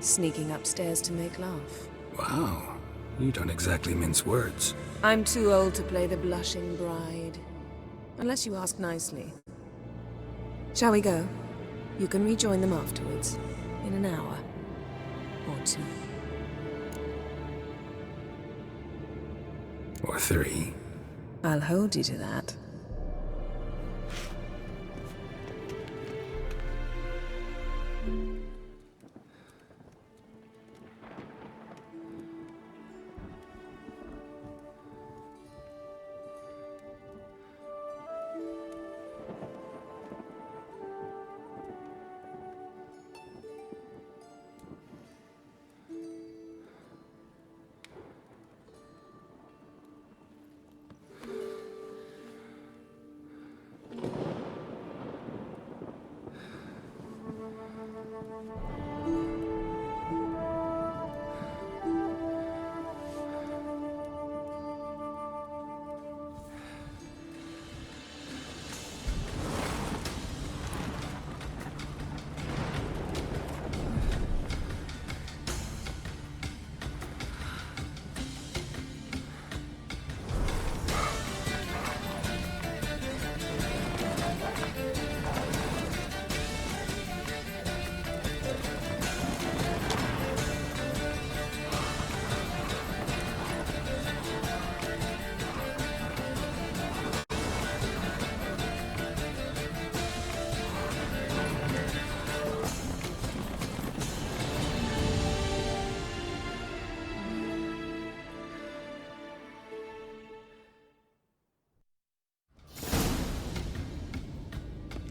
Sneaking upstairs to make laugh. Wow. You don't exactly mince words. I'm too old to play the blushing bride. Unless you ask nicely. Shall we go? You can rejoin them afterwards. In an hour. Or 2. Or 3. I'll hold you to that.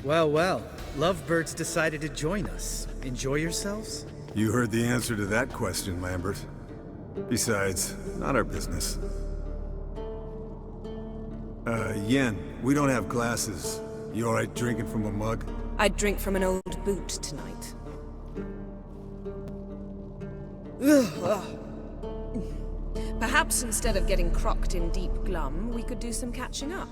Well, well. Lovebirds decided to join us. Enjoy yourselves? You heard the answer to that question, Lambert. Besides, not our business. Yen, we don't have glasses. You alright drinking from a mug? I'd drink from an old boot tonight. Perhaps instead of getting crocked in deep glum, we could do some catching up.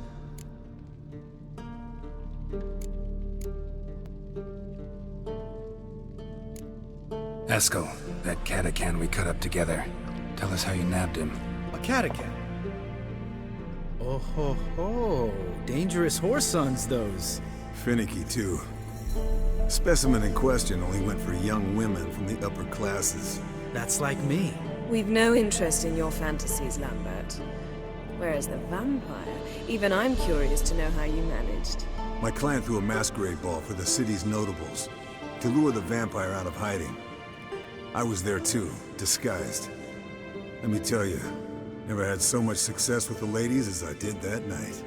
Eskel, that catacan we cut up together. Tell us how you nabbed him. A catacan? Oh ho ho. Dangerous horse sons, those. Finicky, too. Specimen in question only went for young women from the upper classes. That's like me. We've no interest in your fantasies, Lambert. Whereas the vampire, even I'm curious to know how you managed. My clan threw a masquerade ball for the city's notables, to lure the vampire out of hiding. I was there too, disguised. Let me tell you, never had so much success with the ladies as I did that night.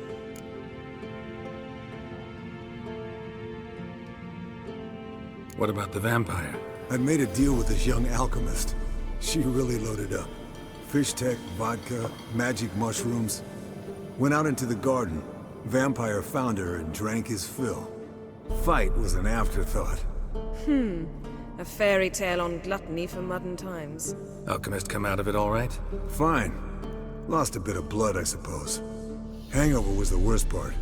What about the vampire? I'd made a deal with this young alchemist. She really loaded up. Fish tech, vodka, magic mushrooms. Went out into the garden. Vampire found her and drank his fill. Fight was an afterthought. A fairy tale on gluttony for modern times. Alchemist come out of it all right? Fine. Lost a bit of blood, I suppose. Hangover was the worst part.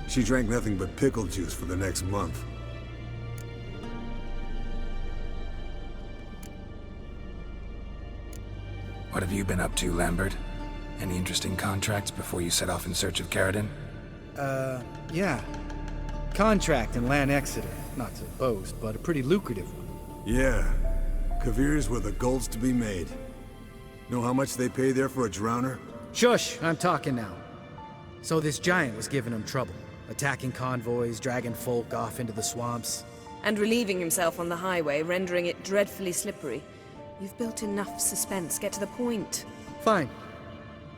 She drank nothing but pickle juice for the next month. What have you been up to, Lambert? Any interesting contracts before you set off in search of Caradon? Yeah. Contract in Lan Exeter. Not to boast, but a pretty lucrative one. Yeah. Kavir's were the golds to be made. Know how much they pay there for a drowner? Shush! I'm talking now. So this giant was giving him trouble. Attacking convoys, dragging folk off into the swamps. And relieving himself on the highway, rendering it dreadfully slippery. You've built enough suspense. Get to the point. Fine.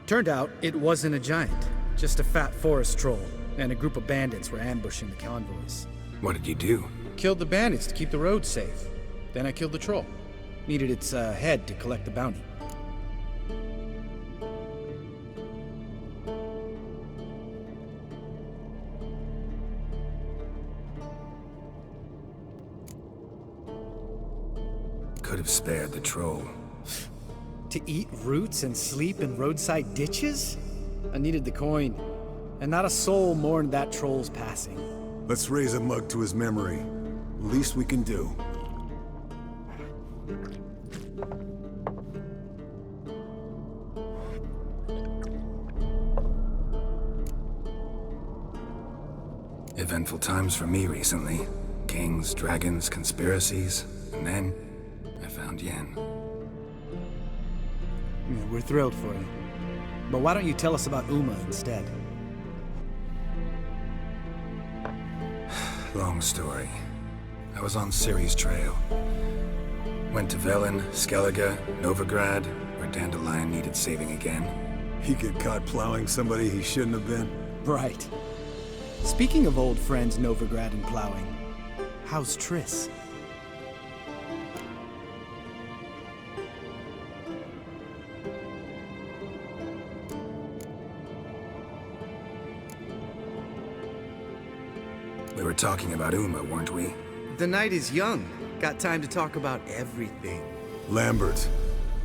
Turned out it wasn't a giant, just a fat forest troll, and a group of bandits were ambushing the convoys. What did you do? Killed the bandits to keep the roads safe. Then I killed the troll. Needed its head to collect the bounty. Could have spared the troll. To eat roots and sleep in roadside ditches? I needed the coin. And not a soul mourned that troll's passing. Let's raise a mug to his memory. Least we can do. Eventful times for me recently. Kings, dragons, conspiracies, and then I found Yen. Yeah, we're thrilled for you. But why don't you tell us about Uma instead? Long story. I was on Ciri's trail. Went to Velen, Skellige, Novigrad, where Dandelion needed saving again. He get caught plowing somebody he shouldn't have been. Right. Speaking of old friends Novigrad and plowing, how's Triss? We were talking about Uma, weren't we? The night is young. Got time to talk about everything. Lambert,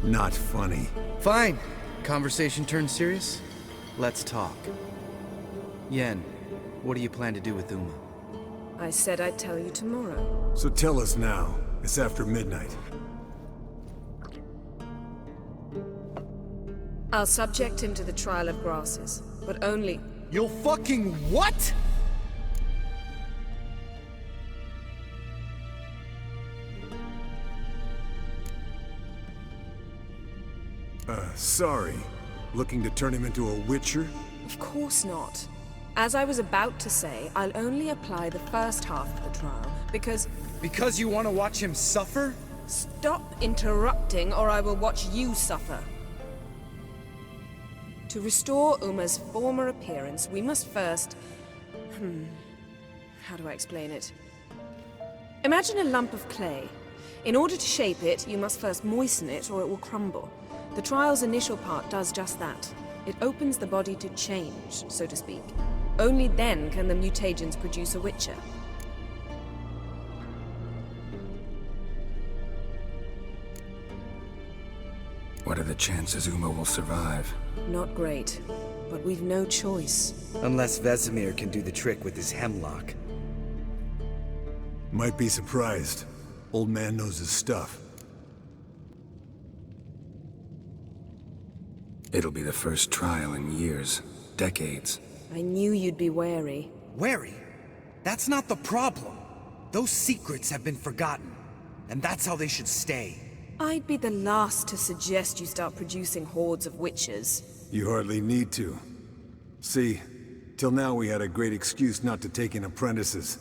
not funny. Fine. Conversation turned serious? Let's talk. Yen, what do you plan to do with Uma? I said I'd tell you tomorrow. So tell us now. It's after midnight. I'll subject him to the trial of grasses, but only... You'll fucking what?! Sorry. Looking to turn him into a witcher? Of course not. As I was about to say, I'll only apply the first half of the trial, because... Because you want to watch him suffer? Stop interrupting, or I will watch you suffer. To restore Uma's former appearance, we must first... How do I explain it? Imagine a lump of clay. In order to shape it, you must first moisten it, or it will crumble. The trial's initial part does just that. It opens the body to change, so to speak. Only then can the mutagens produce a witcher. What are the chances Uma will survive? Not great, but we've no choice. Unless Vesemir can do the trick with his hemlock. Might be surprised. Old man knows his stuff. It'll be the first trial in years. Decades. I knew you'd be wary. Wary? That's not the problem. Those secrets have been forgotten. And that's how they should stay. I'd be the last to suggest you start producing hordes of witches. You hardly need to. See, till now we had a great excuse not to take in apprentices.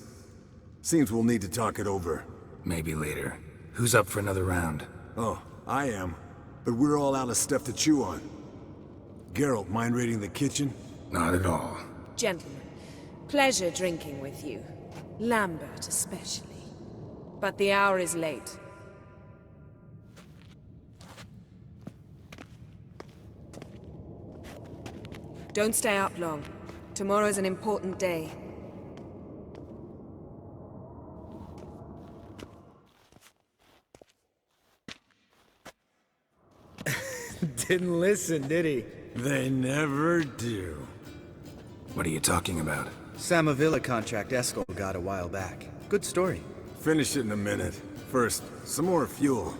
Seems we'll need to talk it over. Maybe later. Who's up for another round? Oh, I am. But we're all out of stuff to chew on. Geralt, mind raiding the kitchen? Not at all. Gentlemen, pleasure drinking with you. Lambert especially. But the hour is late. Don't stay up long. Tomorrow's an important day. Didn't listen, did he? They never do. What are you talking about? Samavilla contract Eskel got a while back. Good story. Finish it in a minute. First, some more fuel.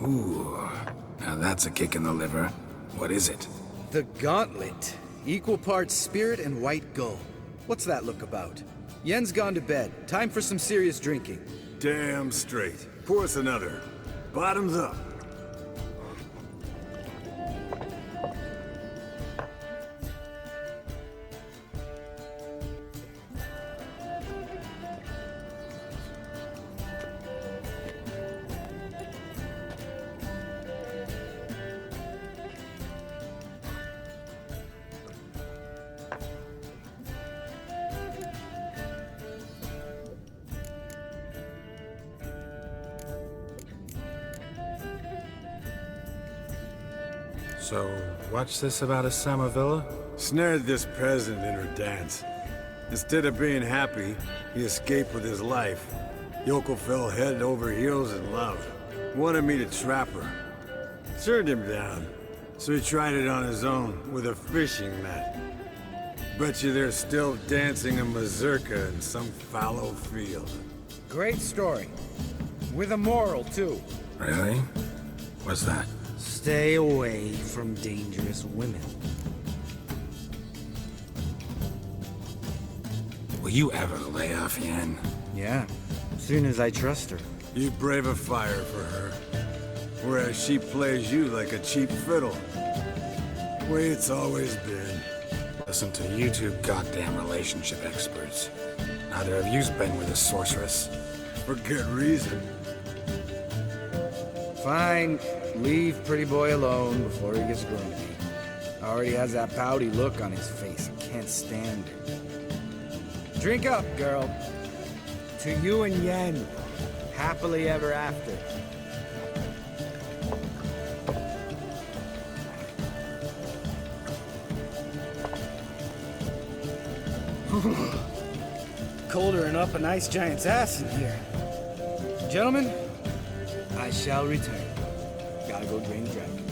Ooh, now that's a kick in the liver. What is it? The Gauntlet. Equal parts spirit and white gull. What's that look about? Yen's gone to bed. Time for some serious drinking. Damn straight. Pour us another. Bottoms up. So, what's this about a summer villa? Snared this peasant in her dance. Instead of being happy, he escaped with his life. Yoko fell head over heels in love. Wanted me to trap her. Turned him down. So he tried it on his own, with a fishing net. Bet you they're still dancing a mazurka in some fallow field. Great story. With a moral, too. Really? What's that? Stay away from dangerous women. Will you ever lay off Yen? Yeah, soon as I trust her. You brave a fire for her. Whereas she plays you like a cheap fiddle. Way it's always been. Listen to you two goddamn relationship experts. Neither of you's been with a sorceress. For good reason. Fine. Leave pretty boy alone before he gets grumpy. Already has that pouty look on his face. I can't stand it. Drink up, girl. To you and Yen. Happily ever after. Colder and up a nice giant's ass in here. Gentlemen, I shall return. Gotta go drain the dragon.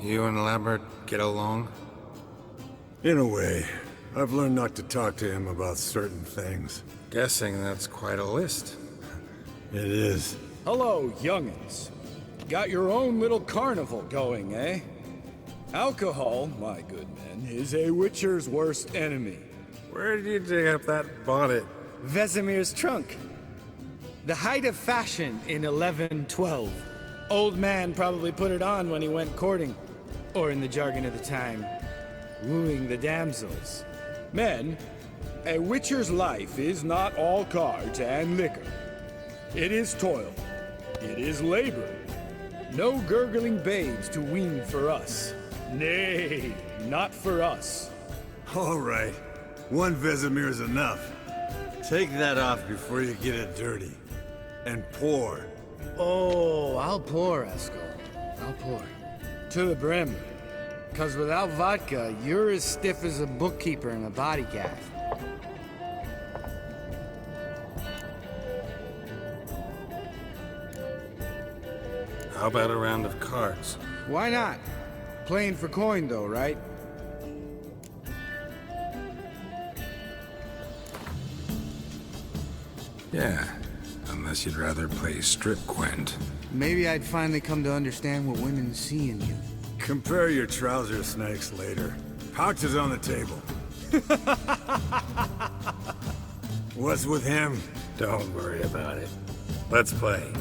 You and Lambert get along? In a way. I've learned not to talk to him about certain things. Guessing that's quite a list. It is. Hello, young'uns. Got your own little carnival going, eh? Alcohol, my good men, is a witcher's worst enemy. Where did you dig up that bonnet? Vesemir's trunk. The height of fashion in 1112. Old man probably put it on when he went courting. Or in the jargon of the time, wooing the damsels. Men, a witcher's life is not all cards and liquor. It is toil. It is labor. No gurgling babes to wean for us. Nay, not for us. All right. One Vesemir's enough. Take that off before you get it dirty. And pour. Oh, I'll pour, Eskel. I'll pour. To the brim. 'Cause without vodka, you're as stiff as a bookkeeper in a body gaff. How about a round of cards? Why not? Playing for coin, though, right? Yeah, unless you'd rather play strip Gwent. Maybe I'd finally come to understand what women see in you. Compare your trouser snakes later. Pouch is on the table. What's with him? Don't worry about it. Let's play.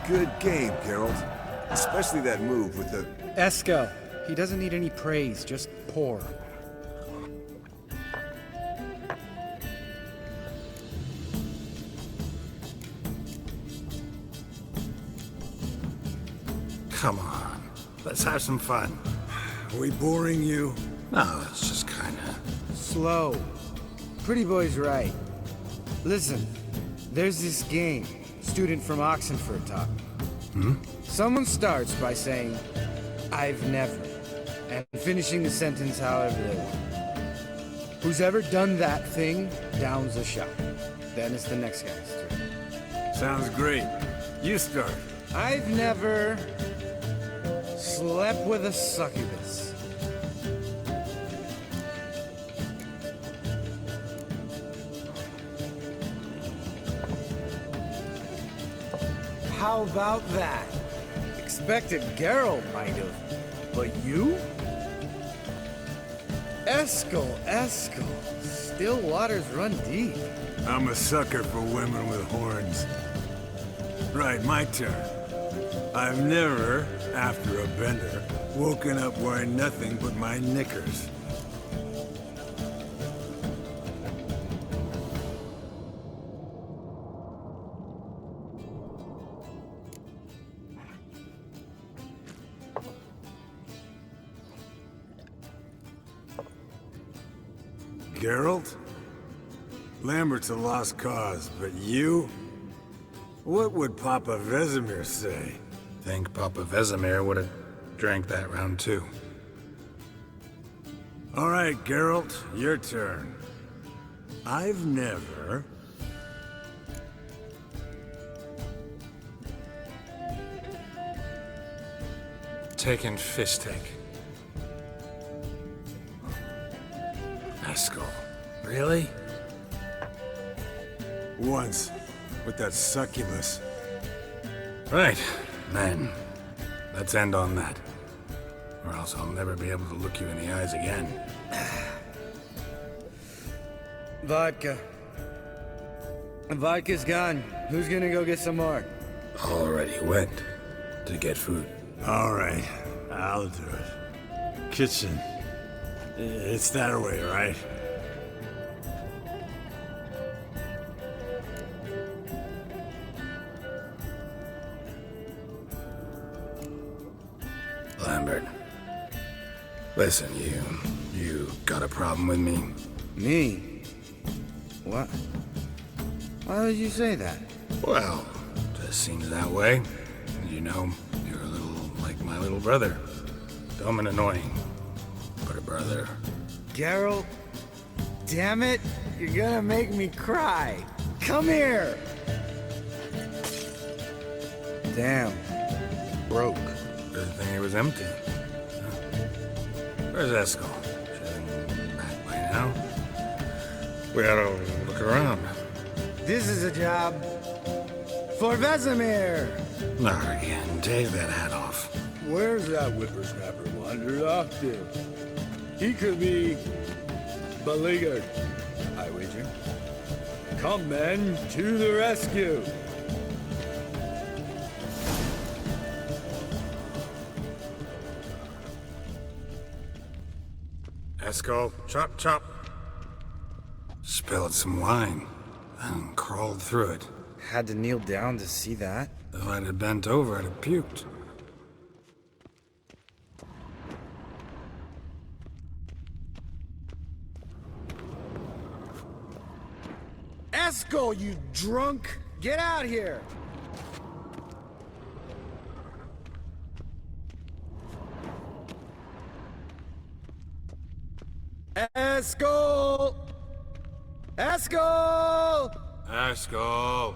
Good game, Geralt. Especially that move with the... Esco. He doesn't need any praise, just pour. Come on. Let's have some fun. Are we boring you? No, it's just kinda... Slow. Pretty boy's right. Listen, there's this game student from Oxenford taught me. Hmm? Someone starts by saying, I've never, and finishing the sentence however they want. Who's ever done that thing downs a shot. Then it's the next guy's turn. Sounds great. You start. I've never slept with a succubus. How about that? Expected Geralt might have, but you? Eskel. Still waters run deep. I'm a sucker for women with horns. Right, my turn. I've never, after a bender, woken up wearing nothing but my knickers. Geralt? Lambert's a lost cause, but you? What would Papa Vesemir say? Think Papa Vesemir would have drank that round too. All right, Geralt, your turn. I've never... taken fistic. Eskel. Really? Once, with that succubus. Right, then. Let's end on that. Or else I'll never be able to look you in the eyes again. Vodka. Vodka's gone. Who's gonna go get some more? Already went to get food. All right, I'll do it. Kitchen. It's that way, right? Lambert. Listen, you got a problem with me? Me? What? Why did you say that? Well, just seems that way. You know, you're a little like my little brother. Dumb and annoying, but a brother. Geralt, damn it, you're gonna make me cry. Come here! Damn, broke. Good thing it was empty. Where's Eskel? Should have been back by now. We ought to look around. This is a job for Vesemir! Not again. Take that hat off. Where's that whippersnapper wandered off to? He could be beleaguered, I wager. Come, men, to the rescue! Eskel, chop, chop. Spilled some wine, and crawled through it. Had to kneel down to see that. If I'd have bent over, I'd have puked. Eskel, you drunk! Get out here! Eskel! Eskel! Eskel!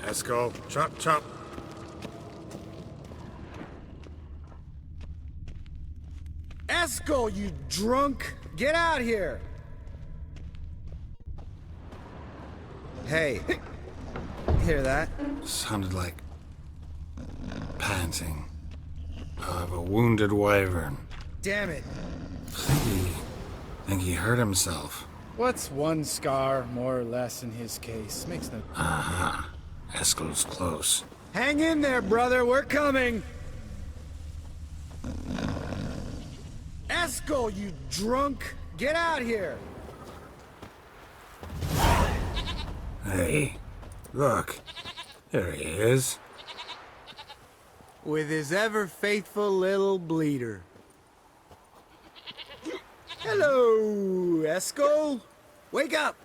Eskel, chop, chop. Eskel, you drunk! Get out here! Hey, hear that? Sounded like panting of a wounded wyvern. Damn it. Think he hurt himself. What's one scar, more or less, in his case? Makes no... Aha. Eskel's close. Hang in there, brother. We're coming. Eskel, you drunk! Get out here! Hey, look. There he is. With his ever-faithful little bleeder. Hello, Eskel. Wake up!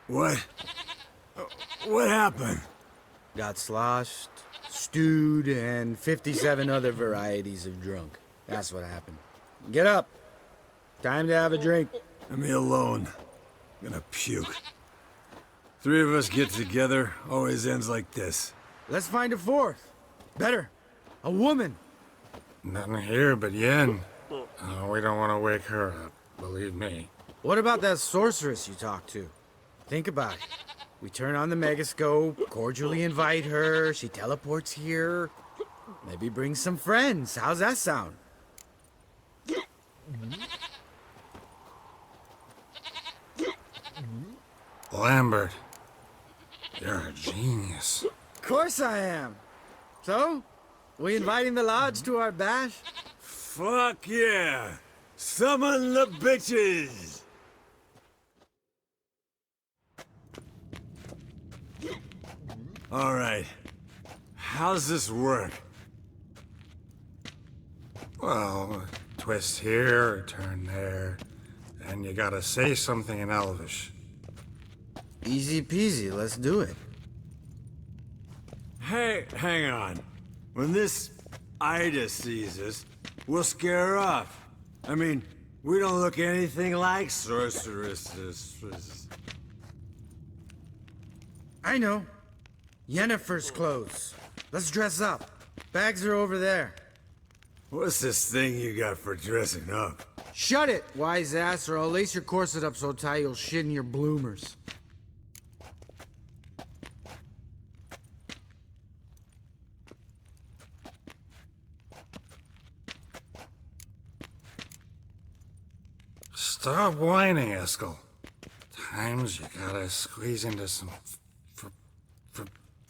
What? What happened? Got sloshed, stewed, and 57 other varieties of drunk. That's what happened. Get up. Time to have a drink. Leave me alone. I'm gonna puke. Three of us get together, always ends like this. Let's find a fourth. Better. A woman. Nothing here but Yen. Oh, we don't want to wake her up, believe me. What about that sorceress you talked to? Think about it. We turn on the megascope, cordially invite her, she teleports here. Maybe bring some friends. How's that sound? Lambert, you're a genius. Of course I am. So, we inviting the lodge to our bash? Fuck yeah! Summon the bitches! Alright. How's this work? Well, twist here, turn there, and you gotta say something in Elvish. Easy peasy, let's do it. Hey, hang on. When this Ida sees us, we'll scare her off. I mean, we don't look anything like sorceresses. I know. Yennefer's clothes. Let's dress up. Bags are over there. What's this thing you got for dressing up? Shut it, wise ass, or I'll lace your corset up so tight you'll shit in your bloomers. Stop whining, Eskel. Times you gotta squeeze into some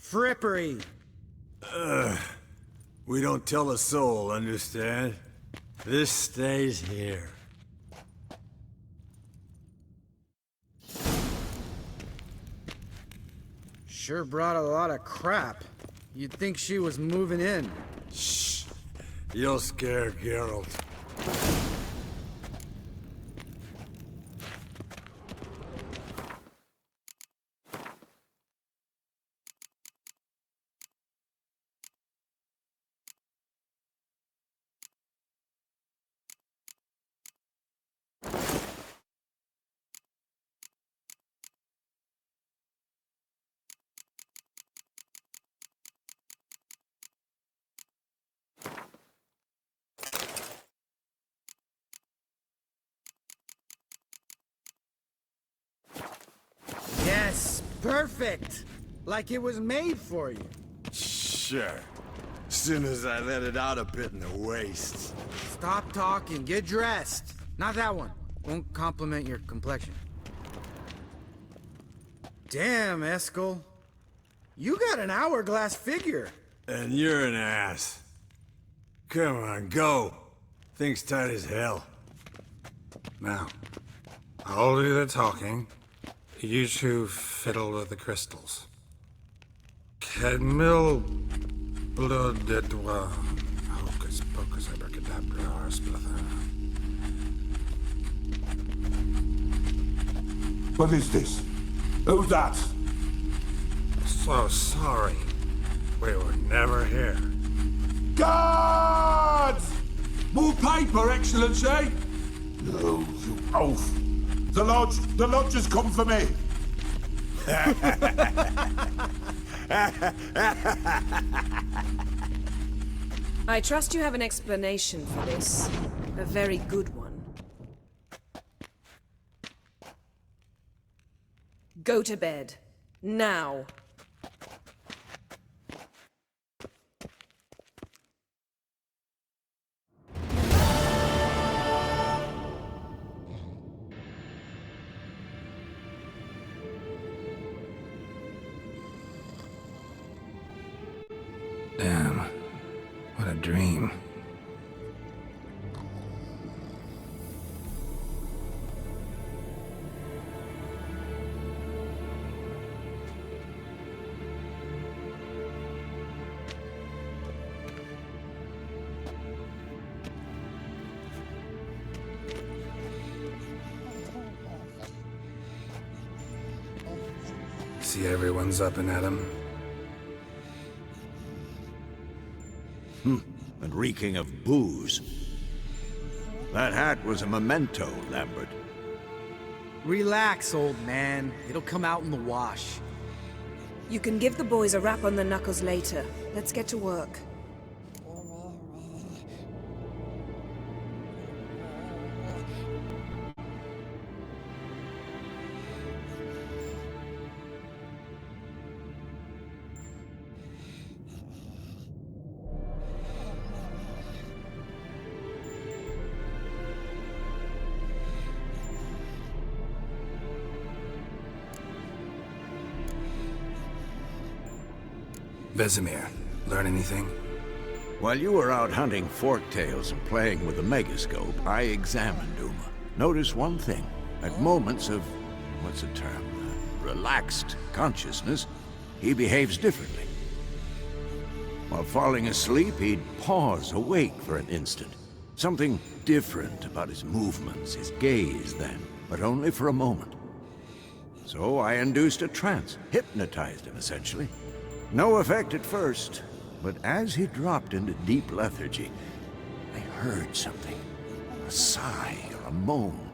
frippery. We don't tell a soul, understand? This stays here. Sure brought a lot of crap. You'd think she was moving in. Shh. You'll scare Geralt. Yes, perfect. Like it was made for you. Sure. Soon as I let it out a bit in the waist. Stop talking, get dressed. Not that one. Won't compliment your complexion. Damn, Eskel. You got an hourglass figure. And you're an ass. Come on, go. Thing's tight as hell. Now, I'll do the talking. You two fiddle with the crystals. Kedmil blood de toi. Hocus pocus abracadabra splather. What is this? Who's that? So sorry. We were never here. Guards! More paper, Excellency! No, you oaf. The lodge has come for me. I trust you have an explanation for this. A very good one. Go to bed. Now. dream. See everyone's up and at 'em. And reeking of booze. That hat was a memento, Lambert. Relax, old man. It'll come out in the wash. You can give the boys a rap on the knuckles later. Let's get to work. Vesemir, learn anything? While you were out hunting forktails and playing with the megascope, I examined Uma. Noticed one thing. At moments of, what's the term, relaxed consciousness, he behaves differently. While falling asleep, he'd pause, awake for an instant. Something different about his movements, his gaze then, but only for a moment. So I induced a trance, hypnotized him essentially. No effect at first, but as he dropped into deep lethargy, I heard something. A sigh or a moan.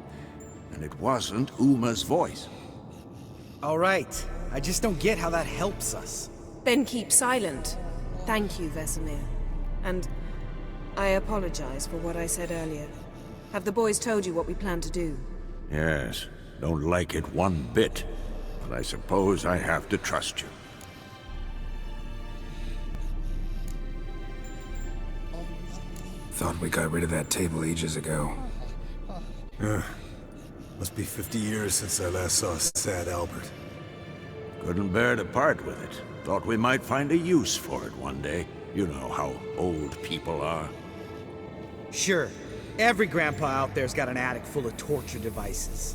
And it wasn't Uma's voice. All right. I just don't get how that helps us. Then keep silent. Thank you, Vesemir. And I apologize for what I said earlier. Have the boys told you what we plan to do? Yes, don't like it one bit. But I suppose I have to trust you. Thought we got rid of that table ages ago. Must be 50 years since I last saw sad Albert. Couldn't bear to part with it. Thought we might find a use for it one day. You know how old people are. Sure. Every grandpa out there's got an attic full of torture devices.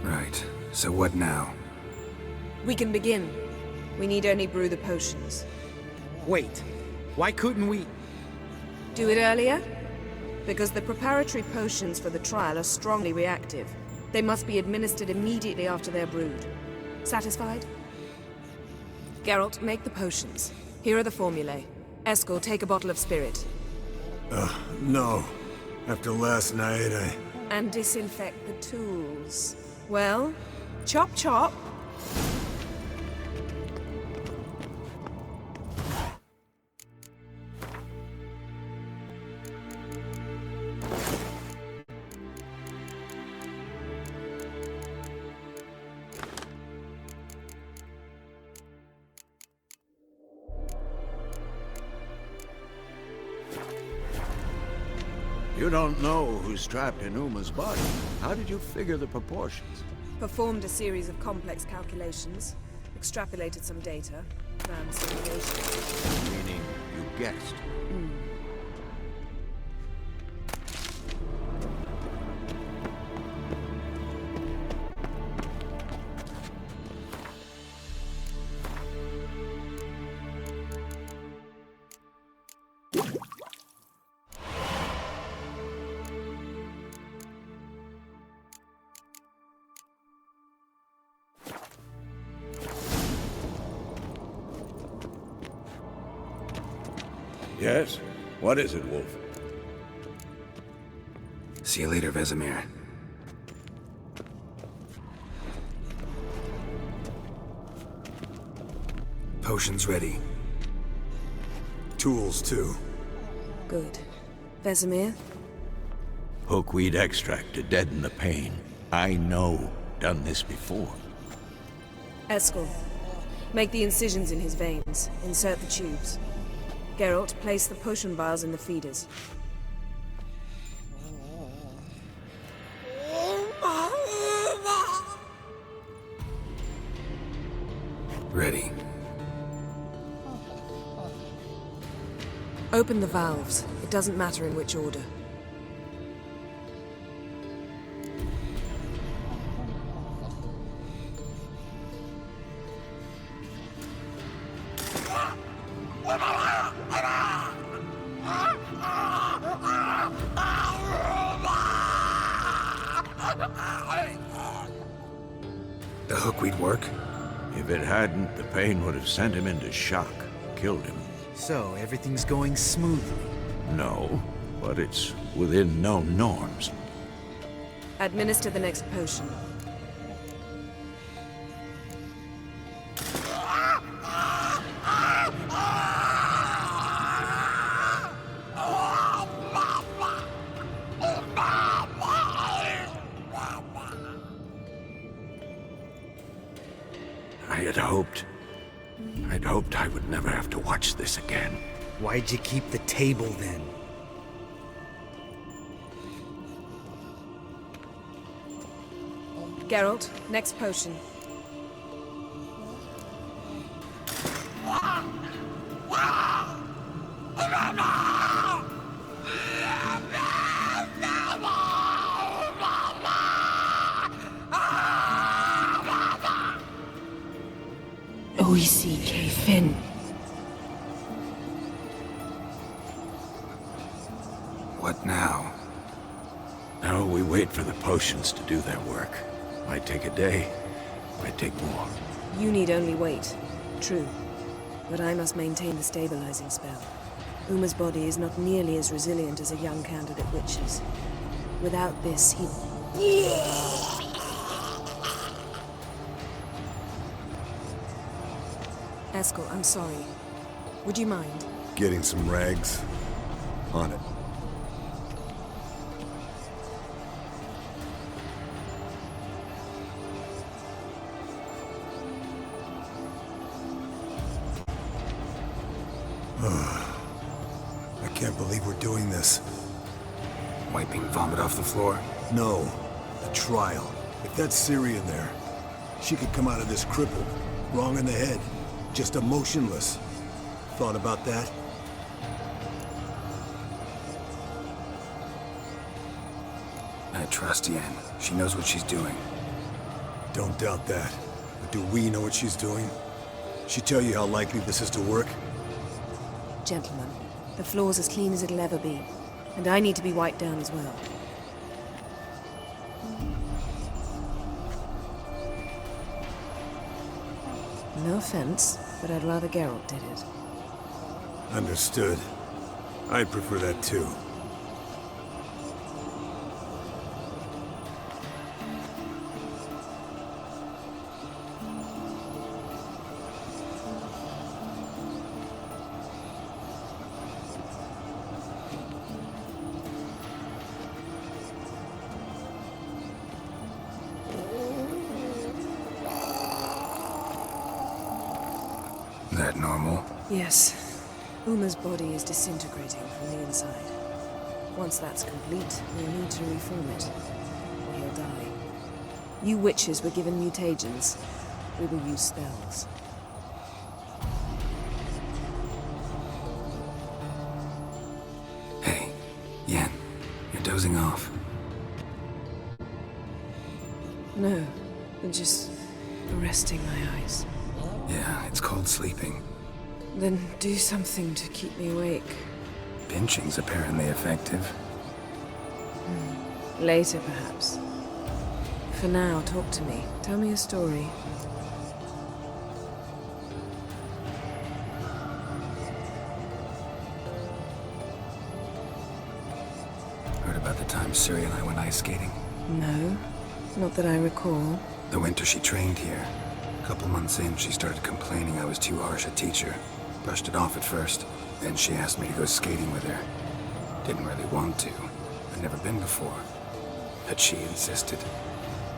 Right. So what now? We can begin. We need only brew the potions. Wait. Why couldn't we... Do it earlier? Because the preparatory potions for the trial are strongly reactive. They must be administered immediately after they're brewed. Satisfied? Geralt, make the potions. Here are the formulae. Eskel, take a bottle of spirit. No. After last night, And disinfect the tools. Well, chop chop. You don't know who's trapped in Uma's body. How did you figure the proportions? Performed a series of complex calculations, extrapolated some data, ran simulations. Meaning you guessed. Yes? What is it, Wolf? See you later, Vesemir. Potions ready. Tools, too. Good. Vesemir? Hookweed extract to deaden the pain. I know. Done this before. Eskel, make the incisions in his veins. Insert the tubes. Geralt, place the potion vials in the feeders. Ready. Open the valves. It doesn't matter in which order. The hookweed work? If it hadn't, the pain would have sent him into shock, killed him. So, everything's going smoothly? No, but it's within known norms. Administer the next potion. I'd hoped I would never have to watch this again. Why'd you keep the table then? Geralt, next potion. Oici Fin. What now? Now we wait for the potions to do their work. Might take a day, might take more. You need only wait. True. But I must maintain the stabilizing spell. Uma's body is not nearly as resilient as a young candidate witch's. Without this, he... Eskel, I'm sorry. Would you mind? Getting some rags. On it. I can't believe we're doing this. Wiping vomit off the floor? No. The trial. If that's Ciri in there, she could come out of this crippled, wrong in the head, just emotionless. Thought about that? I trust Yen. She knows what she's doing. Don't doubt that. But do we know what she's doing? She tell you how likely this is to work? Gentlemen, the floor's as clean as it'll ever be. And I need to be wiped down as well. No offense, but I'd rather Geralt did it. Understood. I'd prefer that too. That normal? Yes. Uma's body is disintegrating from the inside. Once that's complete, we'll need to reform it. Or he'll die. You witches were given mutagens. We will use spells. Hey, Yen, you're dozing off. No, I'm just resting my eyes. Yeah, it's called sleeping. Then do something to keep me awake. Pinching's apparently effective. Later, perhaps. For now, talk to me. Tell me a story. Heard about the time Ciri and I went ice skating? No, not that I recall. The winter she trained here. A couple months in, she started complaining I was too harsh a teacher. Brushed it off at first. Then she asked me to go skating with her. Didn't really want to. I'd never been before. But she insisted.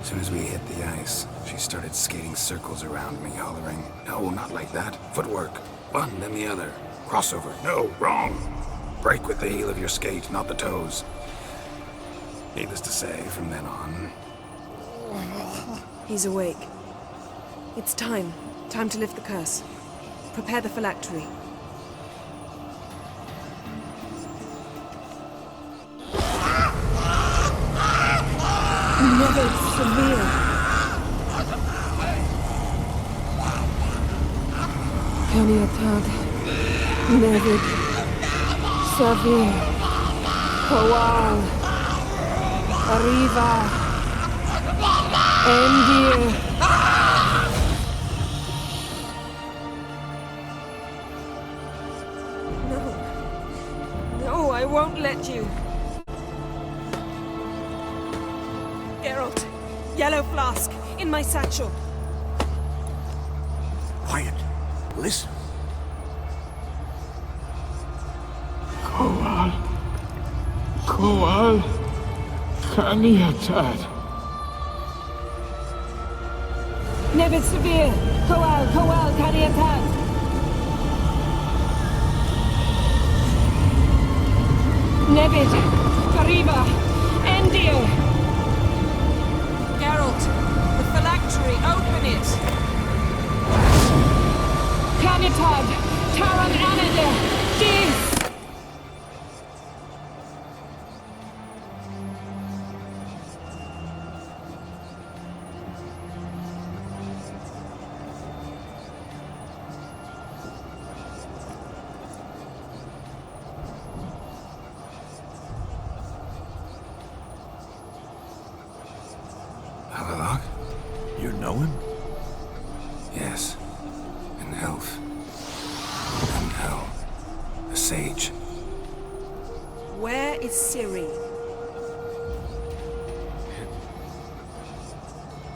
As soon as we hit the ice, she started skating circles around me, hollering, "No, not like that. Footwork. One, then the other. Crossover. No, wrong. Break with the heel of your skate, not the toes." Needless to say, from then on... He's awake. It's time. Time to lift the curse. Prepare the phylactery. Never severe. Caniatad. Never severe. Kowal. Arriva. Endir. No, I won't let you. Geralt, yellow flask, in my satchel. Quiet. Listen. Kowal. Kaniatad. Never severe. Kowal, Kaniatad. Nevid, Kariba, Endir. Geralt, the phylactery, open it. Kaniatad, Taran Anadir, Dis. You know him? Yes. An elf. And hell. A sage. Where is Ciri?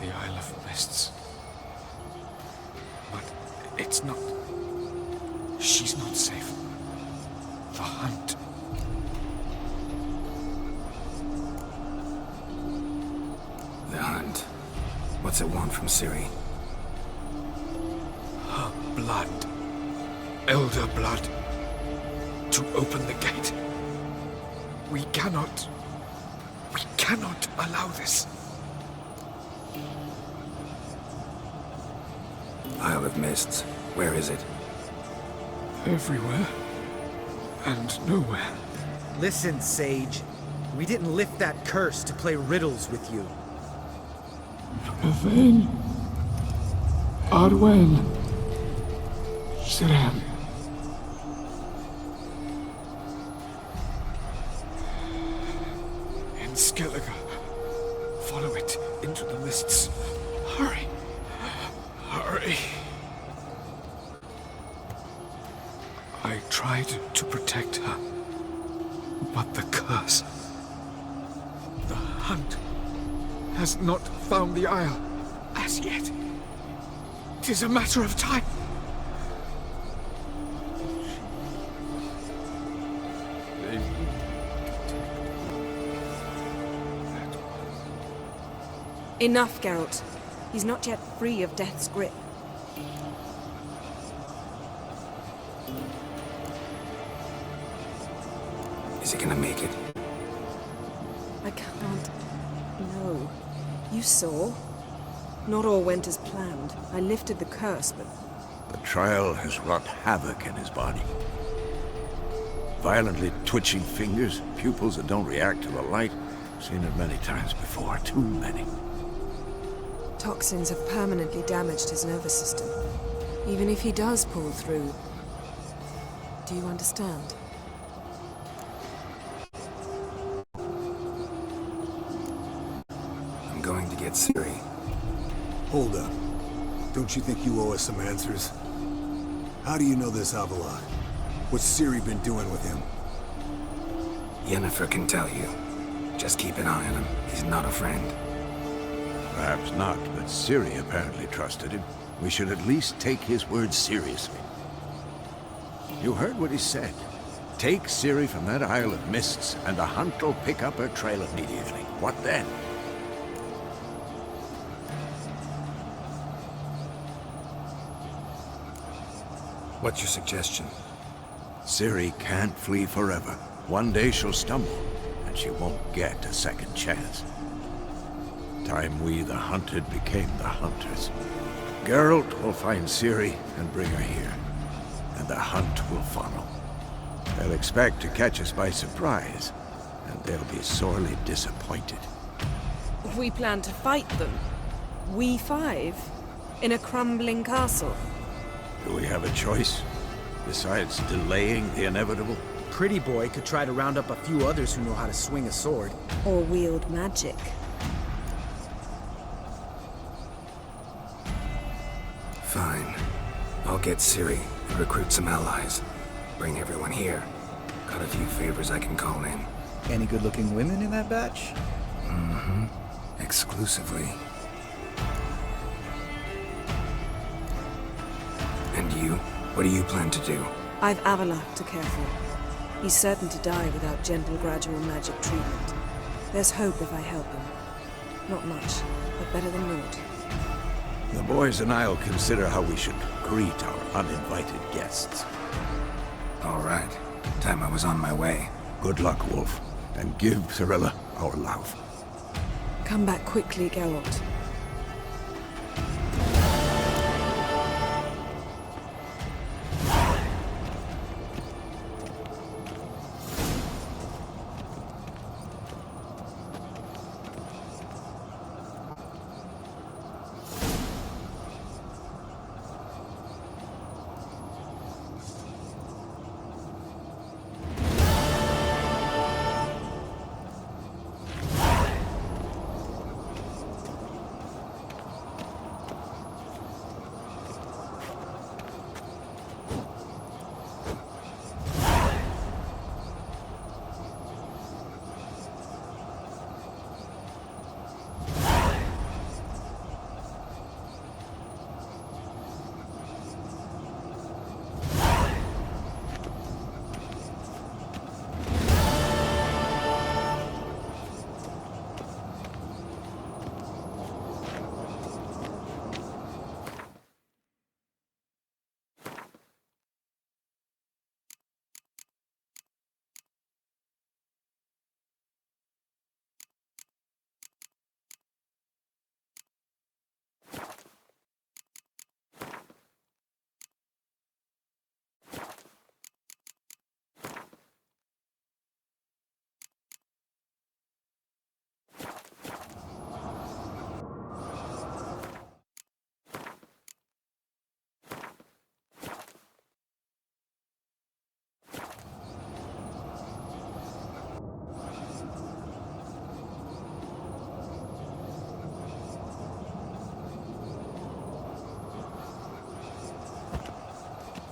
The Isle of Mists. But it's not... She's not safe. The hunt. The hunt. What's it want from Ciri? Her blood. Elder blood. To open the gate. We cannot allow this. Isle of Mists. Where is it? Everywhere. And nowhere. Listen, Sage. We didn't lift that curse to play riddles with you. Yvain. Arwen. Siren. In Skellige. Follow it into the mists. Hurry. Hurry. I tried to protect her. But the curse. The hunt has not found the Isle as yet. It is a matter of time. Enough, Geralt. He's not yet free of death's grip. Is he gonna make it? I can't. No. You saw. Not all went as planned. I lifted the curse, but... The trial has wrought havoc in his body. Violently twitching fingers, pupils that don't react to the light. Seen it many times before, too many. Toxins have permanently damaged his nervous system. Even if he does pull through... Do you understand? I'm going to get Ciri. Hold up. Don't you think you owe us some answers? How do you know this Avalok? What's Ciri been doing with him? Yennefer can tell you. Just keep an eye on him. He's not a friend. Perhaps not, but Ciri apparently trusted him. We should at least take his words seriously. You heard what he said. Take Ciri from that Isle of Mists, and the hunt will pick up her trail immediately. What then? What's your suggestion? Ciri can't flee forever. One day she'll stumble, and she won't get a second chance. Time we, the hunted, became the hunters. Geralt will find Ciri and bring her here, and the hunt will follow. They'll expect to catch us by surprise, and they'll be sorely disappointed. We plan to fight them. We five? In a crumbling castle? Do we have a choice? Besides delaying the inevitable? Pretty boy could try to round up a few others who know how to swing a sword. Or wield magic. Fine. I'll get Ciri and recruit some allies. Bring everyone here. Got a few favors I can call in. Any good-looking women in that batch? Mm-hmm. Exclusively. And you? What do you plan to do? I've Avila to care for. He's certain to die without gentle, gradual magic treatment. There's hope if I help him. Not much, but better than naught. The boys and I'll consider how we should greet our uninvited guests. All right. Time I was on my way. Good luck, Wolf. And give Cirilla our love. Come back quickly, Geralt.